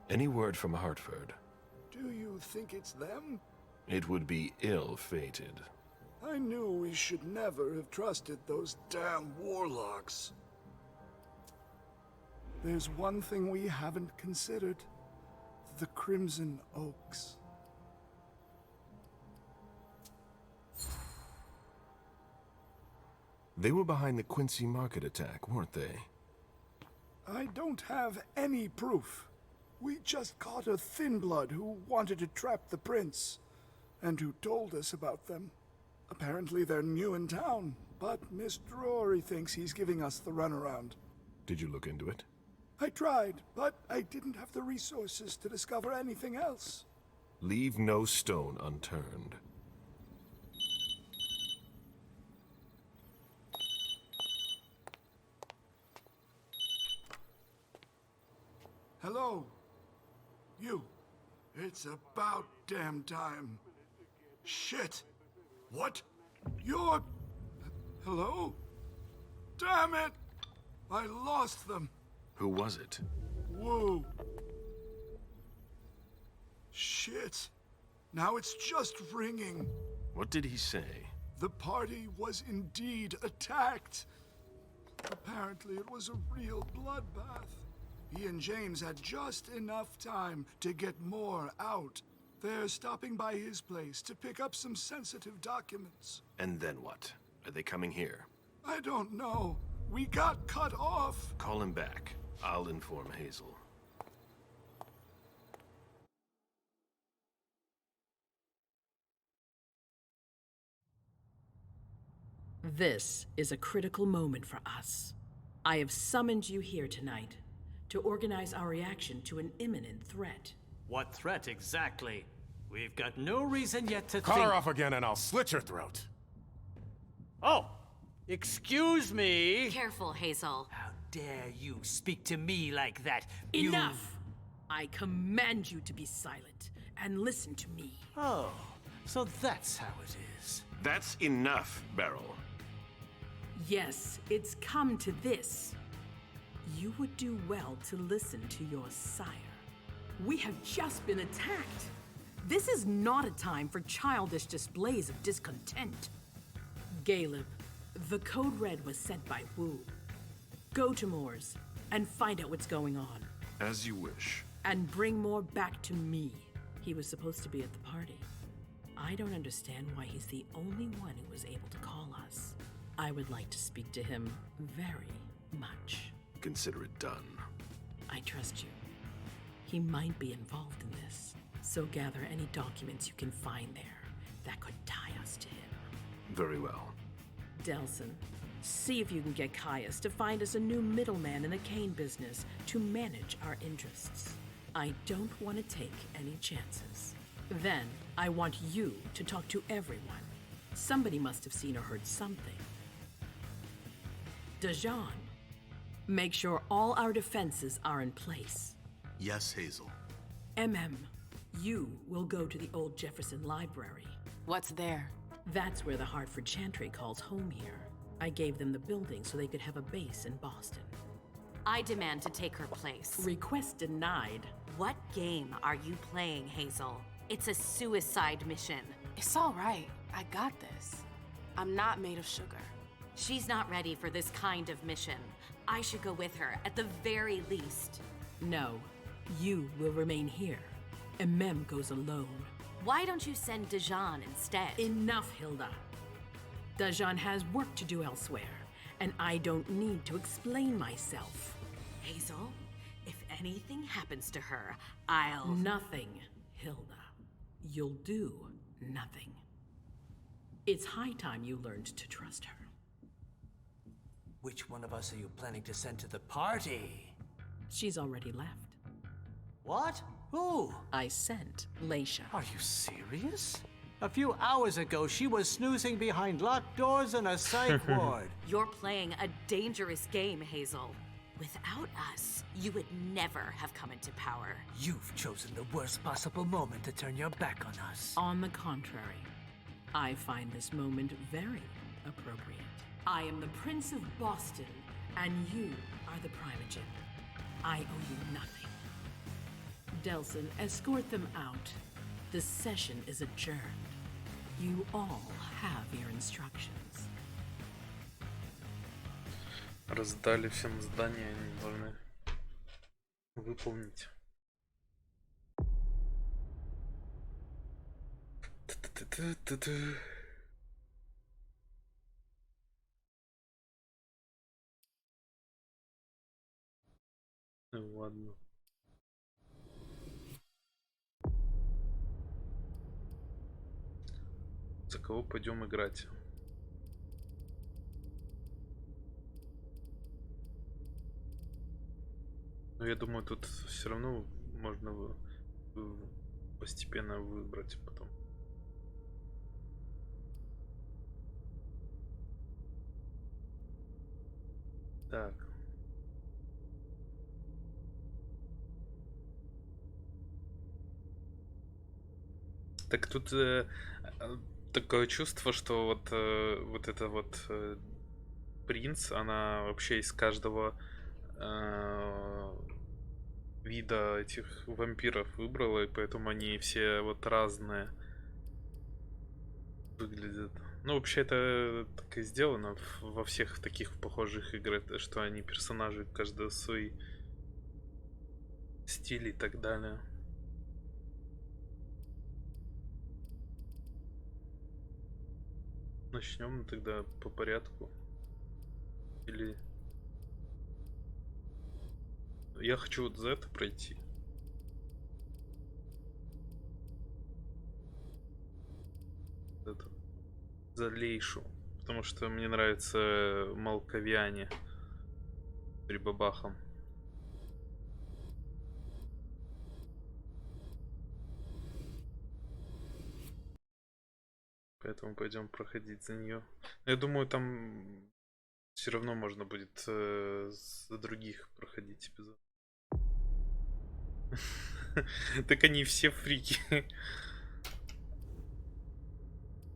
Speaker 5: Any word from Hartford?
Speaker 20: Do you think it's them?
Speaker 5: It would be ill-fated.
Speaker 20: I knew we should never have trusted those damn warlocks. There's one thing we haven't considered. The Crimson Oaks.
Speaker 5: They were behind the Quincy Market attack, weren't they?
Speaker 20: I don't have any proof. We just caught a thin blood who wanted to trap the prince, and who told us about them. Apparently they're new in town, but Miss Drury thinks he's giving us the runaround.
Speaker 5: Did you look into it?
Speaker 20: I tried, but I didn't have the resources to discover anything else.
Speaker 5: Leave no stone unturned.
Speaker 20: Hello? You. It's about damn time. Shit. What? You're... Hello? Damn it! I lost them.
Speaker 5: Who was it?
Speaker 20: Whoa. Shit. Now it's just ringing.
Speaker 5: What did he say?
Speaker 20: The party was indeed attacked. Apparently it was a real bloodbath. He and James had just enough time to get more out. They're stopping by his place to pick up some sensitive documents.
Speaker 5: And then what? Are they coming here?
Speaker 20: I don't know. We got cut off.
Speaker 5: Call him back. I'll inform Hazel.
Speaker 13: This is a critical moment for us. I have summoned you here tonight to organize our reaction to an imminent threat.
Speaker 12: What threat exactly? We've got no reason yet to
Speaker 19: Cut
Speaker 12: think...
Speaker 19: her off again and I'll slit your throat.
Speaker 12: Oh! Excuse me!
Speaker 9: Careful, Hazel.
Speaker 24: How dare you speak to me like that?
Speaker 13: Enough! I command you to be silent and listen to me.
Speaker 12: Oh, so that's how it is.
Speaker 5: That's enough, Beryl.
Speaker 13: Yes, it's come to this. You would do well to listen to your sire. We have just been attacked. This is not a time for childish displays of discontent. Caleb, the code red was sent by Wu. Go to Moore's and find out what's going on.
Speaker 5: As you wish.
Speaker 13: And bring Moore back to me. He was supposed to be at the party. I don't understand why he's the only one who was able to call us. I would like to speak to him very much.
Speaker 5: Consider it done.
Speaker 13: I trust you. He might be involved in this, so gather any documents you can find there that could tie us to him.
Speaker 5: Very well.
Speaker 13: Delson, see if you can get Caius to find us a new middleman in the cane business to manage our interests. I don't want to take any chances. Then, I want you to talk to everyone. Somebody must have seen or heard something. Dajan, make sure all our defenses are in place.
Speaker 19: Yes, Hazel.
Speaker 13: You will go to the old Jefferson Library.
Speaker 4: What's there?
Speaker 13: That's where the Hartford Chantry calls home here. I gave them the building so they could have a base in Boston.
Speaker 9: I demand to take her place.
Speaker 13: Request denied.
Speaker 9: What game are you playing, Hazel? It's a suicide mission.
Speaker 4: It's all right. I got this. I'm not made of sugar.
Speaker 9: She's not ready for this kind of mission. I should go with her, at the very least.
Speaker 13: No, you will remain here. Goes alone.
Speaker 9: Why don't you send Dajan instead?
Speaker 13: Enough, Hilda. Dajan has work to do elsewhere, and I don't need to explain myself.
Speaker 9: Hazel, if anything happens to her, I'll...
Speaker 13: Nothing, Hilda. You'll do nothing. It's high time you learned to trust her.
Speaker 24: Which one of us are you planning to send to the party?
Speaker 13: She's already left.
Speaker 24: What? Who?
Speaker 13: I sent Leisha.
Speaker 17: Are you serious? A few hours ago, she was snoozing behind locked doors in a psych ward.
Speaker 9: You're playing a dangerous game, Hazel. Without us, you would never have come into power.
Speaker 24: You've chosen the worst possible moment to turn your back on us.
Speaker 13: On the contrary, I find this moment very appropriate. I am the Prince of Boston, and you are the Primogen. I owe you nothing. Delson, escort them out. The session is adjourned. You all have your instructions.
Speaker 1: Раздали всем задания, они должны выполнить. Ну ладно. За кого пойдем играть? Но я думаю, тут все равно можно постепенно выбрать потом. Так. Так тут такое чувство, что вот это вот принц, она вообще из каждого вида этих вампиров выбрала, и поэтому они все вот разные выглядят. Ну, вообще это так и сделано во всех таких похожих играх, что они персонажи, каждый свой стиль и так далее. Начнем тогда по порядку. Или... Я хочу вот за это пройти. Это. За Лейшу. Потому что мне нравятся молковяне. Прибабахом. Поэтому пойдем проходить за нее. Я думаю, там все равно можно будет за других проходить эпизод. Так они все фрики.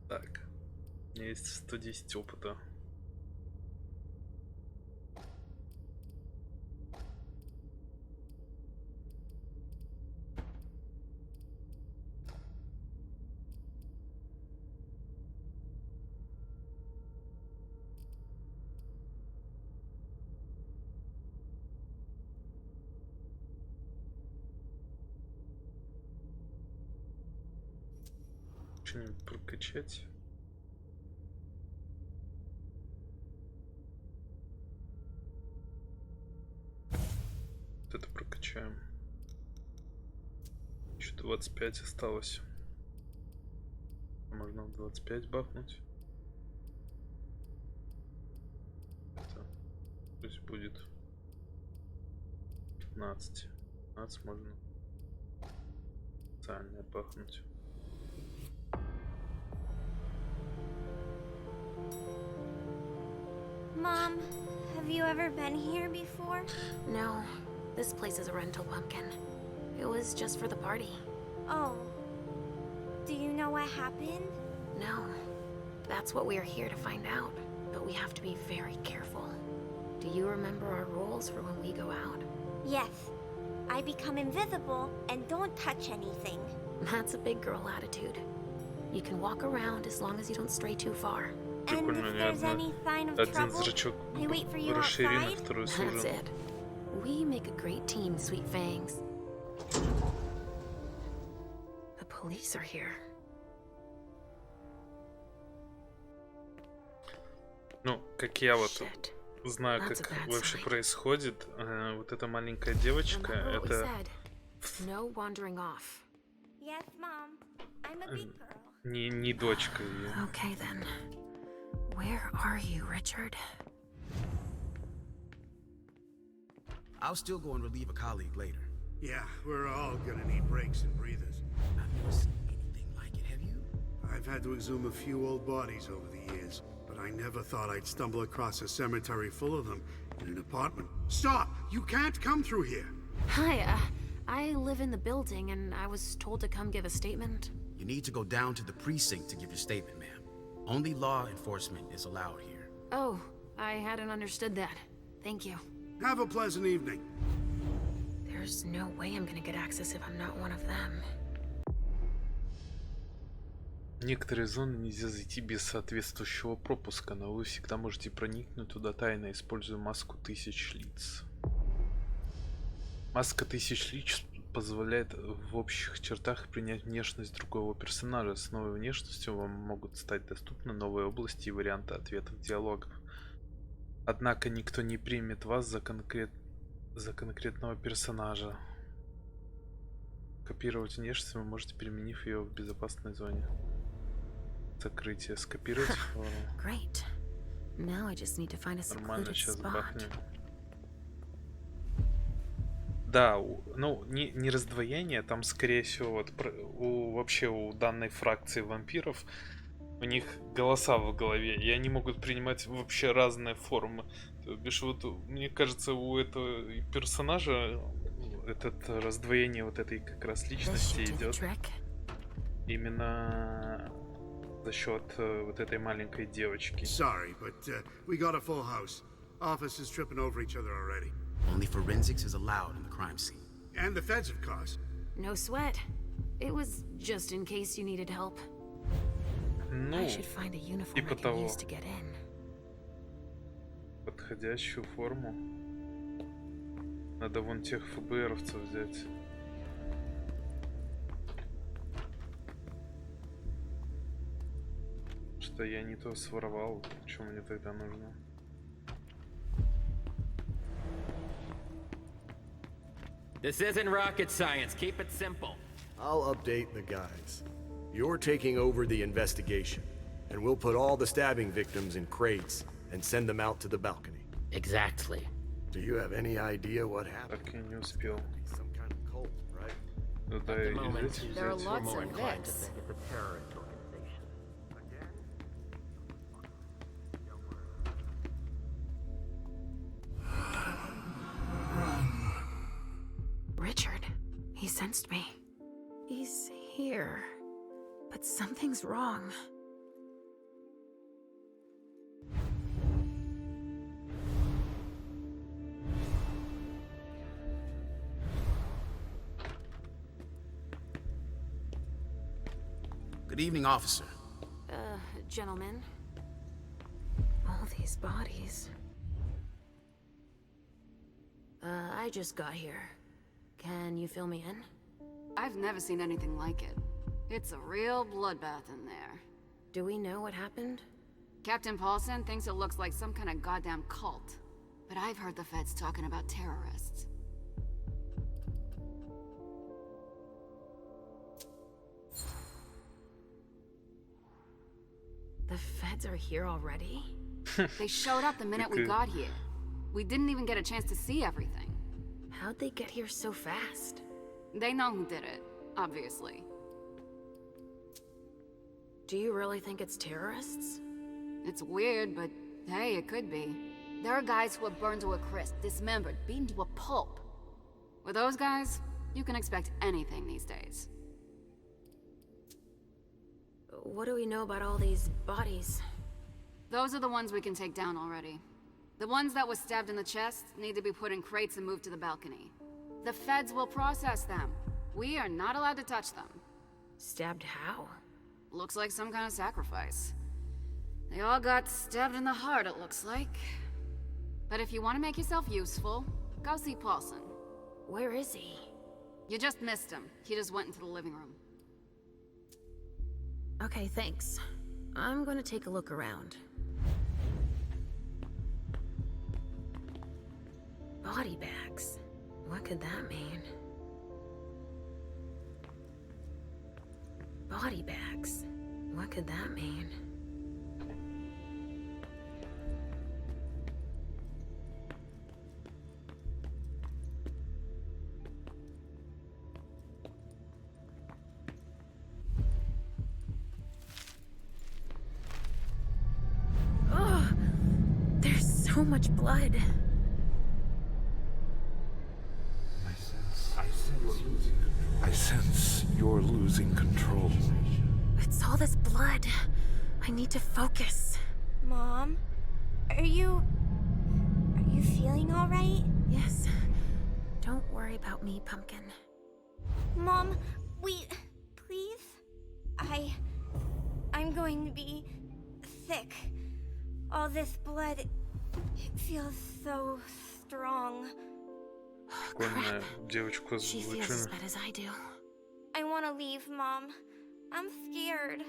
Speaker 1: Так. У меня есть 110 опыта. Что-нибудь прокачать? Вот это прокачаем. Еще 25 осталось. Можно 25 бахнуть. Это пусть будет 15. 15 можно специально бахнуть.
Speaker 11: Mom, have you ever been here before?
Speaker 2: No. This place is a rental pumpkin. It was just for the party.
Speaker 11: Oh. Do you know what happened?
Speaker 2: No. That's what we are here to find out. But we have to be very careful. Do you remember our rules for when we go out?
Speaker 11: Yes. I become invisible and don't touch anything.
Speaker 2: That's a big girl attitude. You can walk around as long as you don't stray too far.
Speaker 11: And if there's any sign of trouble, I wait for you outside?
Speaker 2: That's it. We make a great team, Sweet Fangs. The police are here.
Speaker 1: Ну, как я вот знаю, как вообще происходит, вот эта маленькая девочка, это не дочка ее.
Speaker 2: Okay then. Where are you, Richard?
Speaker 3: I'll still go and relieve a colleague later.
Speaker 15: Yeah, we're all gonna need breaks and breathers.
Speaker 3: I've never seen anything like it, have you?
Speaker 15: I've had to exhume a few old bodies over the years, but I never thought I'd stumble across a cemetery full of them in an apartment. Stop! You can't come through here!
Speaker 2: Hi, I live in the building and I was told to come give a statement.
Speaker 3: You need to go down to the precinct to give your statement, ma'am. Only law enforcement is allowed here.
Speaker 2: Oh, I hadn't understood that. Thank you.
Speaker 15: Have a pleasant evening.
Speaker 2: There's no way I'm gonna get access if I'm not one of them.
Speaker 1: В некоторые зоны нельзя зайти без соответствующего пропуска, но вы всегда можете проникнуть туда тайно, используя маску 1000 лиц. Маска 1000 лиц позволяет в общих чертах принять внешность другого персонажа. С новой внешностью вам могут стать доступны новые области и варианты ответов диалогов. Однако никто не примет вас за конкретного персонажа. Копировать внешность вы можете, применив ее в безопасной зоне. Закрытие. Скопировать. Нормально, сейчас бахнем. Да, ну не раздвоение, там скорее всего вот вообще у данной фракции вампиров у них голоса в голове, и они могут принимать вообще разные формы. То бишь вот мне кажется у этого персонажа это раздвоение вот этой как раз личности идет именно за счет вот этой маленькой девочки.
Speaker 15: Sorry, but we got a full house. Office is tripping over each other already.
Speaker 3: Only forensics is allowed in the crime scene.
Speaker 15: And the feds, of course.
Speaker 2: No sweat. It was just in case you needed help.
Speaker 1: Ну,
Speaker 2: I should find a uniform I can use to get in.
Speaker 1: Подходящую форму. Надо вон тех ФБРовцев взять. Что я не то своровал, что мне тогда нужно.
Speaker 8: This isn't rocket science. Keep it simple.
Speaker 21: I'll update the guys. You're taking over the investigation, and we'll put all the stabbing victims in crates and send them out to the balcony.
Speaker 8: Exactly.
Speaker 21: Do you have any idea what happened?
Speaker 1: Так и не успел.
Speaker 21: Some kind of cult, right?
Speaker 1: Ну да,
Speaker 8: At the moment,
Speaker 4: there are lots
Speaker 8: more
Speaker 4: of
Speaker 8: inclined to
Speaker 4: this.
Speaker 8: think it's a terrorist organization.
Speaker 2: Richard, he sensed me. He's here, but something's wrong.
Speaker 3: Good evening, officer.
Speaker 2: Gentlemen. All these bodies. I just got here. Can you fill me in?
Speaker 23: I've never seen anything like it.
Speaker 6: It's a real bloodbath in there.
Speaker 2: Do we know what happened?
Speaker 6: Captain Paulson thinks it looks like some kind of goddamn cult. But I've heard the feds talking about terrorists.
Speaker 2: The feds are here already?
Speaker 6: They showed up the minute we got here. We didn't even get a chance to see everything.
Speaker 2: How'd they get here so fast?
Speaker 6: They know who did it, obviously.
Speaker 2: Do you really think it's terrorists?
Speaker 6: It's weird, but hey, it could be. There are guys who are burned to a crisp, dismembered, beaten to a pulp. With those guys, you can expect anything these days.
Speaker 2: What do we know about all these bodies?
Speaker 6: Those are the ones we can take down already. The ones that were stabbed in the chest need to be put in crates and moved to the balcony. The feds will process them. We are not allowed to touch them.
Speaker 2: Stabbed how?
Speaker 6: Looks like some kind of sacrifice. They all got stabbed in the heart, it looks like. But if you want to make yourself useful, go see Paulson.
Speaker 2: Where is he?
Speaker 6: You just missed him. He just went into the living room.
Speaker 2: Okay, thanks. I'm gonna take a look around. Body bags. What could that mean? Body bags. What could that mean? Oh, there's so much blood.
Speaker 20: I sense you're losing control.
Speaker 2: It's all this blood. I need to focus.
Speaker 11: Mom? Are you feeling all right?
Speaker 2: Yes. Don't worry about me, Pumpkin.
Speaker 11: Mom, please? I'm going to be sick. All this blood, it feels so strong.
Speaker 1: Прикольная девочка
Speaker 2: She feels as bad as I do.
Speaker 11: I want to leave, Mom. I'm scared.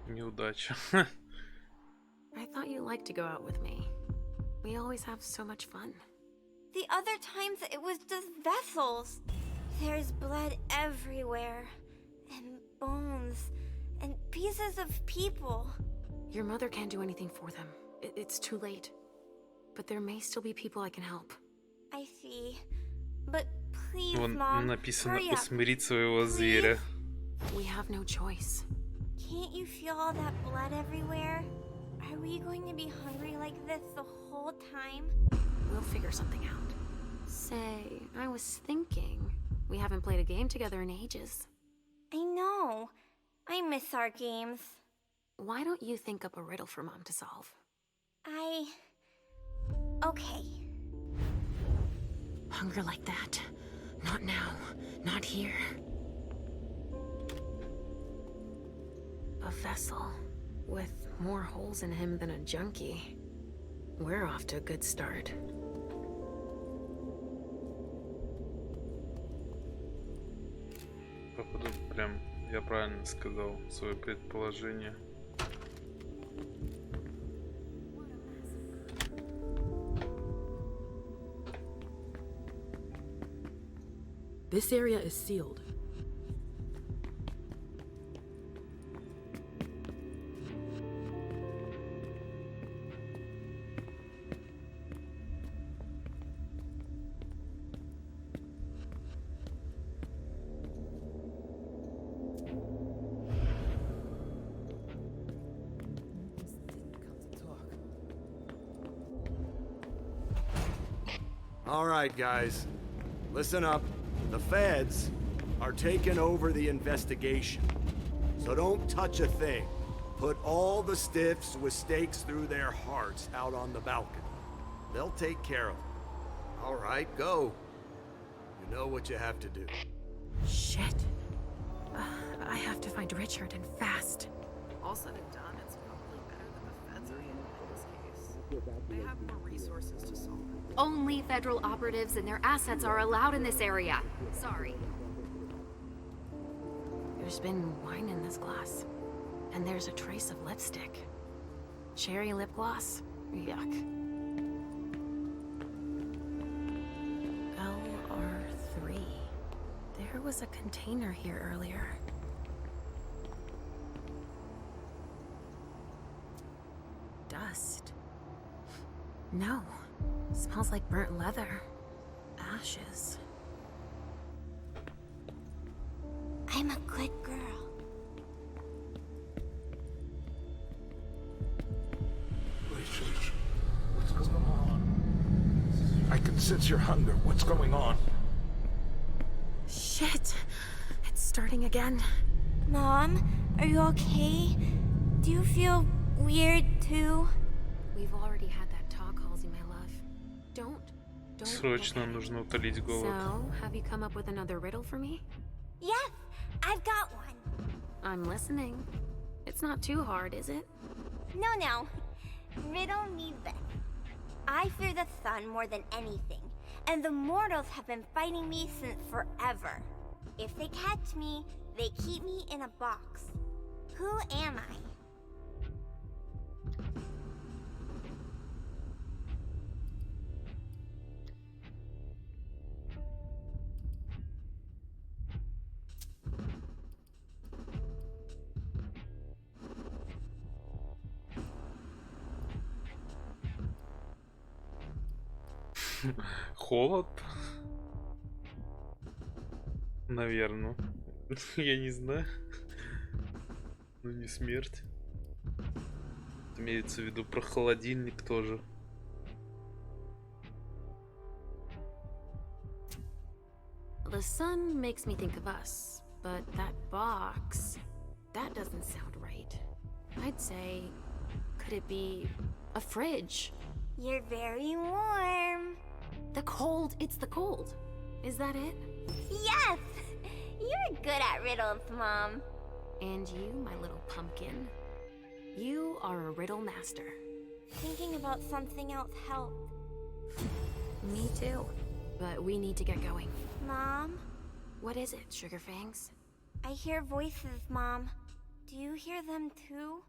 Speaker 1: Неудача.
Speaker 2: I thought you liked to go out with me. We always have so much fun.
Speaker 11: The other times it was just vessels. There's blood everywhere. And bones. And pieces of people.
Speaker 2: Your mother can't do anything for them. It's too late. But there may still be people I can help.
Speaker 11: I see. But please,
Speaker 1: Вон
Speaker 11: Mom,
Speaker 1: написано
Speaker 11: hurry up.
Speaker 1: «Усмирить своего зверя».
Speaker 2: We have no choice.
Speaker 11: Can't you feel all that blood everywhere? Are we going to be hungry like this the whole time?
Speaker 2: We'll figure something out. Say, I was thinking, we haven't played a game together in ages.
Speaker 11: I know. I miss our games.
Speaker 2: Why don't you think up a riddle for Mom to solve?
Speaker 11: Okay.
Speaker 2: Hunger like that. Not now. Not here. A vessel with more holes in him than a junkie. We're off to a good start.
Speaker 1: Походу, прям я правильно сказал свое предположение.
Speaker 13: This area is sealed.
Speaker 21: All right, guys. Listen up. The feds are taking over the investigation. So don't touch a thing. Put all the stiffs with stakes through their hearts out on the balcony. They'll take care of it. All right, go. You're know what you have to do.
Speaker 2: Shit. I have to find Richard and fast.
Speaker 7: All said and done, it's probably better that the feds are handling this case. They have more resources to solve it.
Speaker 6: Only federal operatives and their assets are allowed in this area. Sorry.
Speaker 2: There's been wine in this glass. And there's a trace of lipstick. Cherry lip gloss. Yuck. LR3. There was a container here earlier. Dust. No. Smells like burnt leather. Ashes.
Speaker 11: I'm a good girl.
Speaker 10: What's going on? I can sense your hunger. What's going on?
Speaker 2: Shit. It's starting again.
Speaker 11: Mom, are you okay? Do you feel weird too?
Speaker 2: We've already had that talk, Halsey, my love. Don't.
Speaker 1: Срочно нужно утолить голод.
Speaker 2: So, have you come up with another riddle for me?
Speaker 11: Yes, I've got one.
Speaker 2: I'm listening. It's not too hard, is it?
Speaker 11: No. Riddle me this. I fear the sun more than anything, and the mortals have been fighting me since forever. If they catch me, they keep me in a box. Who am I?
Speaker 1: Холод? Наверное. Я не знаю. Ну не смерть. Имеется в виду про холодильник тоже.
Speaker 2: The sun makes me think of us, but that box, that doesn't sound right. I'd say, could it be a fridge?
Speaker 11: You're very warm.
Speaker 2: The cold, it's the cold. Is that it?
Speaker 11: Yes! You're good at riddles, Mom.
Speaker 2: And you, my little pumpkin. You are a riddle master.
Speaker 11: Thinking about something else helped.
Speaker 2: Me too. But we need to get going.
Speaker 11: Mom?
Speaker 2: What is it, Sugar Fangs?
Speaker 11: I hear voices, Mom. Do you hear them too?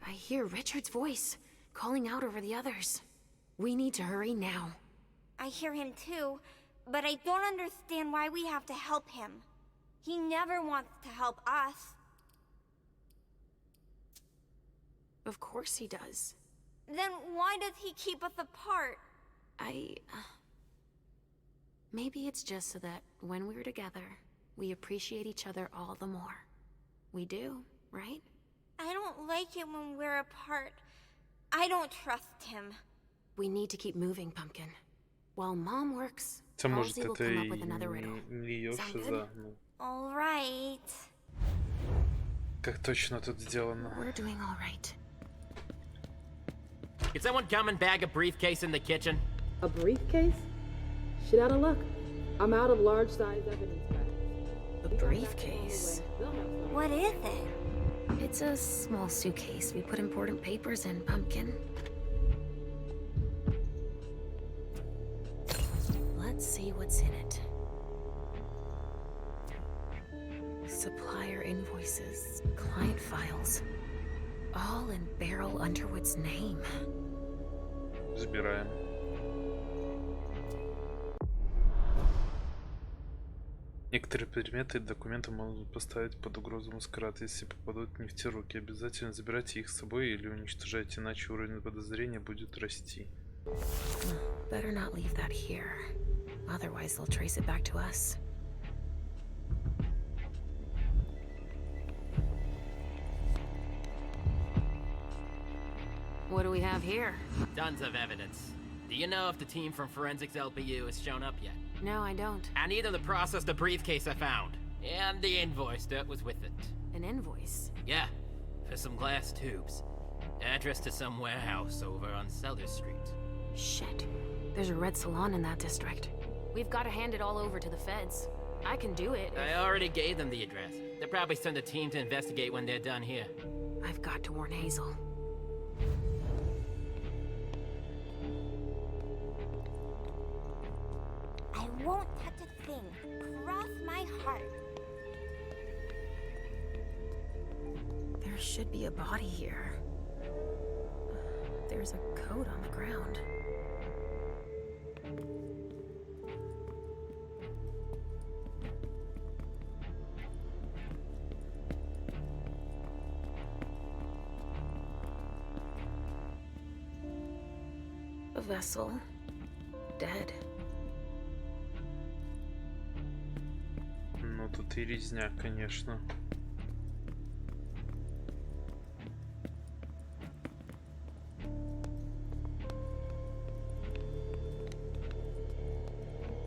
Speaker 2: I hear Richard's voice, calling out over the others. We need to hurry now.
Speaker 11: I hear him too, but I don't understand why we have to help him. He never wants to help us.
Speaker 2: Of course he does.
Speaker 11: Then why does he keep us apart?
Speaker 2: Maybe it's just so that when we're together, we appreciate each other all the more. We do, right?
Speaker 11: I don't like it when we're apart. I don't trust him.
Speaker 2: We need to keep moving, Pumpkin. While Mom works, Halsey will come up with another riddle. Sound good?
Speaker 11: All right.
Speaker 1: Как точно тут сделано.
Speaker 2: We're doing all right.
Speaker 8: Can someone come and bag a briefcase in the kitchen?
Speaker 22: A briefcase? Shit out of luck. I'm out of large-size evidence bags.
Speaker 2: A briefcase?
Speaker 11: What is it?
Speaker 2: It's a small suitcase we put important papers in, Pumpkin. Let's see what's in it. Supplier invoices, client files, all in Beryl Underwood's name.
Speaker 1: Забираем. Некоторые предметы и документы могут поставить под угрозу Маскарад, если попадут не в те руки. Обязательно забирайте их с собой или уничтожайте, иначе уровень подозрения будет расти.
Speaker 2: Better not leave that here. Otherwise they'll trace it back to us. What do we have here?
Speaker 8: Tons of evidence. Do you know if the team from Forensics LPU has shown up yet?
Speaker 2: No, I don't.
Speaker 8: I need them to process the briefcase I found. And the invoice that was with it.
Speaker 2: An invoice?
Speaker 8: Yeah, for some glass tubes. Address to some warehouse over on Cellar Street.
Speaker 2: Shit. There's a red salon in that district. We've got to hand it all over to the feds. I can do it.
Speaker 8: I already gave them the address. They'll probably send a team to investigate when they're done here.
Speaker 2: I've got to warn Hazel.
Speaker 11: I won't touch a thing. Cross my heart.
Speaker 2: There should be a body here. There's a coat on the ground. A vessel. Dead.
Speaker 1: Ну тут и резня, конечно.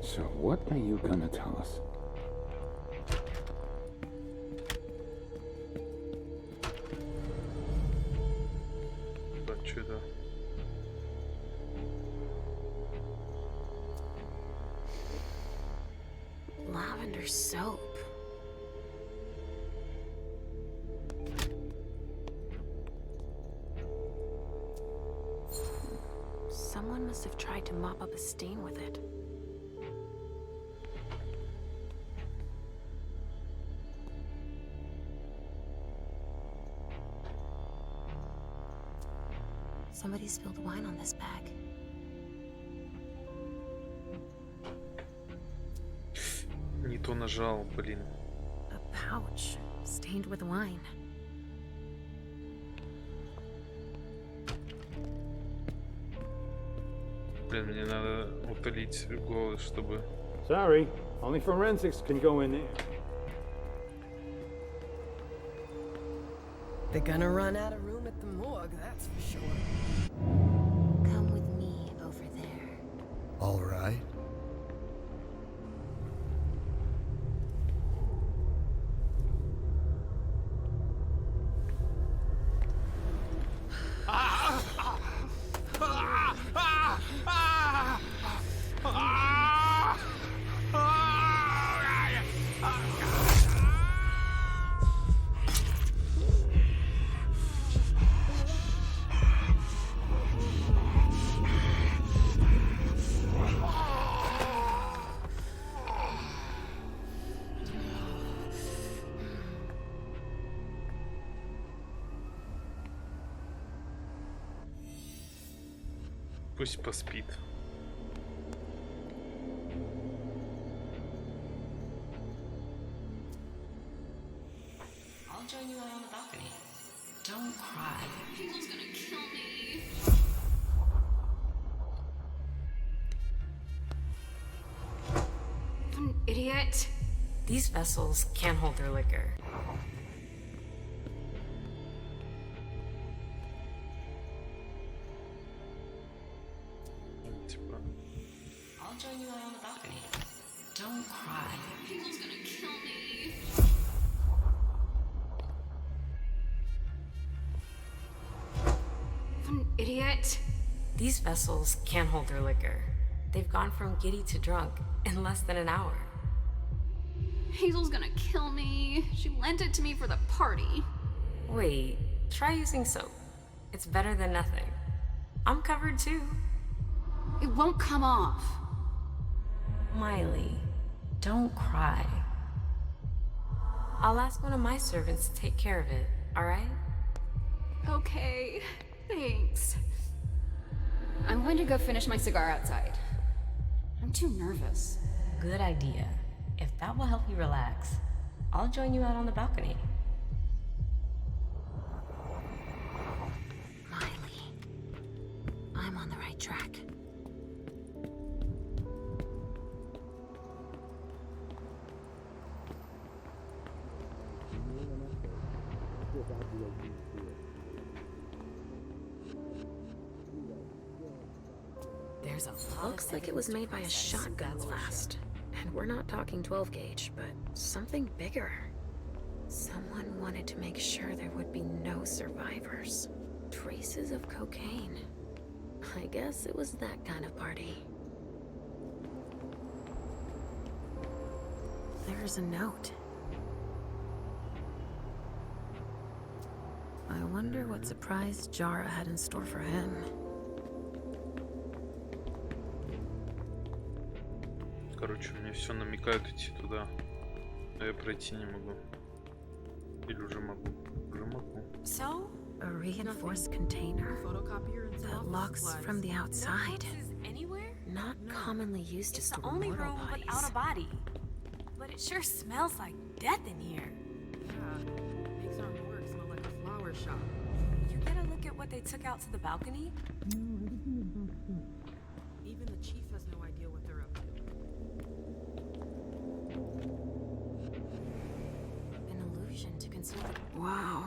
Speaker 10: So what are you gonna tell us?
Speaker 1: Чудо.
Speaker 2: Lavender soap. Someone must have tried to mop up a stain with it. Somebody spilled wine on this bag.
Speaker 1: Не то нажал, блин.
Speaker 2: A pouch stained with wine.
Speaker 1: Блин, мне надо утолить голод, чтобы...
Speaker 10: Sorry, only forensics can go in there.
Speaker 14: They're gonna run out of room at the morgue, that's for sure.
Speaker 2: Come with me over there.
Speaker 15: All right.
Speaker 1: Пусть поспит.
Speaker 9: I'll join you out on the balcony. Don't cry.
Speaker 6: People's gonna kill me. I'm an idiot.
Speaker 9: These vessels can't hold their liquor. I'll join you out on the balcony. Don't cry.
Speaker 6: People's gonna kill me. I'm an idiot.
Speaker 9: These vessels can't hold their liquor. They've gone from giddy to drunk in less than an hour.
Speaker 6: Hazel's gonna kill me. She lent it to me for the party.
Speaker 9: Wait, try using soap. It's better than nothing. I'm covered too.
Speaker 6: It won't come off.
Speaker 9: Miley, don't cry. I'll ask one of my servants to take care of it, alright?
Speaker 6: Okay, thanks. I'm going to go finish my cigar outside. I'm too nervous.
Speaker 9: Good idea. If that will help you relax, I'll join you out on the balcony.
Speaker 2: Miley, I'm on the right track.
Speaker 9: There's a lot
Speaker 2: Looks like it was made by a shotgun blast. And we're not talking 12 gauge, but something bigger. Someone wanted to make sure there would be no survivors. Traces of cocaine. I guess it was that kind of party. There's a note. I wonder what surprise Jara had in store for him.
Speaker 1: Короче, мне все намекает идти туда, а я пройти не могу. Или уже могу? Уже могу.
Speaker 2: So, a reinforced container that locks from the outside. Not commonly used to
Speaker 12: It's the
Speaker 2: store
Speaker 12: only
Speaker 2: mortal
Speaker 12: room
Speaker 2: bodies.
Speaker 12: without a body. But it sure smells like death in here.
Speaker 7: Yeah, makes our morgue smell like a flower shop.
Speaker 12: You get a look at what they took out to the balcony?
Speaker 7: Even the chief has no idea what they're up to.
Speaker 2: An illusion to conceal the... Wow,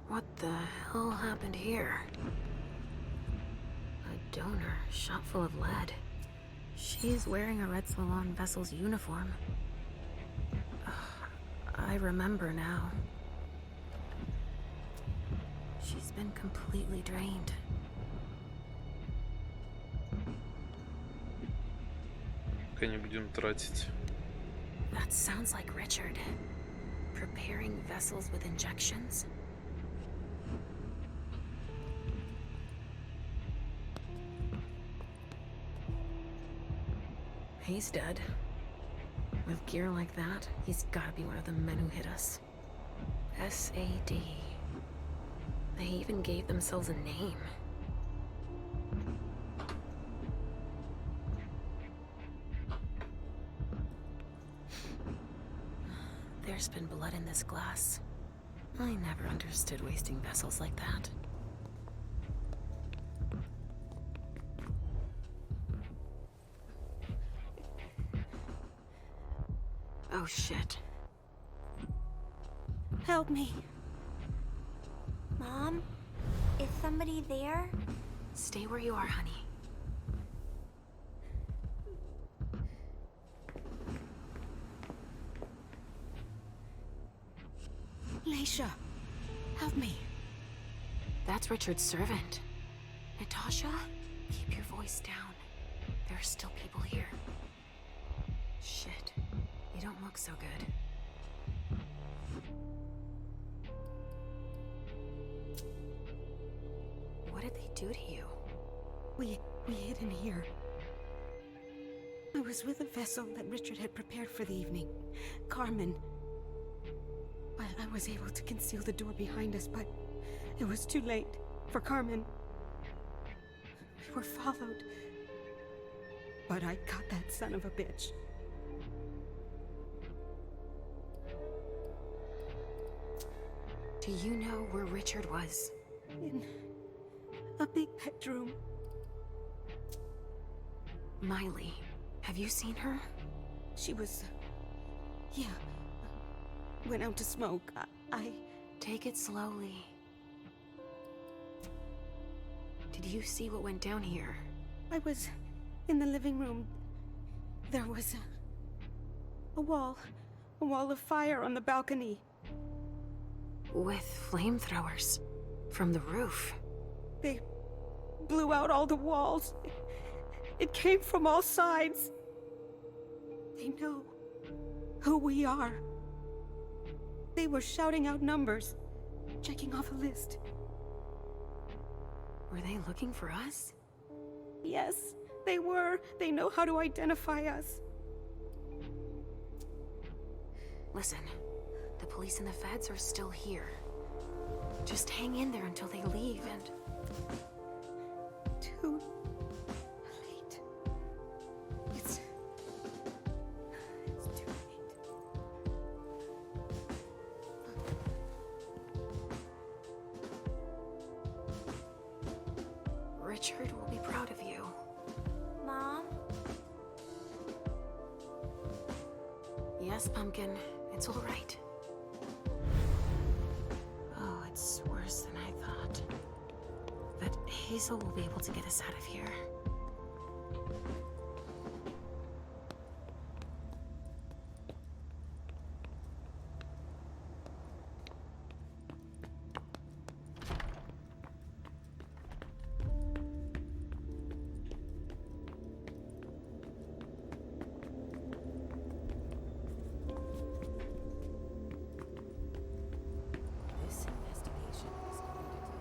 Speaker 2: what the hell happened here? A donor shot full of lead. She's wearing a Red Swan vessel's uniform. I remember now. She's been completely drained.
Speaker 1: Пока не будем тратить.
Speaker 2: That sounds like Richard. Preparing vessels with injections. He's dead. With gear like that, he's gotta be one of the men who hit us. SAD. They even gave themselves a name. There's been blood in this glass. I never understood wasting vessels like that. Oh shit.
Speaker 11: Help me. Mom? Is somebody there?
Speaker 2: Stay where you are, honey.
Speaker 12: Leisha, help me.
Speaker 2: That's Richard's servant. Natasha, keep your voice down. There are still people here. Shit. You don't look so good. What did they do to you?
Speaker 16: We hid in here. I was with a vessel that Richard had prepared for the evening. Carmen. I was able to conceal the door behind us, but it was too late for Carmen. We were followed. But I caught that son of a bitch.
Speaker 2: Do you know where Richard was?
Speaker 16: In a big bedroom.
Speaker 2: Miley, have you seen her?
Speaker 16: She was... yeah. Went out to smoke. I...
Speaker 2: Take it slowly. Did you see what went down here?
Speaker 16: I was in the living room. There was a wall of fire on the balcony.
Speaker 2: With flamethrowers from the roof.
Speaker 16: They blew out all the walls. It came from all sides. They know who we are. They were shouting out numbers, checking off a list.
Speaker 2: Were they looking for us?
Speaker 16: Yes, they were. They know how to identify us.
Speaker 2: Listen, the police and the feds are still here. Just hang in there until they leave and...
Speaker 16: Too late. It's too late.
Speaker 2: Richard will be proud of you.
Speaker 11: Mom?
Speaker 2: Yes, Pumpkin. It's all right. Oh, it's worse than I thought. But Hazel will be able to get us out of here.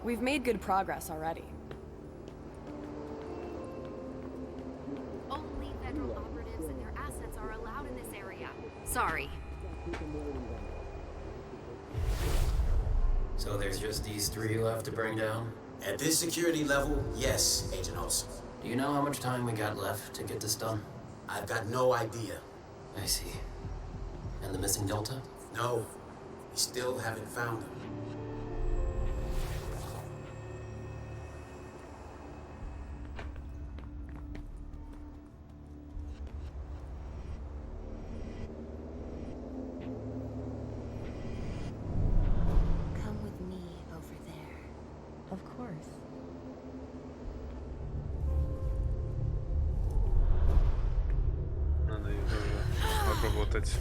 Speaker 22: We've made good progress already.
Speaker 6: Only federal operatives and their assets are allowed in this area. Sorry.
Speaker 8: So there's just these 3 left to bring down?
Speaker 3: At this security level, yes, Agent Olsen.
Speaker 8: Do you know how much time we got left to get this done?
Speaker 3: I've got no idea.
Speaker 8: I see. And the missing Delta?
Speaker 3: No, we still haven't found him.
Speaker 2: Come with me over there.
Speaker 9: Of course.
Speaker 1: Надо его обработать.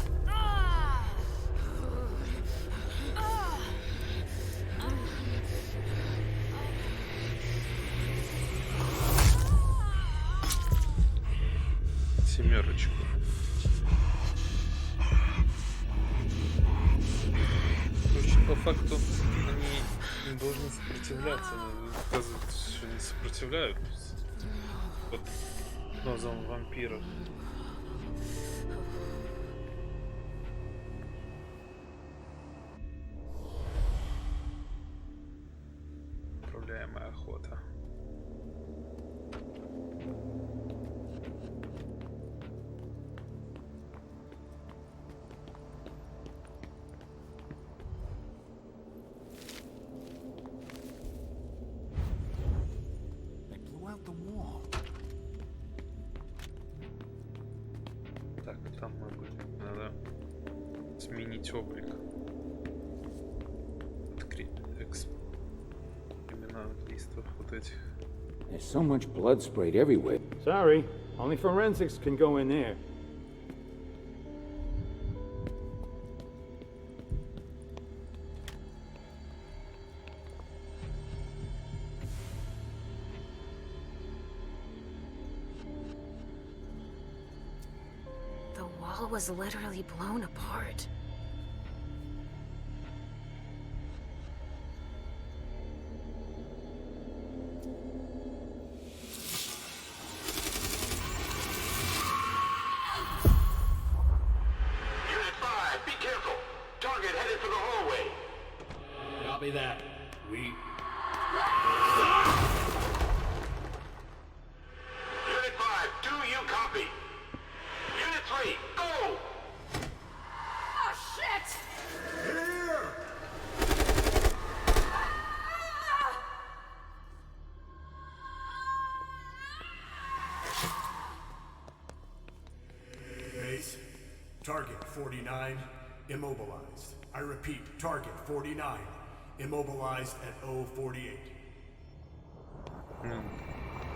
Speaker 1: Семерочку. Короче, по факту они не должны сопротивляться, но оказывается, что не сопротивляют под глазом вампира. Управляемая охота.
Speaker 10: They blew out the wall.
Speaker 1: Так, там мы будем. Надо сменить облик. Открыть имена убийств вот этих.
Speaker 10: There's so much blood sprayed everywhere.
Speaker 5: Sorry, only forensics can go in there.
Speaker 2: The wall was literally blown apart.
Speaker 8: Copy that. We...
Speaker 10: Unit 5, do you copy? Unit 3, go!
Speaker 6: Oh, shit!
Speaker 10: Here!
Speaker 21: Base, target 49, immobilized. I repeat, target 49, immobilized at 048.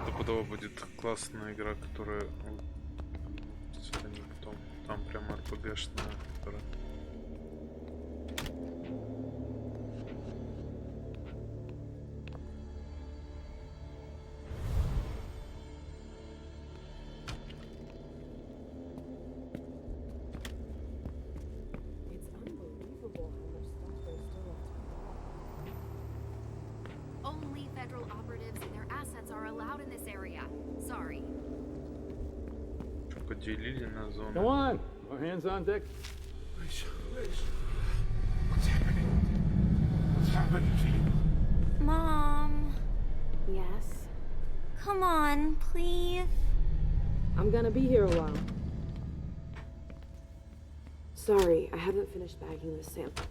Speaker 1: Стопудово будет классная игра, которая они потом там прям РПГшная, которая.
Speaker 6: Only federal operatives and their assets are allowed in this area. Sorry.
Speaker 1: Что, поделили на зоны?
Speaker 5: Come on, more hands on deck.
Speaker 10: Please. What's happening? What's happening to you?
Speaker 11: Mom,
Speaker 22: Yes?
Speaker 11: come on, please.
Speaker 22: I'm gonna be here a while. Sorry, I haven't finished bagging this sample.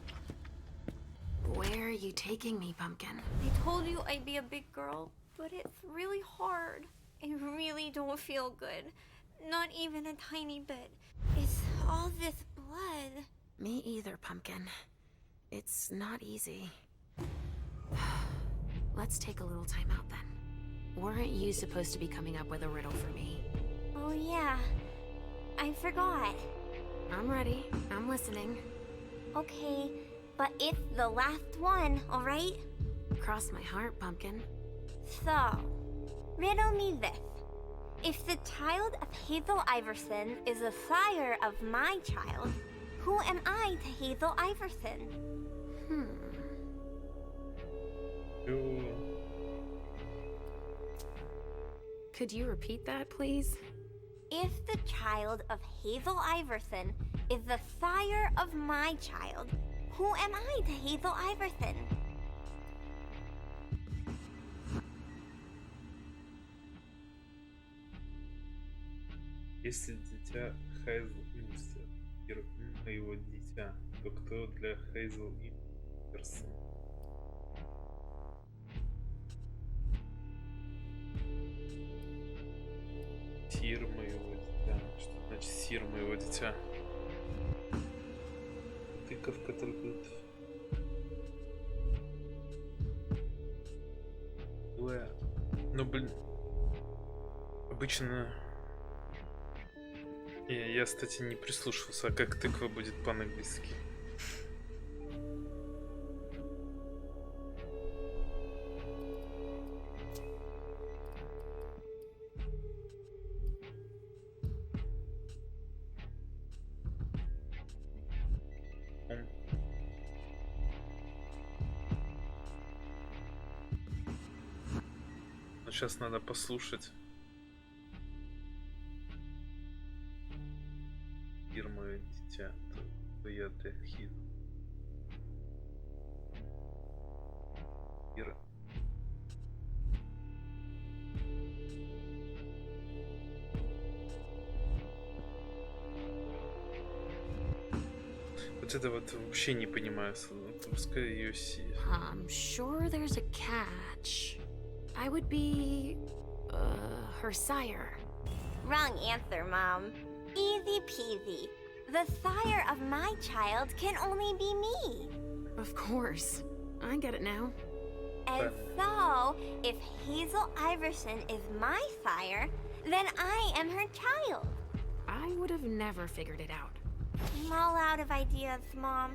Speaker 2: Where are you taking me, Pumpkin?
Speaker 11: I told you I'd be a big girl, but it's really hard. I really don't feel good. Not even a tiny bit. It's all this blood.
Speaker 2: Me either, Pumpkin. It's not easy. Let's take a little time out then. Weren't you supposed to be coming up with a riddle for me?
Speaker 11: Oh yeah, I forgot.
Speaker 2: I'm ready. I'm listening.
Speaker 11: Okay, but it's the last one, alright?
Speaker 2: Cross my heart, Pumpkin.
Speaker 11: So, riddle me this. If the child of Hazel Iverson is the sire of my child, who am I to Hazel Iverson?
Speaker 2: Could you repeat that, please?
Speaker 11: If the child of Hazel Iverson is the sire of my child, who am I to Hazel Iverson?
Speaker 1: Если дитя Хейзл Инстер, моего дитя, то кто для Хейзл Инстерсон? Сир моего дитя. Что значит сир моего дитя? Тыковка только... Ну блин... Обычно... Я, кстати, не прислушался, а как тыква будет по-английски. Но сейчас надо послушать. Мое дитя, то я для Хид. Ира. Вот это вот вообще не понимаю. Пускай ее
Speaker 2: I'm sure there's a catch. I would be her sire.
Speaker 11: Wrong answer, Mom. Easy peasy. The sire of my child can only be me.
Speaker 2: Of course. I get it now.
Speaker 11: And so, if Hazel Iverson is my sire, then I am her child.
Speaker 2: I would have never figured it out.
Speaker 11: I'm all out of ideas, Mom.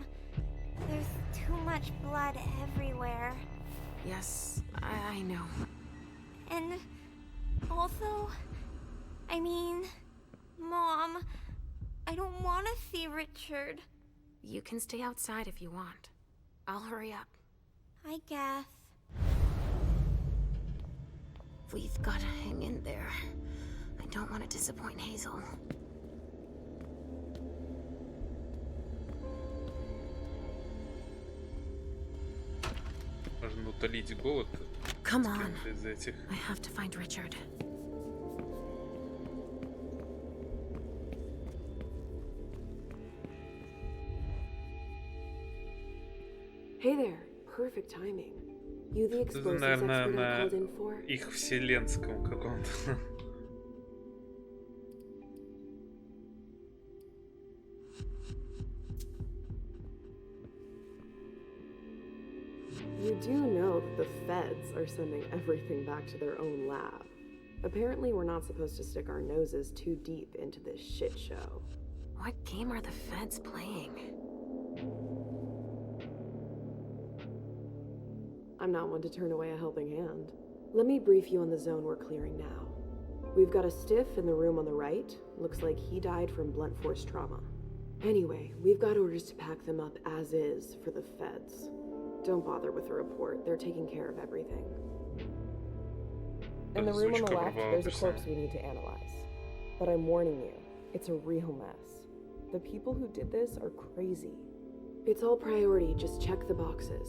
Speaker 11: There's too much blood everywhere.
Speaker 2: Yes, I know.
Speaker 11: And also, I mean, Mom, I don't want to see Richard.
Speaker 2: You can stay outside if you want. I'll hurry up.
Speaker 11: I guess.
Speaker 2: We've got to hang in there. I don't want to disappoint Hazel.
Speaker 1: Нужно утолить голод.
Speaker 2: Come on. I have to find Richard.
Speaker 17: Hey there. Perfect timing. You the explosives expert I called in for?
Speaker 1: Их вселенском каком-то.
Speaker 22: You do know that the feds are sending everything back to their own lab. Apparently, we're not supposed to stick our noses too deep into this shit show.
Speaker 2: What game are the feds playing?
Speaker 22: I'm not one to turn away a helping hand. Let me brief you on the zone we're clearing now. We've got a stiff in the room on the right. Looks like he died from blunt force trauma. Anyway, we've got orders to pack them up as is for the feds. Don't bother with the report. They're taking care of everything. In the room on the left, there's a corpse we need to analyze. But I'm warning you, it's a real mess. The people who did this are crazy. It's all priority, just check the boxes.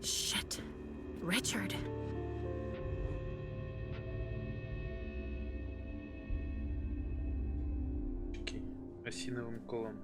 Speaker 2: Shit. Richard.
Speaker 1: Осиновым колом.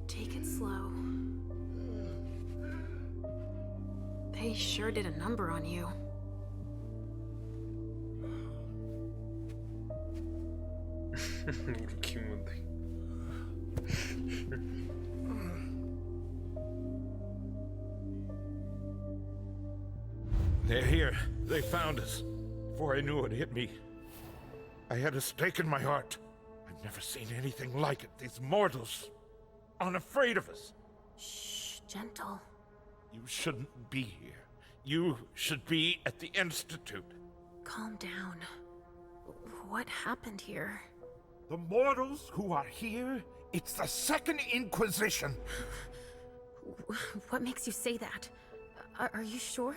Speaker 2: Take it slow. They sure did a number on you.
Speaker 10: They're here. They found us. Before I knew it hit me, I had a stake in my heart. I've never seen anything like it. These mortals, unafraid of us.
Speaker 2: Shh, gentle.
Speaker 10: You shouldn't be here. You should be at the Institute.
Speaker 2: Calm down. What happened here?
Speaker 10: The mortals who are here, it's the Second Inquisition.
Speaker 2: What makes you say that? Are you sure?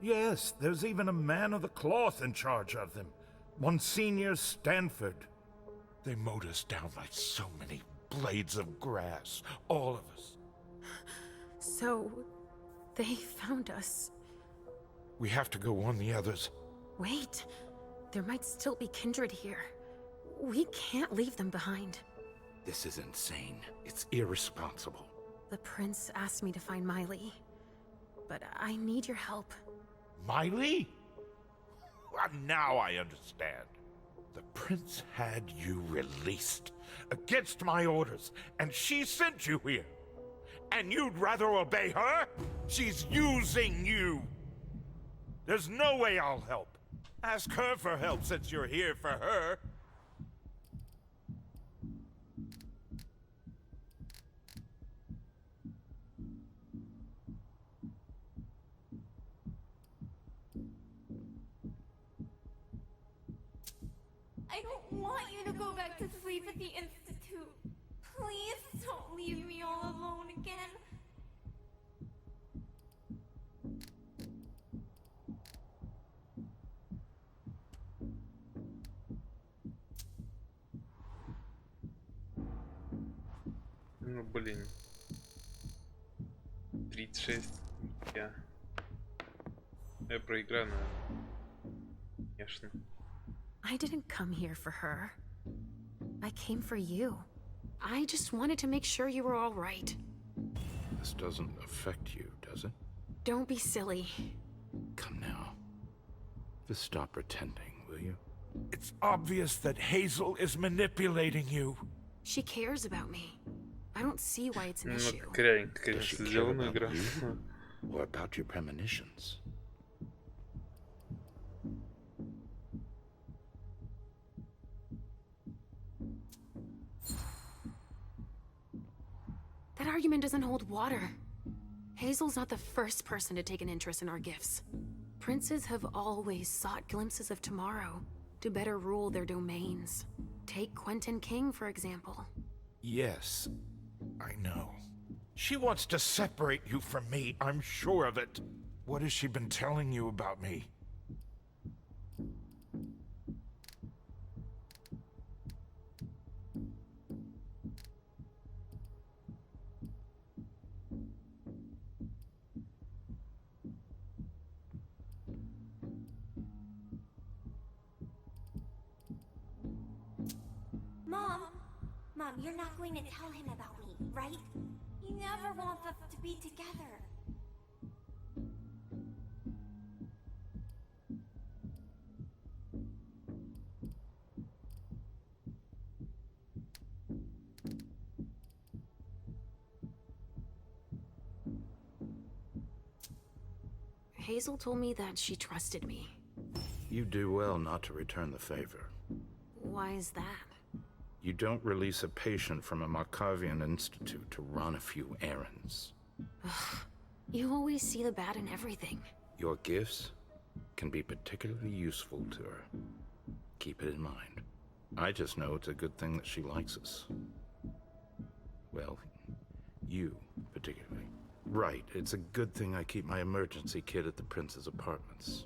Speaker 10: Yes, there's even a man of the cloth in charge of them. Monsignor Stanford. They mowed us down like so many blades of grass, all of us.
Speaker 2: So, they found us.
Speaker 10: We have to go warn the others.
Speaker 2: Wait, there might still be kindred here. We can't leave them behind.
Speaker 10: This is insane. It's irresponsible.
Speaker 2: The prince asked me to find Miley, but I need your help.
Speaker 10: Miley? Well, now I understand. The prince had you released against my orders, and she sent you here. And you'd rather obey her? She's using you. There's no way I'll help. Ask her for help since you're here for her.
Speaker 11: I don't want you to go back to sleep at the Institute. Please don't leave me all alone again.
Speaker 1: Ну блин. 36. Я проиграю, конечно.
Speaker 2: I didn't come here for her. I came for you. I just wanted to make sure you were all right.
Speaker 10: This doesn't affect you, does it?
Speaker 2: Don't be silly.
Speaker 10: Come now. Just stop pretending, will you? It's obvious that Hazel is manipulating you.
Speaker 2: She cares about me. I don't see why it's an
Speaker 1: Ну,
Speaker 2: issue.
Speaker 1: крайне,
Speaker 10: Does she
Speaker 1: конечно,
Speaker 10: care
Speaker 1: сделана
Speaker 10: about
Speaker 1: игра.
Speaker 10: you? Or about your premonitions?
Speaker 2: That argument doesn't hold water. Hazel's not the first person to take an interest in our gifts. Princes have always sought glimpses of tomorrow to better rule their domains. Take Quentin King, for example.
Speaker 10: Yes, I know. She wants to separate you from me, I'm sure of it. What has she been telling you about me?
Speaker 11: Mom, you're not going to tell him about me, right? He never wants us to be together.
Speaker 2: Hazel told me that she trusted me.
Speaker 10: You do well not to return the favor.
Speaker 2: Why is that?
Speaker 10: You don't release a patient from a Markovian institute to run a few errands.
Speaker 2: You always see the bad in everything.
Speaker 10: Your gifts can be particularly useful to her. Keep it in mind. I just know it's a good thing that she likes us. Well, you particularly. Right, it's a good thing I keep my emergency kit at the prince's apartments.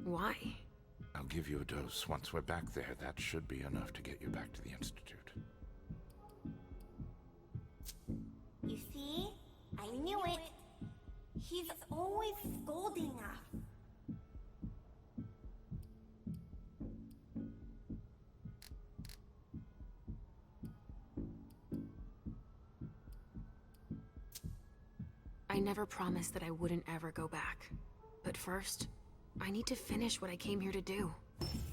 Speaker 2: Why?
Speaker 10: I'll give you a dose once we're back there. That should be enough to get you back to the institute.
Speaker 11: You see? I knew it. He's always scolding us.
Speaker 2: I never promised that I wouldn't ever go back. But first, I need to finish what I came here to do.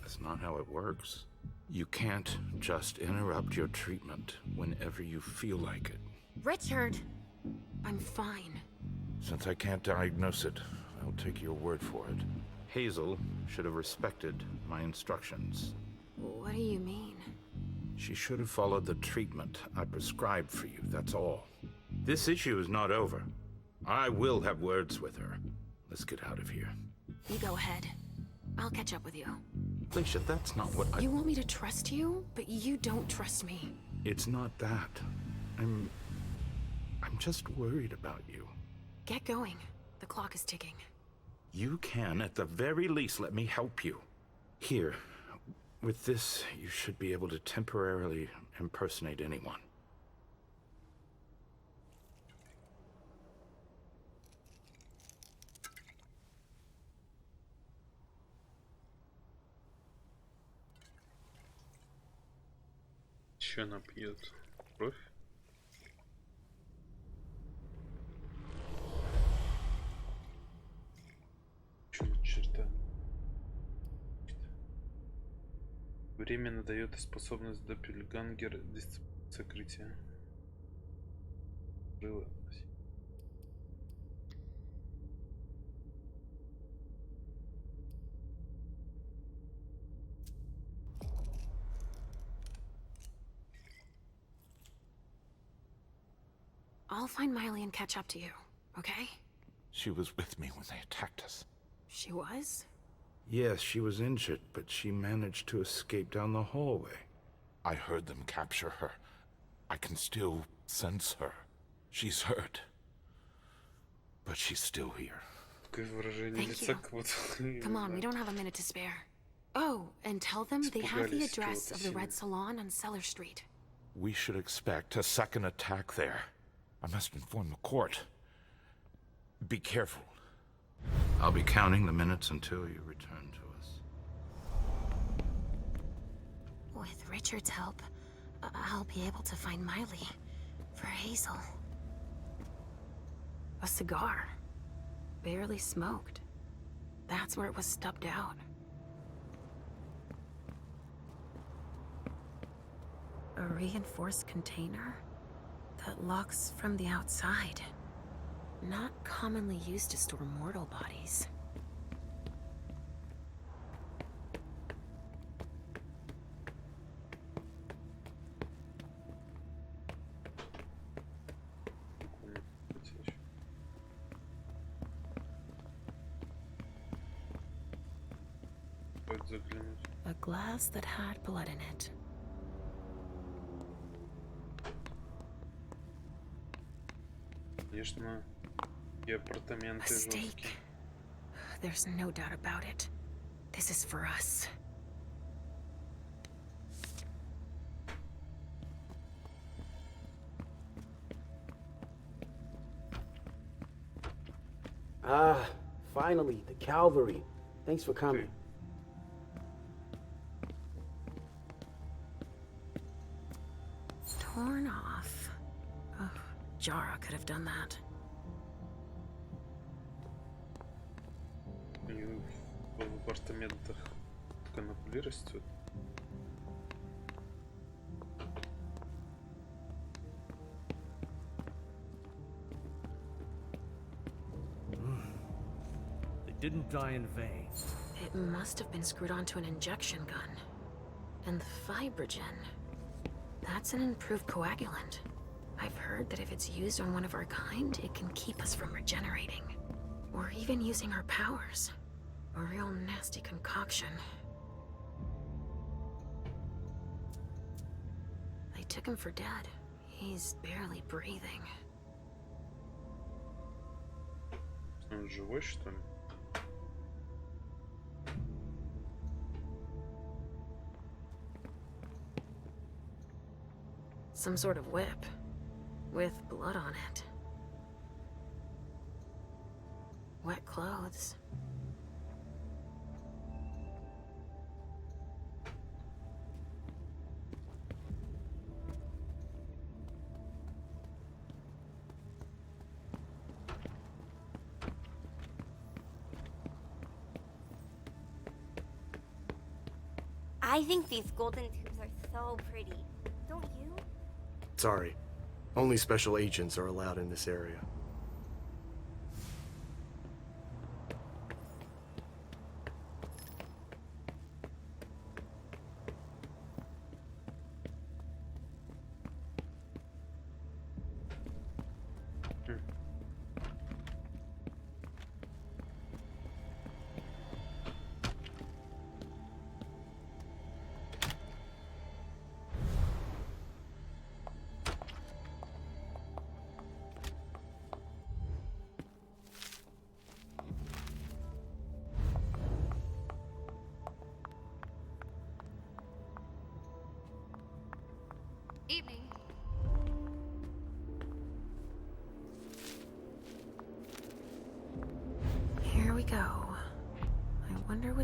Speaker 10: That's not how it works. You can't just interrupt your treatment whenever you feel like it.
Speaker 2: Richard! I'm fine.
Speaker 10: Since I can't diagnose it, I'll take your word for it. Hazel should have respected my instructions.
Speaker 2: What do you mean?
Speaker 10: She should have followed the treatment I prescribed for you, that's all. This issue is not over. I will have words with her. Let's get out of here.
Speaker 2: You go ahead. I'll catch up with you.
Speaker 10: Felicia, that's not what I...
Speaker 2: You want me to trust you, but you don't trust me.
Speaker 10: It's not that. I'm just worried about you.
Speaker 2: Get going. The clock is ticking.
Speaker 10: You can, at the very least, let me help you. Here, with this, you should be able to temporarily impersonate anyone.
Speaker 1: Еще она пьет кровь. Чего черта? Временно дает способность Доппельгангер дисциплины сокрытия. Было.
Speaker 2: I'll find Miley and catch up to you, okay?
Speaker 10: She was with me when they attacked us.
Speaker 2: She was?
Speaker 10: Yes, she was injured, but she managed to escape down the hallway. I heard them capture her. I can still sense her. She's hurt. But she's still here.
Speaker 2: Thank you. Come on, we don't have a minute to spare. Oh, and tell them they have the address of the Red Salon on Cellar Street.
Speaker 10: We should expect a second attack there. I must inform the court. Be careful. I'll be counting the minutes until you return to us.
Speaker 2: With Richard's help, I'll be able to find Miley for Hazel. A cigar. Barely smoked. That's where it was stubbed out. A reinforced container that locks from the outside. Not commonly used to store mortal bodies. A glass that had blood in it.
Speaker 1: Конечно, и апартаменты жесткие.
Speaker 2: There's no doubt about it. This is for us.
Speaker 18: Ah, finally, the cavalry. Thanks for coming.
Speaker 2: Torn off. Oh, Jara could have done that.
Speaker 1: У нее в апартаментах конопли растет.
Speaker 19: They didn't die in vain.
Speaker 2: It must have been screwed onto an injection gun. And the Fibrogen. That's an improved coagulant. I've heard that if it's used on one of our kind, it can keep us from regenerating. Or even using our powers. A real nasty concoction. They took him for dead. He's barely breathing.
Speaker 1: Он живой, что ли?
Speaker 2: Some sort of whip. With blood on it. Wet clothes.
Speaker 11: I think these golden tubes are so pretty. Don't you?
Speaker 23: Sorry. Only special agents are allowed in this area.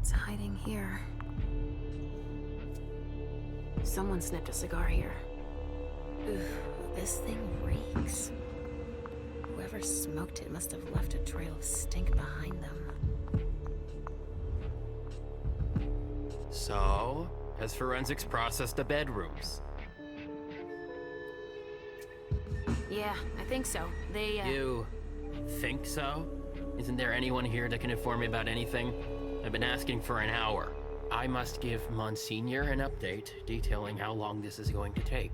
Speaker 2: What's hiding here? Someone snipped a cigar here. Ooh, this thing reeks. Whoever smoked it must have left a trail of stink behind them.
Speaker 8: So, has forensics processed the bedrooms?
Speaker 2: Yeah, I think so. They,
Speaker 8: You think so? Isn't there anyone here that can inform me about anything? I've been asking for an hour. I must give Monsignor an update detailing how long this is going to take.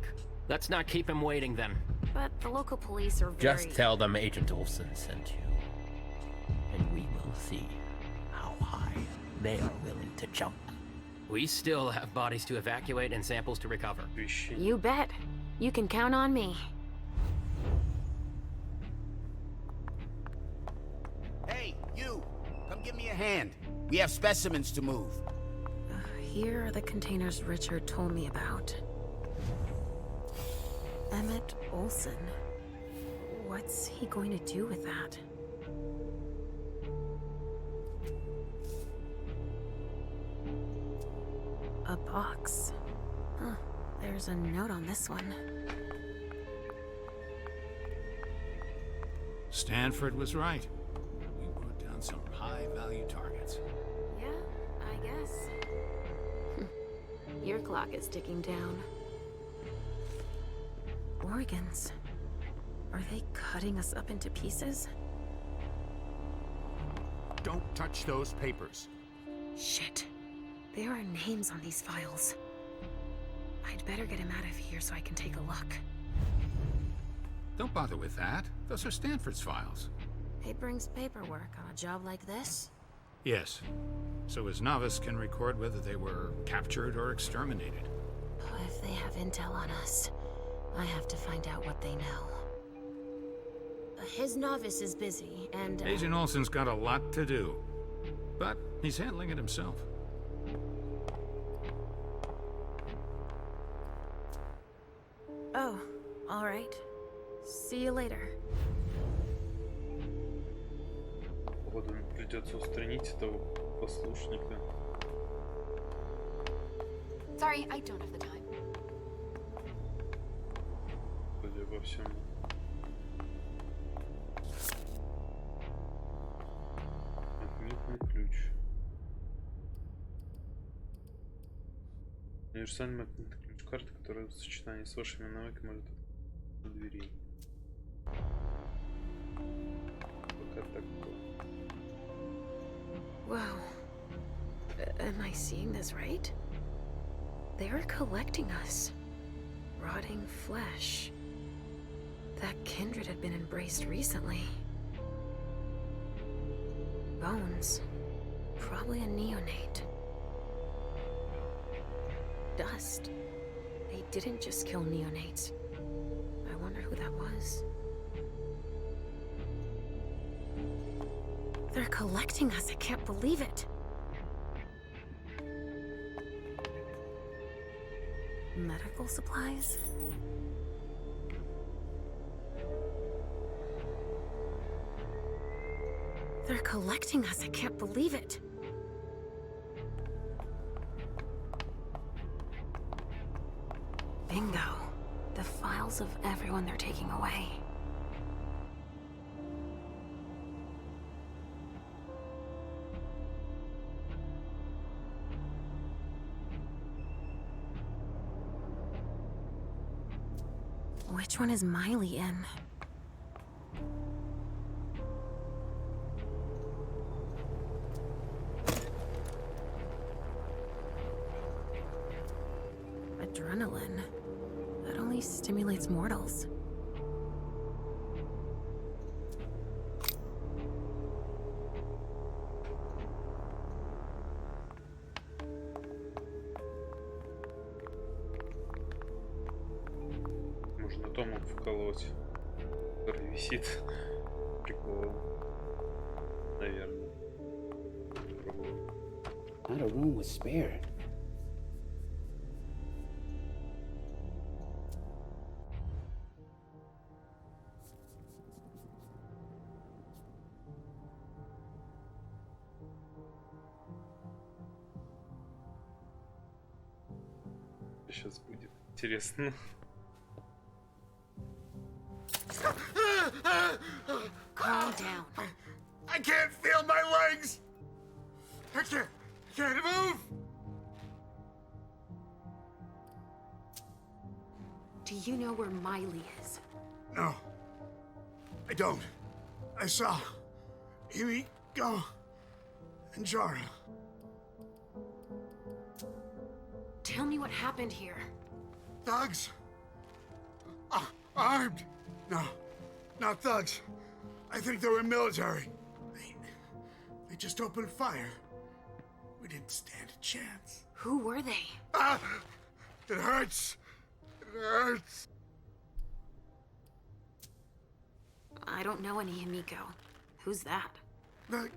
Speaker 8: Let's not keep him waiting then.
Speaker 2: But the local police are very...
Speaker 8: Just tell them Agent Olsen sent you. And we will see how high they are willing to jump. We still have bodies to evacuate and samples to recover.
Speaker 2: You bet. You can count on me.
Speaker 3: Hey, you! Come give me a hand. We have specimens to move.
Speaker 2: Here are the containers Richard told me about. Emmett Olsen. What's he going to do with that? A box. Huh. There's a note on this one.
Speaker 4: Stanford was right. We brought down some high-value targets.
Speaker 2: Yeah, I guess. Your clock is ticking down. Organs. Are they cutting us up into pieces?
Speaker 4: Don't touch those papers.
Speaker 2: Shit. There are names on these files. I'd better get him out of here so I can take a look.
Speaker 4: Don't bother with that. Those are Stanford's files.
Speaker 2: It brings paperwork on a job like this?
Speaker 4: Yes. So his novice can record whether they were captured or exterminated.
Speaker 2: If they have intel on us, I have to find out what they know. His novice is busy, and...
Speaker 4: Agent Olsen's got a lot to do. But he's handling it himself.
Speaker 2: Oh, all right. See you later.
Speaker 1: Походу, придется устранить этого послушника.
Speaker 6: Sorry, I don't have the time.
Speaker 1: Судя по всему. Магнитный ключ. Универсальный магнитный ключ. Карта, которая в сочетании с вашими навыками может открыть двери. Пока так.
Speaker 2: Wow. Am I seeing this right? They're collecting us. Rotting flesh. That kindred had been embraced recently. Bones. Probably a neonate. Dust. They didn't just kill neonates. I wonder who that was. They're collecting us. I can't believe it. Medical supplies? They're collecting us. I can't believe it. Bingo. The files of everyone they're taking away. Which one is Miley in? Adrenaline. That only stimulates mortals.
Speaker 1: Можно Тому вколоть, который висит. Прикол. Наверное.
Speaker 3: Not a room was spared.
Speaker 1: Сейчас будет интересно.
Speaker 2: Calm down.
Speaker 21: I can't feel my legs! I can't move!
Speaker 2: Do you know where Miley is?
Speaker 15: No. I don't. I saw Amy go and Jara.
Speaker 2: Tell me what happened here.
Speaker 15: Thugs. Armed. No, not thugs. I think they were military. They just opened fire. We didn't stand a chance.
Speaker 2: Who were they?
Speaker 15: It hurts. It hurts.
Speaker 2: I don't know any Himiko. Who's that?
Speaker 15: The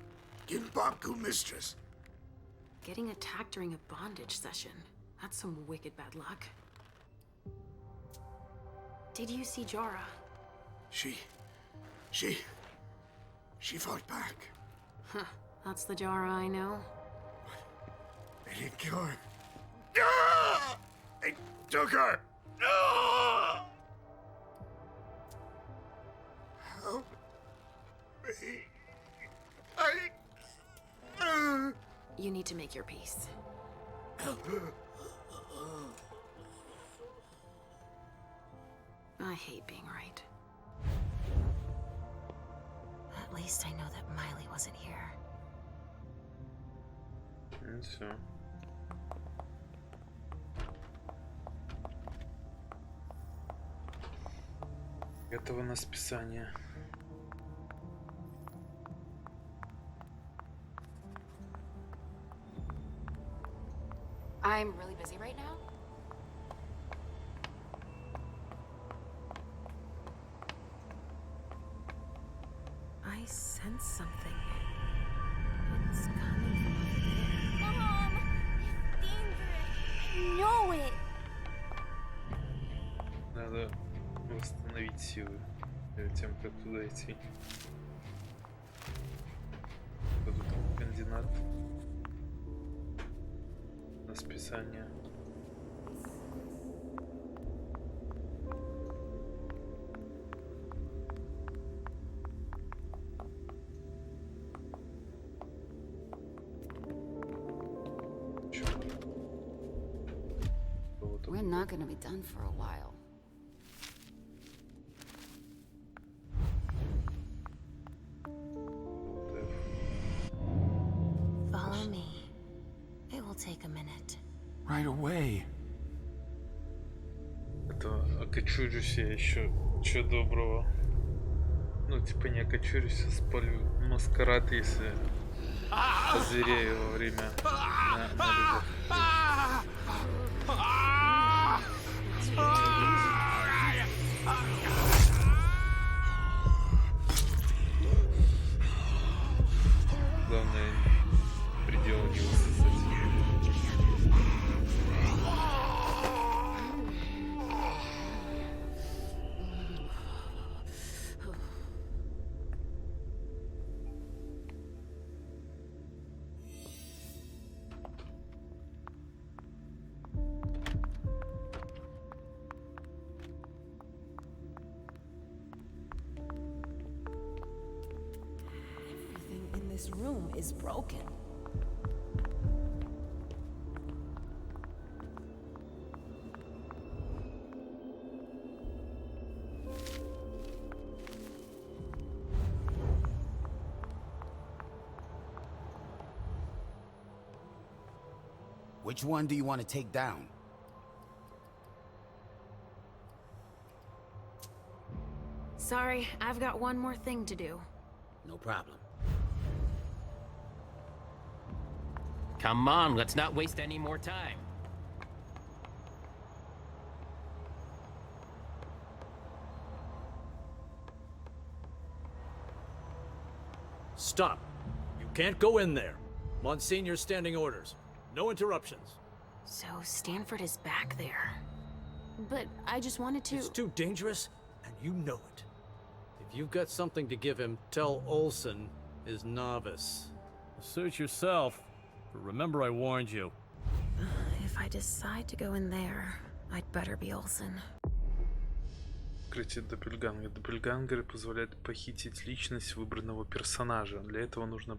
Speaker 15: Ginbaku mistress.
Speaker 2: Getting attacked during a bondage session. That's some wicked bad luck. Did you see Jara?
Speaker 15: She fought back.
Speaker 2: Huh, that's the Jara I know.
Speaker 15: They didn't kill her. Ah! They took her! Ah! Help me.
Speaker 2: You need to make your peace. I hate being right. At least I know that Miley wasn't here.
Speaker 1: Ну все. Готово на списание.
Speaker 6: I'm really busy right now.
Speaker 2: I sense something. It's coming from over there.
Speaker 11: Mom! It's dangerous. I know it.
Speaker 1: Надо восстановить силы перед тем, как туда идти. Тут координат на списание.
Speaker 6: We're not gonna be done for a while.
Speaker 2: Follow me. It will take a minute.
Speaker 4: Right away.
Speaker 1: Это окочурюсь я еще. Чё доброго. Ну, типа не окочурюсь, а спалю маскарад, если озверею во время на людях. Главное, предел не высосать.
Speaker 16: Everything in this room is broken.
Speaker 3: Which one do you want to take down?
Speaker 2: Sorry, I've got one more thing to do.
Speaker 3: No problem.
Speaker 8: Come on, let's not waste any more time.
Speaker 19: Stop. You can't go in there. Monsignor's standing orders. No interruptions.
Speaker 2: So Stanford is back there. But I just wanted to...
Speaker 19: It's too dangerous, and you know it. If you've got something to give him, tell Olsen is novice.
Speaker 13: Suit yourself. But remember I warned you.
Speaker 16: If
Speaker 2: If I decide to go in there, I'd better be Olsen.
Speaker 1: Открытие Доппельгангера. Доппельгангеры позволяют похитить личность выбранного персонажа. Для этого нужно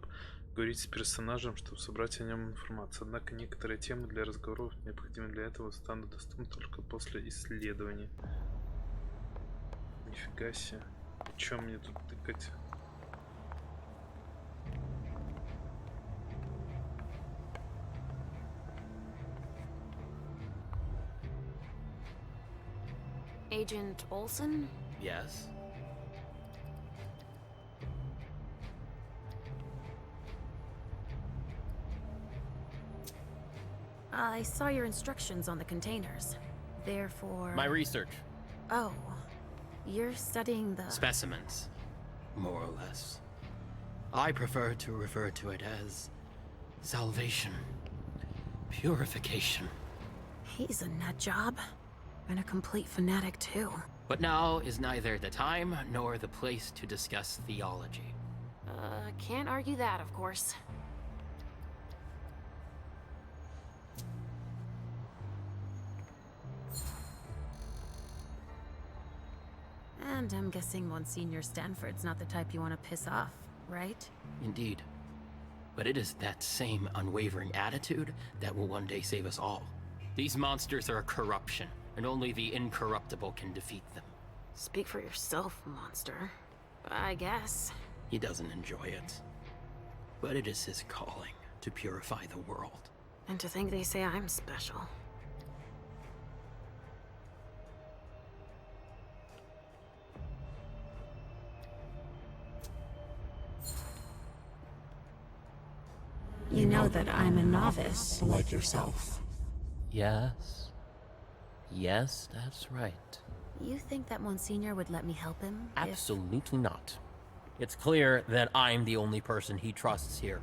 Speaker 1: говорить с персонажем, чтобы собрать о нем информацию. Однако некоторые темы для разговоров, необходимые для этого, станут доступны только после исследования. Нифига себе. Чем мне тут тыкать?
Speaker 2: Agent Olsen?
Speaker 8: Yes?
Speaker 2: I saw your instructions on the containers. Therefore...
Speaker 8: My research.
Speaker 2: Oh. You're studying the...
Speaker 8: Specimens, more or less. I prefer to refer to it as salvation, purification.
Speaker 2: He's a nut job. And a complete fanatic, too.
Speaker 8: But now is neither the time nor the place to discuss theology.
Speaker 2: Can't argue that, of course. And I'm guessing Monsignor Stanford's not the type you want to piss off, right?
Speaker 8: Indeed. But it is that same unwavering attitude that will one day save us all. These monsters are a corruption, and only the incorruptible can defeat them.
Speaker 2: Speak for yourself, monster. I guess.
Speaker 8: He doesn't enjoy it. But it is his calling to purify the world.
Speaker 2: And to think they say I'm special. You know that I'm a novice, like yourself.
Speaker 8: Yes. Yes, that's right.
Speaker 2: You think that Monsignor would let me help him?
Speaker 8: Absolutely not. It's clear that I'm the only person he trusts here.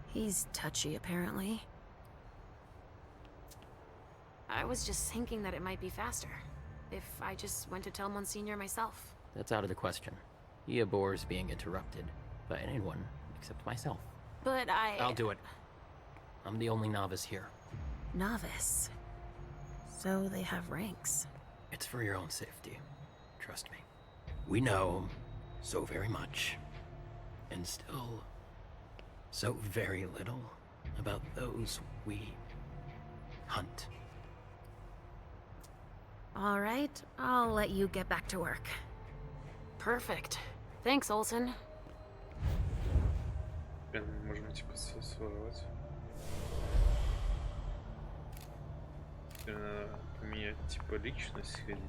Speaker 2: He's touchy, apparently. I was just thinking that it might be faster if I just went to tell Monsignor myself.
Speaker 8: That's out of the question. He abhors being interrupted by anyone except myself.
Speaker 2: But
Speaker 8: I'll do it. I'm the only novice here.
Speaker 2: Novice? So they have ranks.
Speaker 8: It's for your own safety. Trust me. We know so very much, and still so very little about those we hunt.
Speaker 2: All right, I'll let you get back to work. Perfect. Thanks, Olsen.
Speaker 1: Можем типа своровать. Теперь надо поменять типа личность, сходить.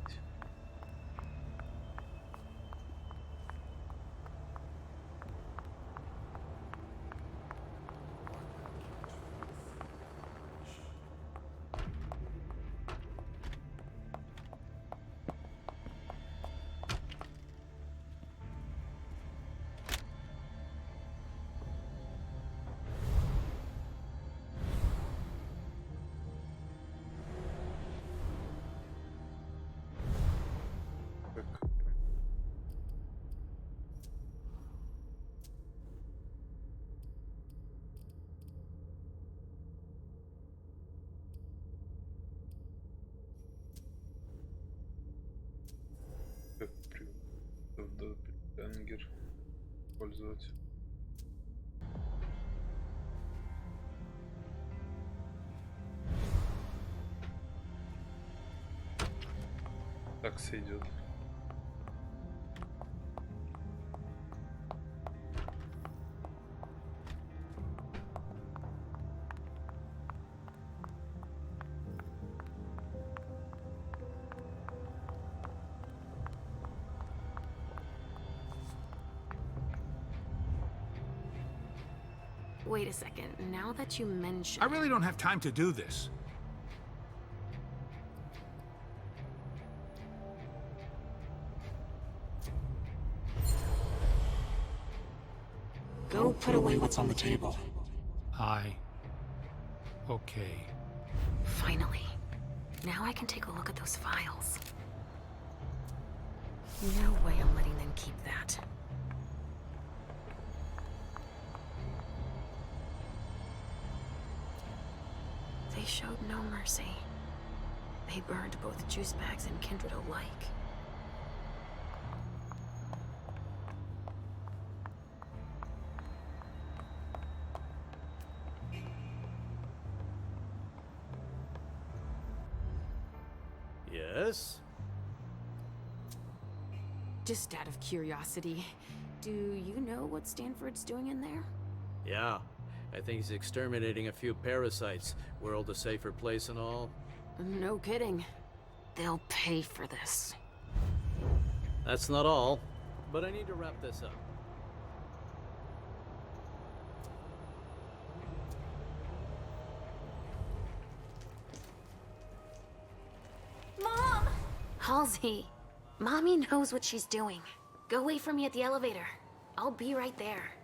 Speaker 1: Как Доппельгангер использовать. Так сойдет.
Speaker 2: Wait a second, now that you mention...
Speaker 4: I really don't have time to do this.
Speaker 13: Go put away what's on the table.
Speaker 4: Okay.
Speaker 2: Finally. Now I can take a look at those files. No way I'm letting them keep that. They showed no mercy. They burned both juice bags and kindred alike.
Speaker 19: Yes?
Speaker 2: Just out of curiosity, do you know what Stanford's doing in there?
Speaker 19: Yeah. I think he's exterminating a few parasites. World a safer place and all.
Speaker 2: No kidding. They'll pay for this.
Speaker 19: That's not all, but I need to wrap this up.
Speaker 2: Mom! Halsey, Mommy knows what she's doing. Go wait for me at the elevator. I'll be right there.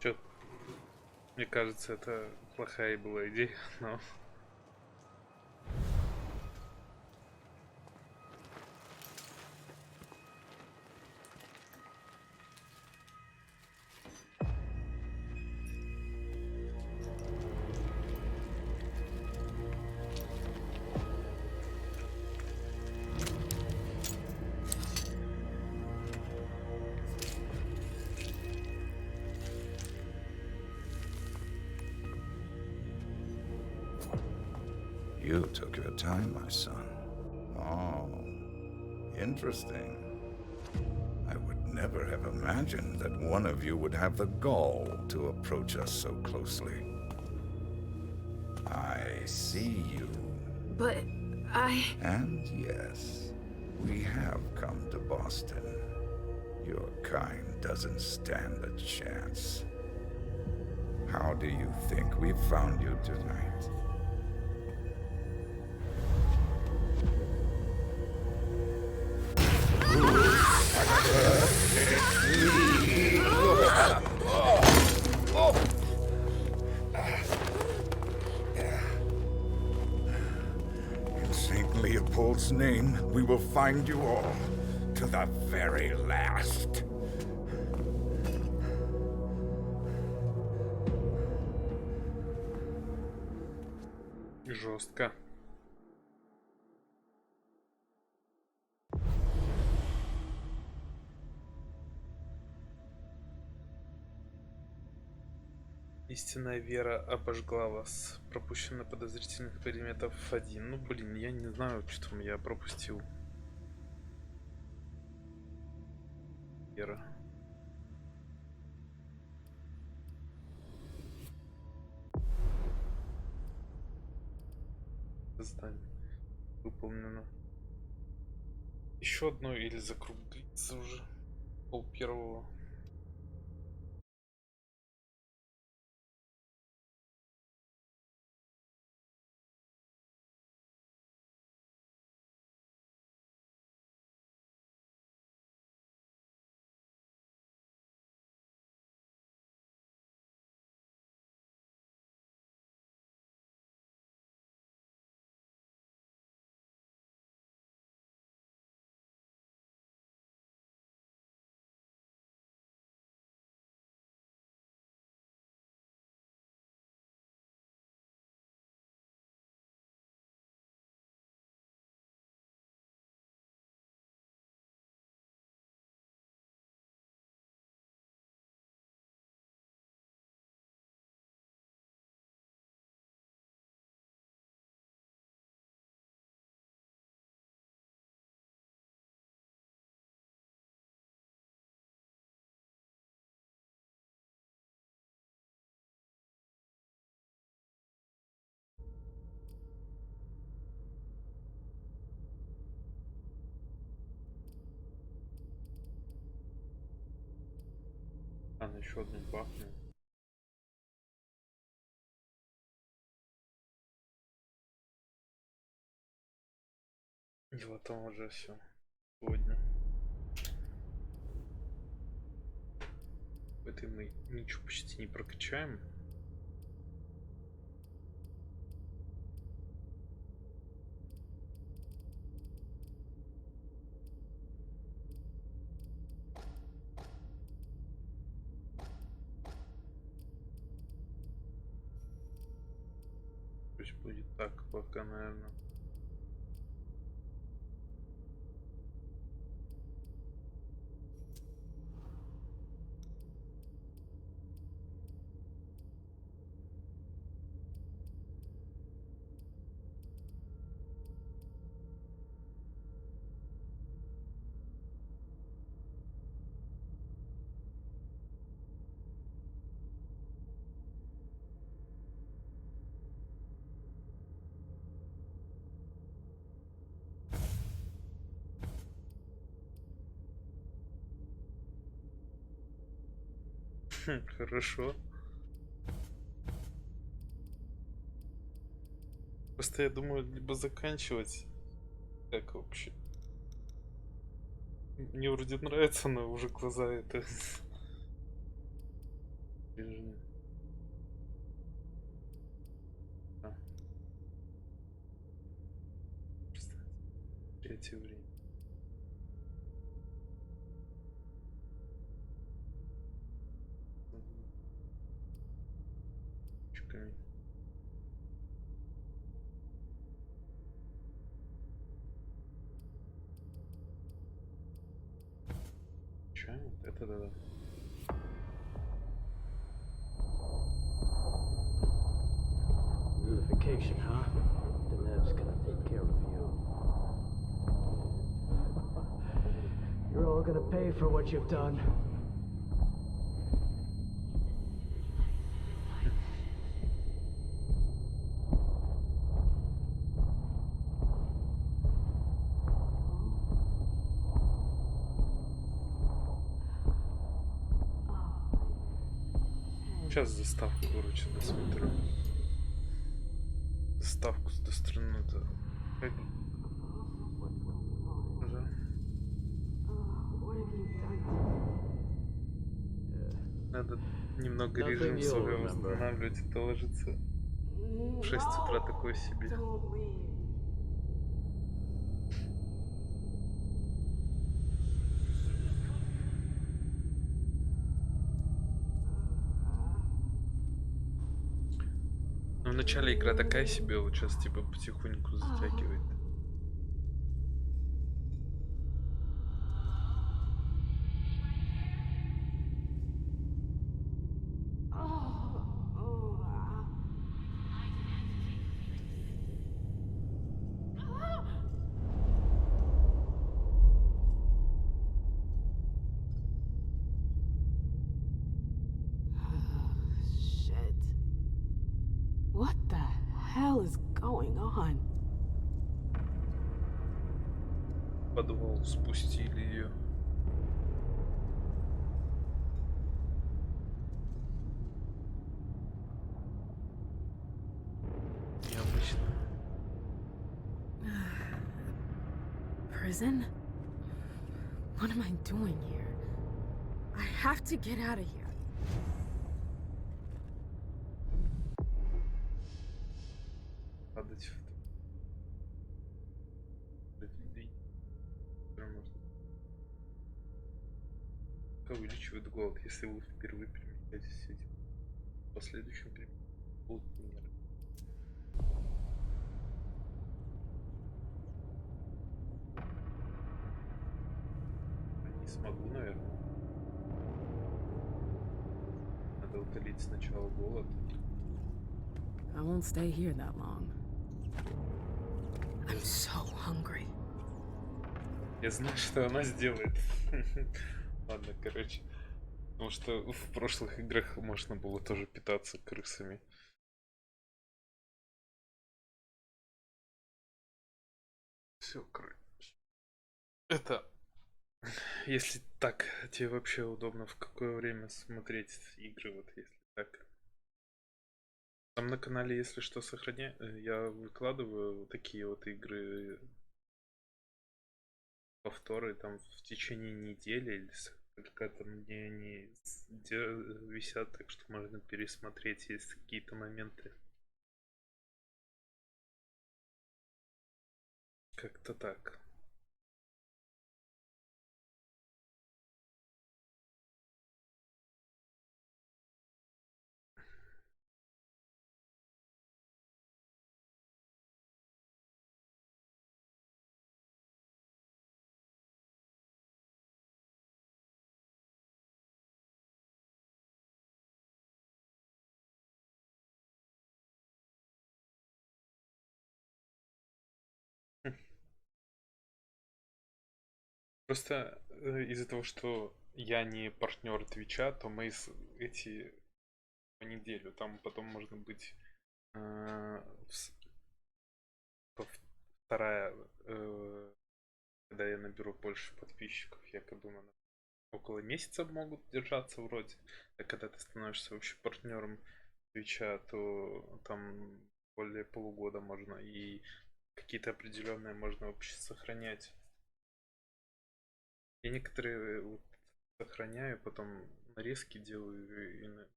Speaker 1: Чё? Мне кажется, это плохая была идея, но...
Speaker 13: You took your time, my son. Oh, interesting. I would never have imagined that one of you would have the gall to approach us so closely. I see you.
Speaker 2: But
Speaker 13: And yes, we have come to Boston. Your kind doesn't stand a chance. How do you think we found you tonight? In St. Leopold's name, we will find you all, to the very last.
Speaker 1: Жестко. Истинная вера обожгла вас. Пропущено подозрительных предметов 1. Ну блин, я не знаю, что там я пропустил. Вера. Задание выполнено. Еще одно или закруглиться уже. Пол первого. А, еще одну бахну. И вот там уже все. Сегодня. В этой мы ничего почти не прокачаем. Пусть будет так пока, наверное. Хорошо. Просто я думаю, либо заканчивать. Как вообще? Мне вроде нравится, но уже глаза это... Режим. А. Просто третье время. Чуками. Че? Вот это да.
Speaker 18: Unification, huh? Denev's gonna take care of you. You're all gonna pay for what you've done.
Speaker 1: Сейчас заставку выручит до свитера. Заставку с достранной-то. Как... Да. Надо немного режим свой восстанавливать, это ложится в 6 утра такое себе. Ну, в начале игра такая себе, вот сейчас типа потихоньку затягивает.
Speaker 12: What the hell is going on?
Speaker 1: В подвал спустили ее. Необычно.
Speaker 12: Prison? What am I doing here? I have to get out of here.
Speaker 1: Падать в увеличивает голод, если вы впервые перемещаетесь с этим. В последующем будут минеры. Не смогу, наверное. Надо утолить сначала голод.
Speaker 12: I won't stay here that long. I'm so hungry.
Speaker 1: Я знаю, что она сделает. Ладно, короче. Потому что в прошлых играх можно было тоже питаться крысами. Все, короче. Это... Если так, тебе вообще удобно в какое время смотреть игры, вот если так. Там на канале, если что, сохраняю, я выкладываю такие вот игры, повторы там в течение недели или сколько-то мне они висят, так что можно пересмотреть, есть какие-то моменты. Как-то так. Просто из-за того, что я не партнер Твича, то мы эти по неделю. Там потом можно быть вторая, когда я наберу больше подписчиков, якобы мы около месяца могут держаться вроде. А когда ты становишься вообще партнером Твича, то там более полугода можно, и какие-то определенные можно вообще сохранять. Я некоторые вот сохраняю, потом нарезки делаю, и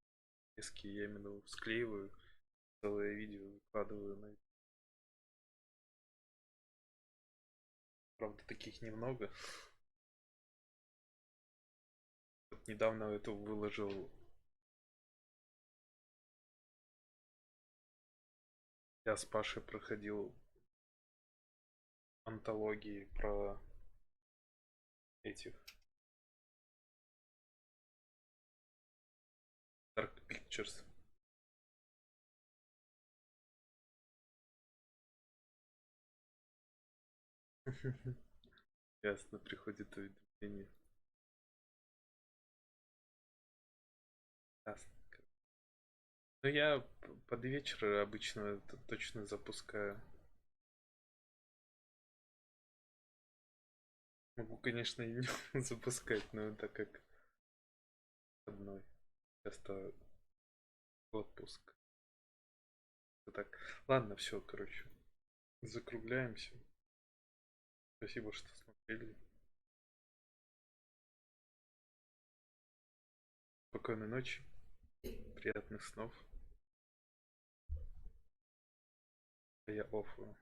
Speaker 1: нарезки я именно склеиваю, целое видео выкладываю на. Правда, таких немного. Вот недавно это выложил. Я с Пашей проходил антологии про этих Dark Pictures. Ясно, приходит уведомление. Ясно. Ну я под вечер обычно это точно запускаю. Могу, конечно, и не запускать, но так как одной. Часто отпуск. Так, ладно, все, короче. Закругляемся. Спасибо, что смотрели. Спокойной ночи. Приятных снов. Я оффую.